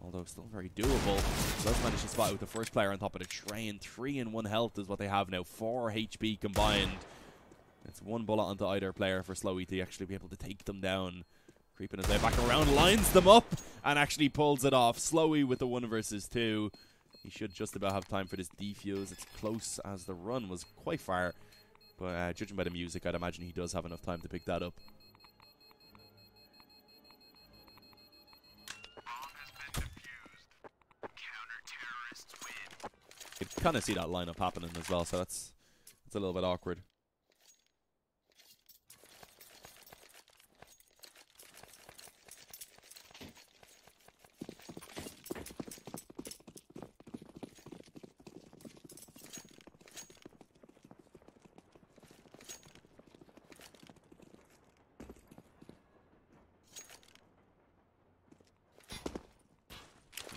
Although still very doable. Does manage to spot out the first player on top of the train. 3 and 1 health is what they have now. 4 HP combined. It's 1 bullet onto either player for Slowy to actually be able to take them down. Creeping his way back around, lines them up, and actually pulls it off. Slowy with the 1 versus 2. He should just about have time for this defuse. It's close as the run was quite far. But judging by the music, I'd imagine he does have enough time to pick that up. You can kind of see that lineup happening as well, so it's a little bit awkward.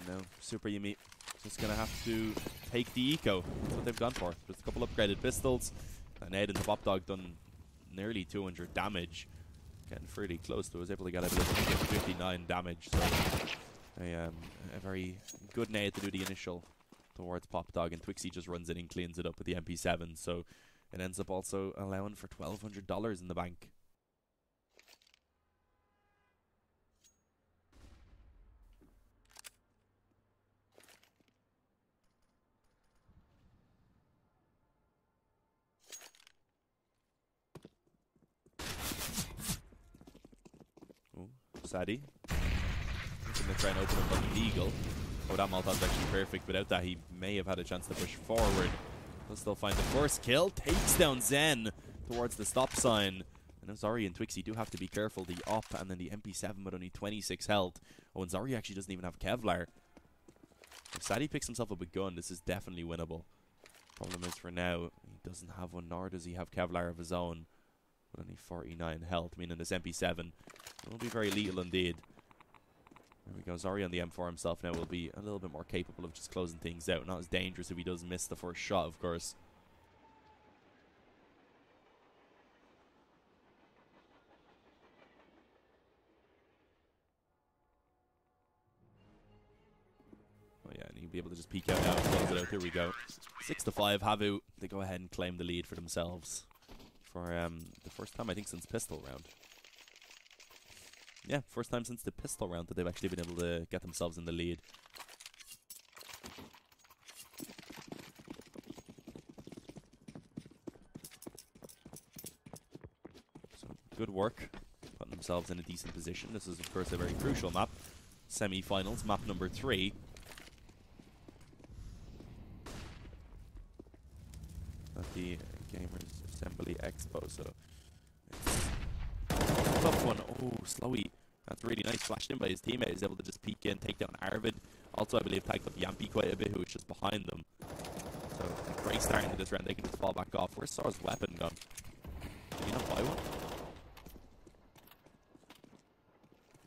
No, SuperJymy just going to have to take the eco. That's what they've gone for. Just a couple upgraded pistols. And Ed and the Pop Dog done nearly 200 damage. Getting fairly close to it. Was able to get a bit of 59 damage. So a very good nade to do the initial towards Pop Dog. And Twixie just runs in and cleans it up with the MP7. So it ends up also allowing for $1,200 in the bank. Sadie. He's going to try and open up on the Eagle. Oh, that Molottov's actually perfect. Without that, he may have had a chance to push forward. He'll still find the first kill. Takes down Zen towards the stop sign. And now Zari and Twixie do have to be careful. The op and then the MP7 with only 26 health. Oh, and Zari actually doesn't even have Kevlar. If Sadie picks himself up a gun, this is definitely winnable. Problem is, for now, he doesn't have one, nor does he have Kevlar of his own. With only 49 health, meaning this MP7 will be very lethal indeed. There we go. Zari on the M4 himself now will be a little bit more capable of just closing things out. Not as dangerous if he does miss the first shot, of course. Oh yeah, and he'll be able to just peek out now and close it out. Here we go. 6-5, HAVU. They go ahead and claim the lead for themselves. For the first time, I think, since pistol round. Yeah, first time since the pistol round that they've actually been able to get themselves in the lead. So, good work. Putting themselves in a decent position. This is, of course, a very crucial map. Semi-finals, map number 3. At the Gamers Assembly Expo, so it's a tough one. Oh, Slowy. That's really nice. Flashed in by his teammate. He's able to just peek in, take down Arvid. Also, I believe, tagged up Yampy quite a bit, who was just behind them. So, a great start into this round. They can just fall back off. Where's Sar's weapon gone? Did he not buy one?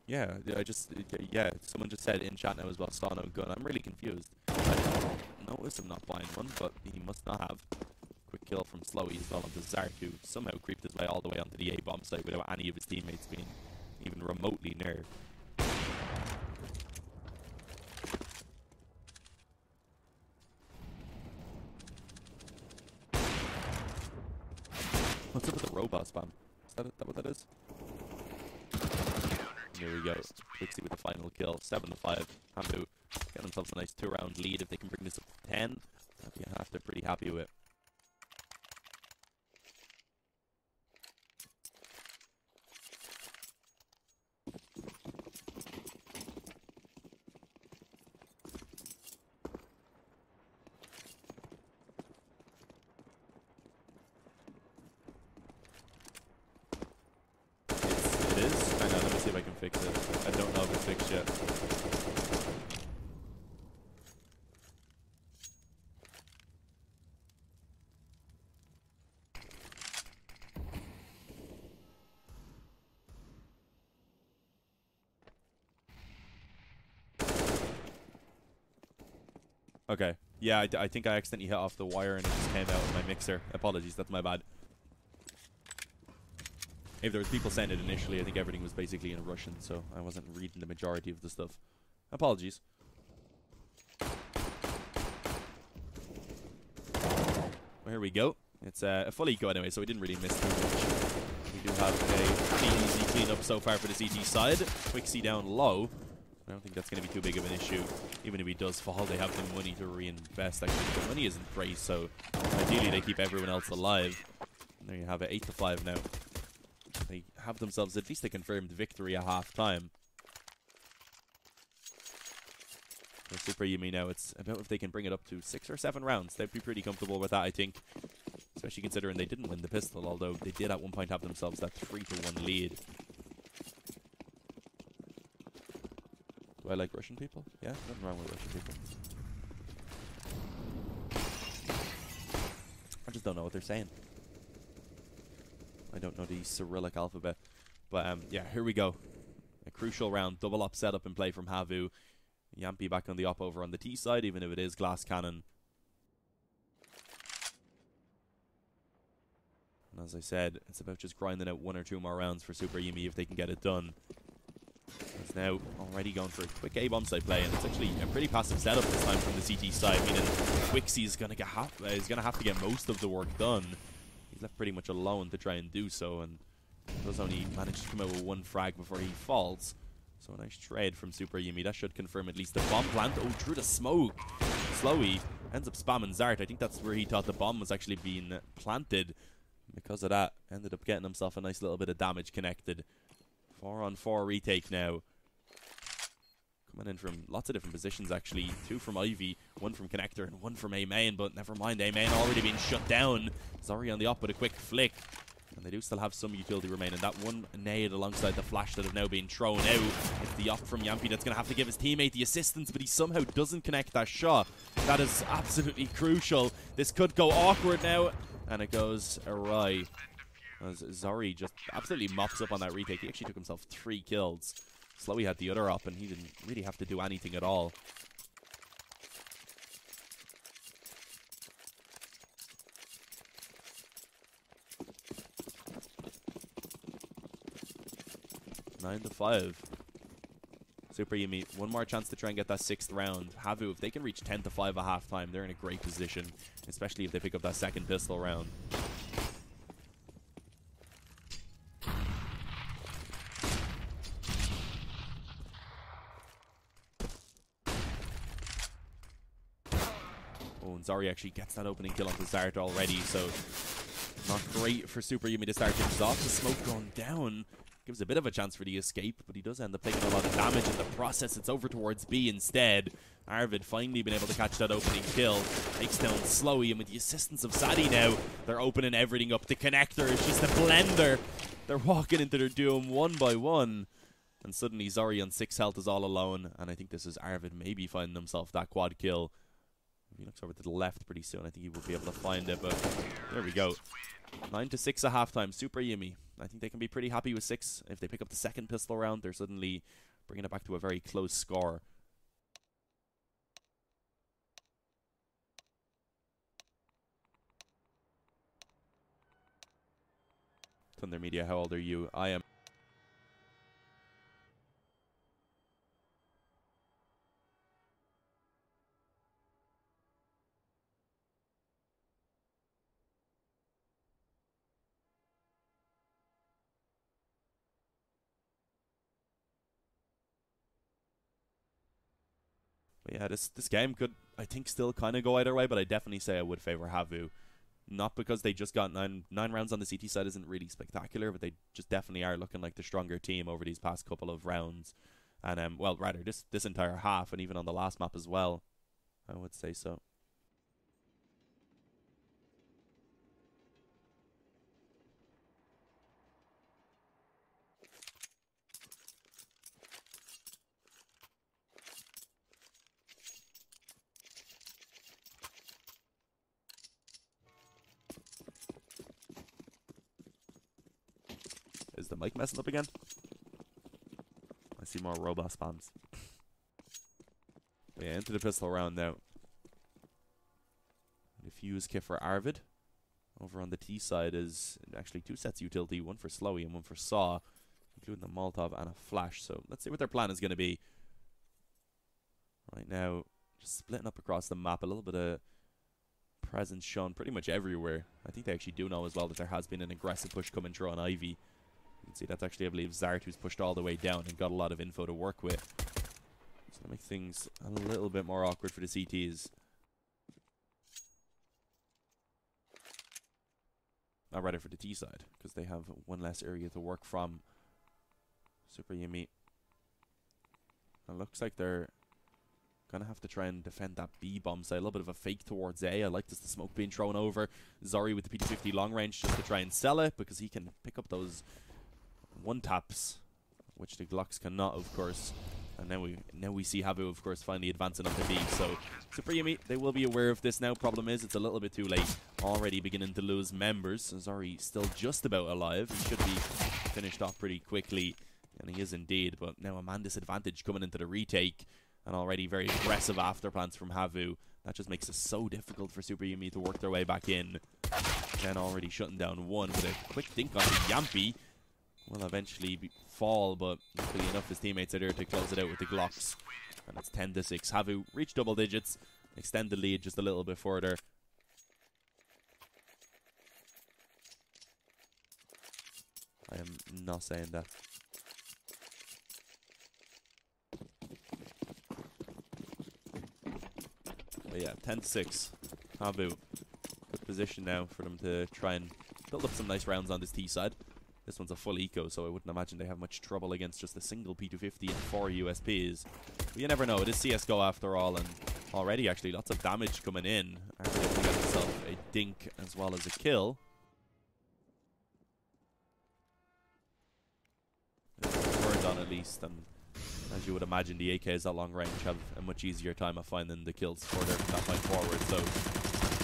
Yeah, yeah, someone just said in chat now as well, saw no gun. I'm really confused. I didn't notice him not buying one, but he must not have. Quick kill from Slowy as well onto Zark, who somehow creeped his way all the way onto the A-bomb site without any of his teammates being even remotely near. What's up with the robot spam? Is that what that is? Here we go. Twixie with the final kill. 7-5. HAVU get themselves a nice 2-round lead. If they can bring this up to 10, I'd be pretty happy with. See if I can fix it. I don't know if it's fixed yet. Okay. Yeah, I think I accidentally hit off the wire and it just came out of my mixer. Apologies, that's my bad. If there was people saying it initially, I think everything was basically in Russian, so I wasn't reading the majority of the stuff. Apologies. Well, here we go. It's a full eco anyway, so we didn't really miss too much. We do have a pretty easy cleanup so far for the CT side. Quixie down low. I don't think that's going to be too big of an issue. Even if he does fall, they have the money to reinvest. Actually, the money isn't great, so ideally they keep everyone else alive. And there you have it, 8-5 now. They have themselves at least a confirmed victory at half-time. For SuperJymy now, it's about if they can bring it up to 6 or 7 rounds. They'd be pretty comfortable with that, I think. Especially considering they didn't win the pistol, although they did at one point have themselves that 3-1 lead. Do I like Russian people? Yeah, nothing wrong with Russian people. I just don't know what they're saying. I don't know the Cyrillic alphabet. But yeah, here we go. A crucial round. Double up setup in play from HAVU. Yampy back on the op over on the T side, even if it is glass cannon. And as I said, it's about just grinding out 1 or 2 more rounds for SuperJymy if they can get it done. It's now already going for a quick A bomb side play, and it's actually a pretty passive setup this time from the CT side, meaning Quixie is going to have to get most of the work done. He's left pretty much alone to try and do so, and does only manage to come out with 1 frag before he falls. So a nice trade from SuperJymy. That should confirm at least the bomb plant. Oh, through the smoke. Slowy ends up spamming Zart. I think that's where he thought the bomb was actually being planted. Because of that, ended up getting himself a nice little bit of damage connected. 4-on-4 retake now. Coming in from lots of different positions, actually. 2 from Ivy, 1 from Connector, and 1 from A-Main. But never mind, A-Main already been shut down. Zori on the op with a quick flick. And they do still have some utility remaining. That 1 nade alongside the flash that have now been thrown out. It's the op from Yampy that's going to have to give his teammate the assistance, but he somehow doesn't connect that shot. That is absolutely crucial. This could go awkward now, and it goes awry. As Zori just absolutely mops up on that retake. He actually took himself 3 kills. Slowy had the other op, and he didn't really have to do anything at all. Nine to 5. SuperJymy, 1 more chance to try and get that 6th round. HAVU, if they can reach 10-5 at halftime, they're in a great position, especially if they pick up that 2nd pistol round. Oh, and Zari actually gets that opening kill onto Zart already, so not great for SuperJymy to start things off. The smoke going down gives a bit of a chance for the escape, but he does end up taking a lot of damage in the process. It's over towards B instead. Arvid finally been able to catch that opening kill. Takes down Slowy, and with the assistance of Sadie now, they're opening everything up. The Connector is just a blender. They're walking into their doom 1 by 1. And suddenly Zori on 6 health is all alone, and I think this is Arvid maybe finding himself that quad kill. If he looks over to the left pretty soon, I think he will be able to find it, but there we go. 9-6 at halftime. SuperJymy, I think they can be pretty happy with 6. If they pick up the 2nd pistol round, they're suddenly bringing it back to a very close score. Thunder Media, how old are you? I am. But yeah, this game could, I think, still kind of go either way, but I definitely say I would favor HAVU. Not because they just got 9 rounds on the CT side isn't really spectacular, but they just definitely are looking like the stronger team over these past couple of rounds. And, well, rather, this entire half, and even on the last map as well, I would say so. Is the mic messing up again? I see more robot spams. But yeah, into the pistol round now. fuse kit for Arvid. Over on the T side is actually 2 sets of utility, one for Slowy and one for Saw, including the Molotov and a Flash. So let's see what their plan is going to be. Right now, just splitting up across the map, a little bit of presence shown pretty much everywhere. I think they actually do know as well that there has been an aggressive push coming through on Ivy. You can see that's actually, I believe, Zart who's pushed all the way down and got a lot of info to work with. So that makes things a little bit more awkward for the CTs. Not rather for the T side, because they have one less area to work from. SuperJymy. It looks like they're gonna have to try and defend that B bomb side. A little bit of a fake towards A. I like this, the smoke being thrown over. Zori with the P250 long range just to try and sell it, because he can pick up those one taps, which the Glocks cannot, of course. And now we see HAVU, of course, finally advancing up the B. So SuperJymy, they will be aware of this now. Problem is, it's a little bit too late. Already beginning to lose members. Zori still just about alive. He should be finished off pretty quickly, and he is indeed. But now a man disadvantage coming into the retake, and already very aggressive afterplans from HAVU. That just makes it so difficult for SuperJymy to work their way back in. Then already shutting down one with a quick dink on the Yampy. Will eventually fall, but luckily enough his teammates are there to close it out with the Glocks. And it's 10-6. HAVU reach double digits, extend the lead just a little bit further. I am not saying that. But yeah, 10-6. HAVU. Good position now for them to try and build up some nice rounds on this T side. This one's a full eco, so I wouldn't imagine they have much trouble against just a single P250 and 4 USPs. But you never know. It is CSGO after all, and already actually lots of damage coming in. Actually able to get himself a dink as well as a kill. Burned on at least, and as you would imagine, the AKs at long range have a much easier time of finding the kills further from that point forward. So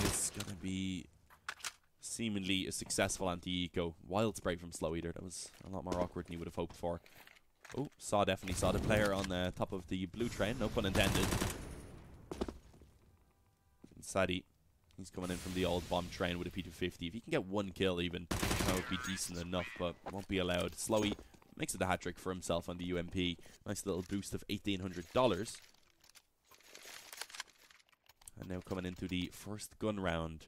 it's going to be seemingly a successful anti-eco. Wild spray from Slow Eater. That was a lot more awkward than you would have hoped for. Oh, definitely saw the player on the top of the blue train. No pun intended. And Sadie, he's coming in from the old bomb train with a P250. If he can get one kill even, that would be decent enough, but won't be allowed. Slowy makes it a hat-trick for himself on the UMP. Nice little boost of $1,800. And now coming into the first gun round.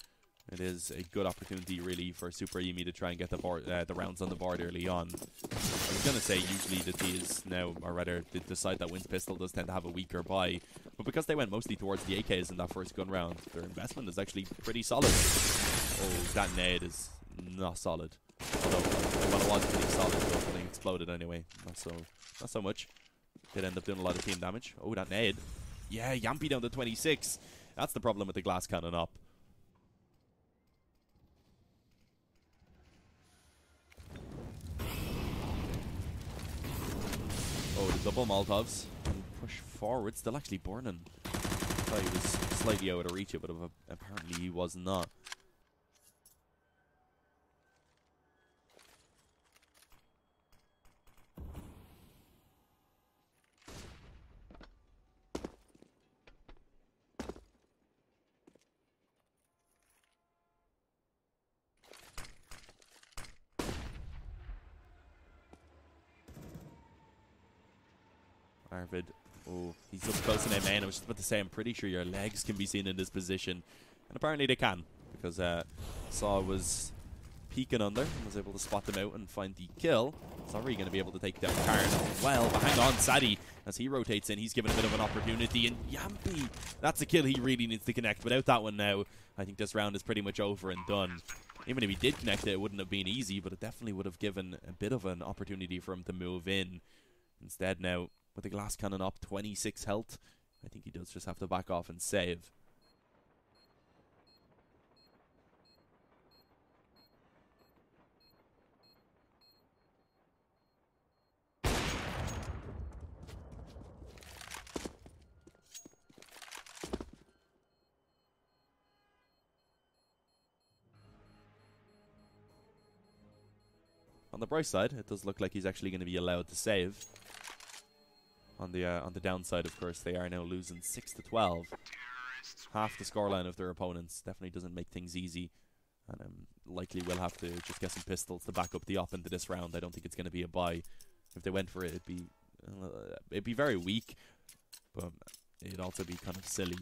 It is a good opportunity, really, for SuperJymy to try and get the rounds on the board early on. I was going to say, usually the T's now, or rather, the side that wins pistol does tend to have a weaker buy. But because they went mostly towards the AKs in that first gun round, their investment is actually pretty solid. Oh, that nade is not solid. Although, well, it was pretty solid, but something exploded anyway. Not so much. Did end up doing a lot of team damage. Oh, that nade. Yeah, Yampy down to 26. That's the problem with the glass cannon up. Oh, the double Molotovs. Push forward, still actually burning. I thought he was slightly out of reach, but apparently he was not. Arvid, oh, he's up close in main. I was just about to say, I'm pretty sure your legs can be seen in this position. And apparently they can, because Saw was peeking under and was able to spot them out and find the kill. Sorry, going to be able to take down Karn. Well, but hang on, Sadie, as he rotates in, he's given a bit of an opportunity. And Yampy, that's a kill he really needs to connect. Without that one now, I think this round is pretty much over and done. Even if he did connect it, it wouldn't have been easy, but it definitely would have given a bit of an opportunity for him to move in. Instead now, with the glass cannon up, 26 health, I think he does just have to back off and save. On the bright side, it does look like he's actually going to be allowed to save. On the downside, of course, they are now losing 6-12. half the scoreline of their opponents. Definitely doesn't make things easy. And likely will have to just get some pistols to back up the op into this round. I don't think it's going to be a buy. If they went for it, it'd be very weak. But it'd also be kind of silly,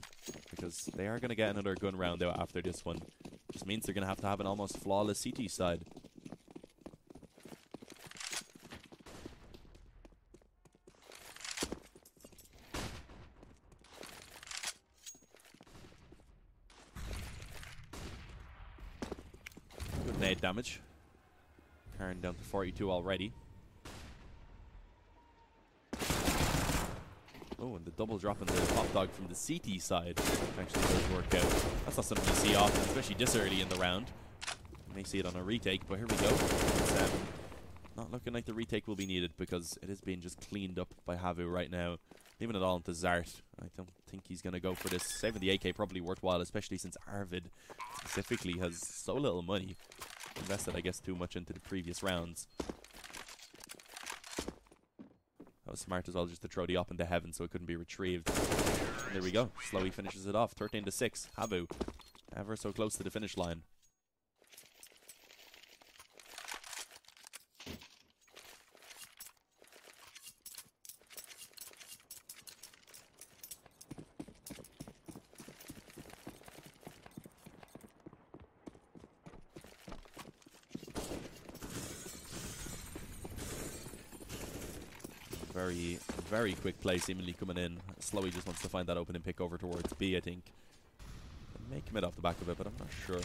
because they are going to get another gun round out after this one. Just means they're going to have an almost flawless CT side. Good nade damage. Carrying down to 42 already. Oh, and the double drop in the hot dog from the CT side actually does work out. That's not something you see often, especially this early in the round. You may see it on a retake, but here we go. It's not looking like the retake will be needed, because it is being just cleaned up by HAVU right now. Leaving it all into Zart. I don't think he's going to go for this. Saving the AK probably worthwhile, especially since Arvid specifically has so little money. Invested, I guess, too much into the previous rounds. That was smart as well, just to throw the op into heaven so it couldn't be retrieved. And there we go. Slowy finishes it off. 13-6. HAVU. Ever so close to the finish line. Very quick play seemingly coming in. Slowy just wants to find that opening pick over towards B, I think. May commit off the back of it, but I'm not sure.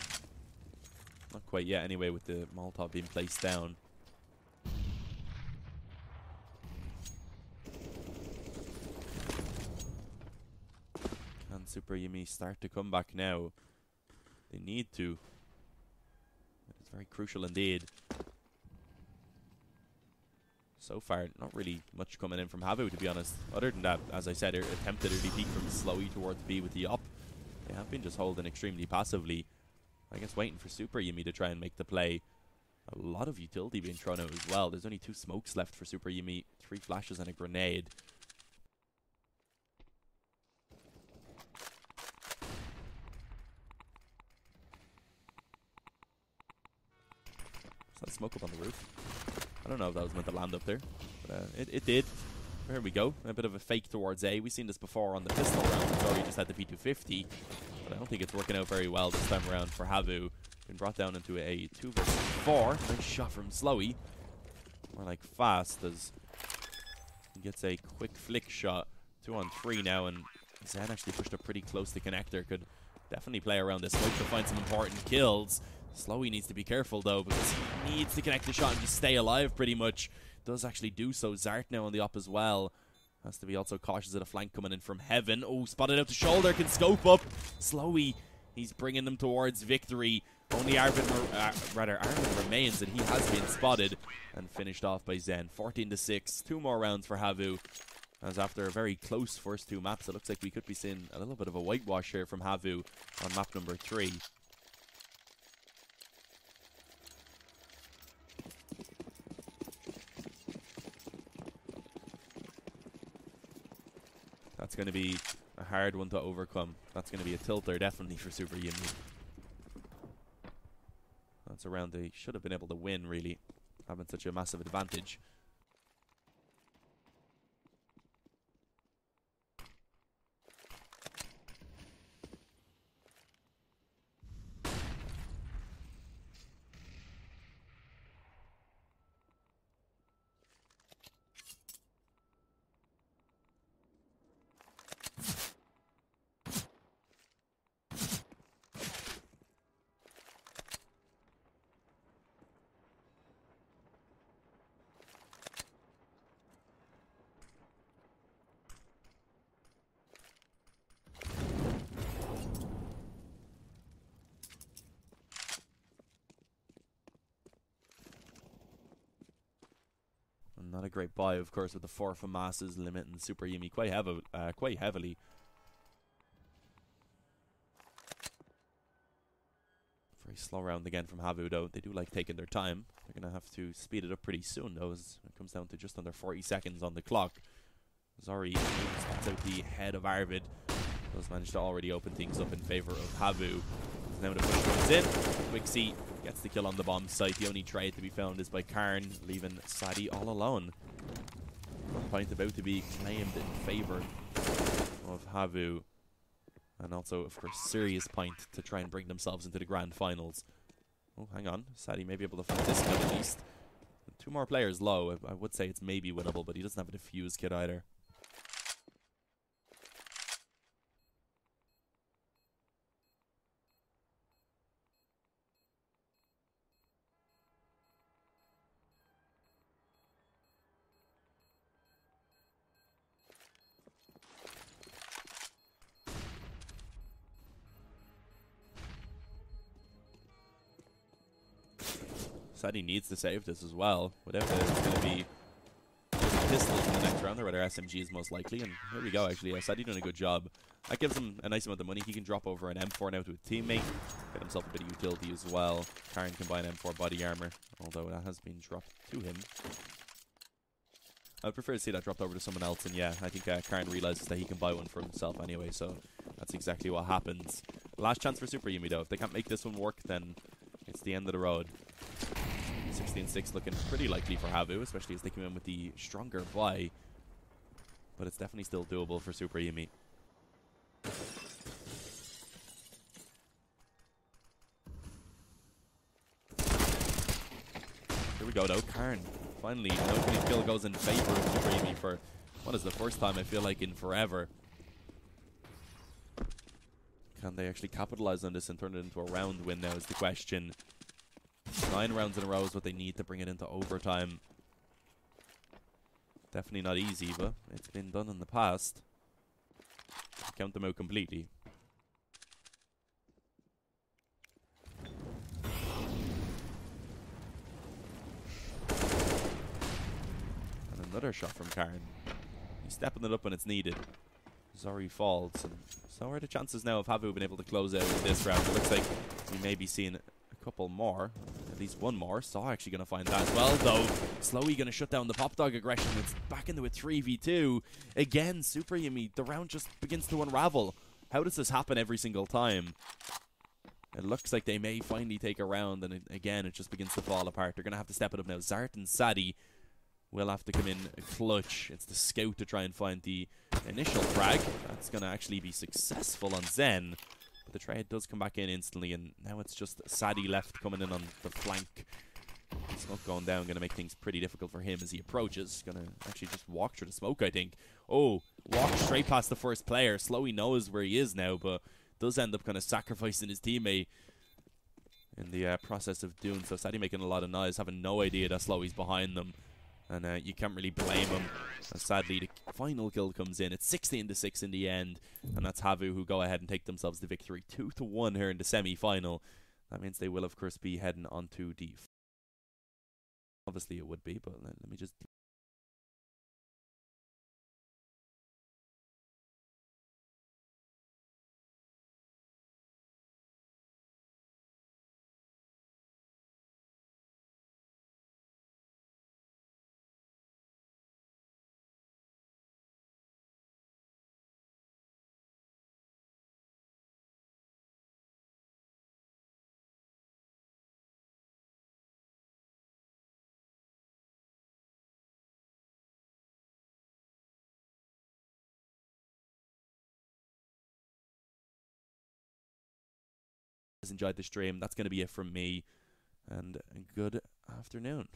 Not quite yet anyway, with the Molotov being placed down. Can SuperJymy start to come back now? They need to. It's very crucial indeed. So far, not really much coming in from HAVU, to be honest. Other than that, as I said, attempted early peek from Slowy towards B with the op. They have been just holding extremely passively. I guess waiting for SuperJymy to try and make the play. A lot of utility being thrown out as well. There's only 2 smokes left for SuperJymy. 3 flashes and a grenade. Is that smoke up on the roof? I don't know if that was meant to land up there, but it did. Here we go. A bit of a fake towards A. We've seen this before on the pistol round. He just had the P250, but I don't think it's working out very well this time around for HAVU. Been brought down into a 2 versus 4. Nice shot from Slowy. More like fast, as he gets a quick flick shot. 2 on 3 now, and Zen actually pushed up pretty close to connector. Could definitely play around this smoke to find some important kills. Slowy needs to be careful though, because he needs to connect the shot and just stay alive pretty much. Does actually do so. Zart now on the op as well. Has to be also cautious of the flank coming in from heaven. Oh, spotted out the shoulder, can scope up. Slowy, he's bringing them towards victory. Only Arvid remains, and he has been spotted and finished off by Zen. 14-6. 2 more rounds for HAVU. As after a very close first 2 maps, it looks like we could be seeing a little bit of a whitewash here from HAVU on map number 3. That's going to be a hard one to overcome. That's going to be a tilter, definitely, for SuperJymy. That's a round they should have been able to win, really, having such a massive advantage. Not a great buy, of course, with the 4 FAMASs limiting SuperJymy quite heavily. Very slow round again from HAVU, though. They do like taking their time. They're going to have to speed it up pretty soon, though, as it comes down to just under 40 seconds on the clock. Zori spots out the head of Arvid. Does manage to already open things up in favor of HAVU. Now the push comes in. Wixie gets the kill on the bomb site. The only trade to be found is by Karn, leaving Sadie all alone. One point about to be claimed in favor of HAVU. And also, of course, serious point to try and bring themselves into the grand finals. Oh, hang on. Sadie may be able to find this kill at least. 2 more players low. I would say it's maybe winnable, but he doesn't have a defuse kit either. Sadie needs to save this as well. Without it, it's going to be pistols in the next round, or rather SMGs most likely. And here we go, actually. Sadie doing a good job. That gives him a nice amount of money. He can drop over an M4 now to a teammate. Get himself a bit of utility as well. Karn can buy an M4 body armor, although that has been dropped to him. I would prefer to see that dropped over to someone else, and yeah, I think Karn realizes that he can buy one for himself anyway, so that's exactly what happens. Last chance for SuperJymy though. If they can't make this one work, then it's the end of the road. 16-6 looking pretty likely for HAVU, especially as they come in with the stronger buy. But it's definitely still doable for SuperJymy. Here we go though, Karn. Finally, no clean kill goes in favor of SuperJymy for what is the first time I feel like in forever. Can they actually capitalize on this and turn it into a round win now is the question. 9 rounds in a row is what they need to bring it into overtime. Definitely not easy, but it's been done in the past. Count them out completely. And another shot from Karn. He's stepping it up when it's needed. Zori falls, and so are the chances now of HAVU being able to close out in this round. It looks like we may be seeing a couple more, at least one more. Saw actually going to find that as well, though. Slowly going to shut down the Pop Dog aggression. It's back into a 3v2. Again, SuperJymy, the round just begins to unravel. How does this happen every single time? It looks like they may finally take a round, and again, it just begins to fall apart. They're going to have to step it up now. Zart and Sadie will have to come in clutch. It's the scout to try and find the initial frag. That's going to actually be successful on Zen. But the trade does come back in instantly, and now it's just Sadie left coming in on the flank. Smoke going down, going to make things pretty difficult for him as he approaches. Going to actually just walk through the smoke, I think. Oh, walk straight past the first player. Slowly knows where he is now, but does end up kind of sacrificing his teammate in the process of doing so. Sadie making a lot of noise, having no idea that Slowy's behind them. And you can't really blame him. And sadly, the final kill comes in. It's 16-6 in the end. And that's HAVU who go ahead and take themselves the victory. 2-1 here in the semi-final. That means they will, of course, be heading on to the... Obviously, it would be, but let me just... enjoyed the stream. That's going to be it from me, and good afternoon.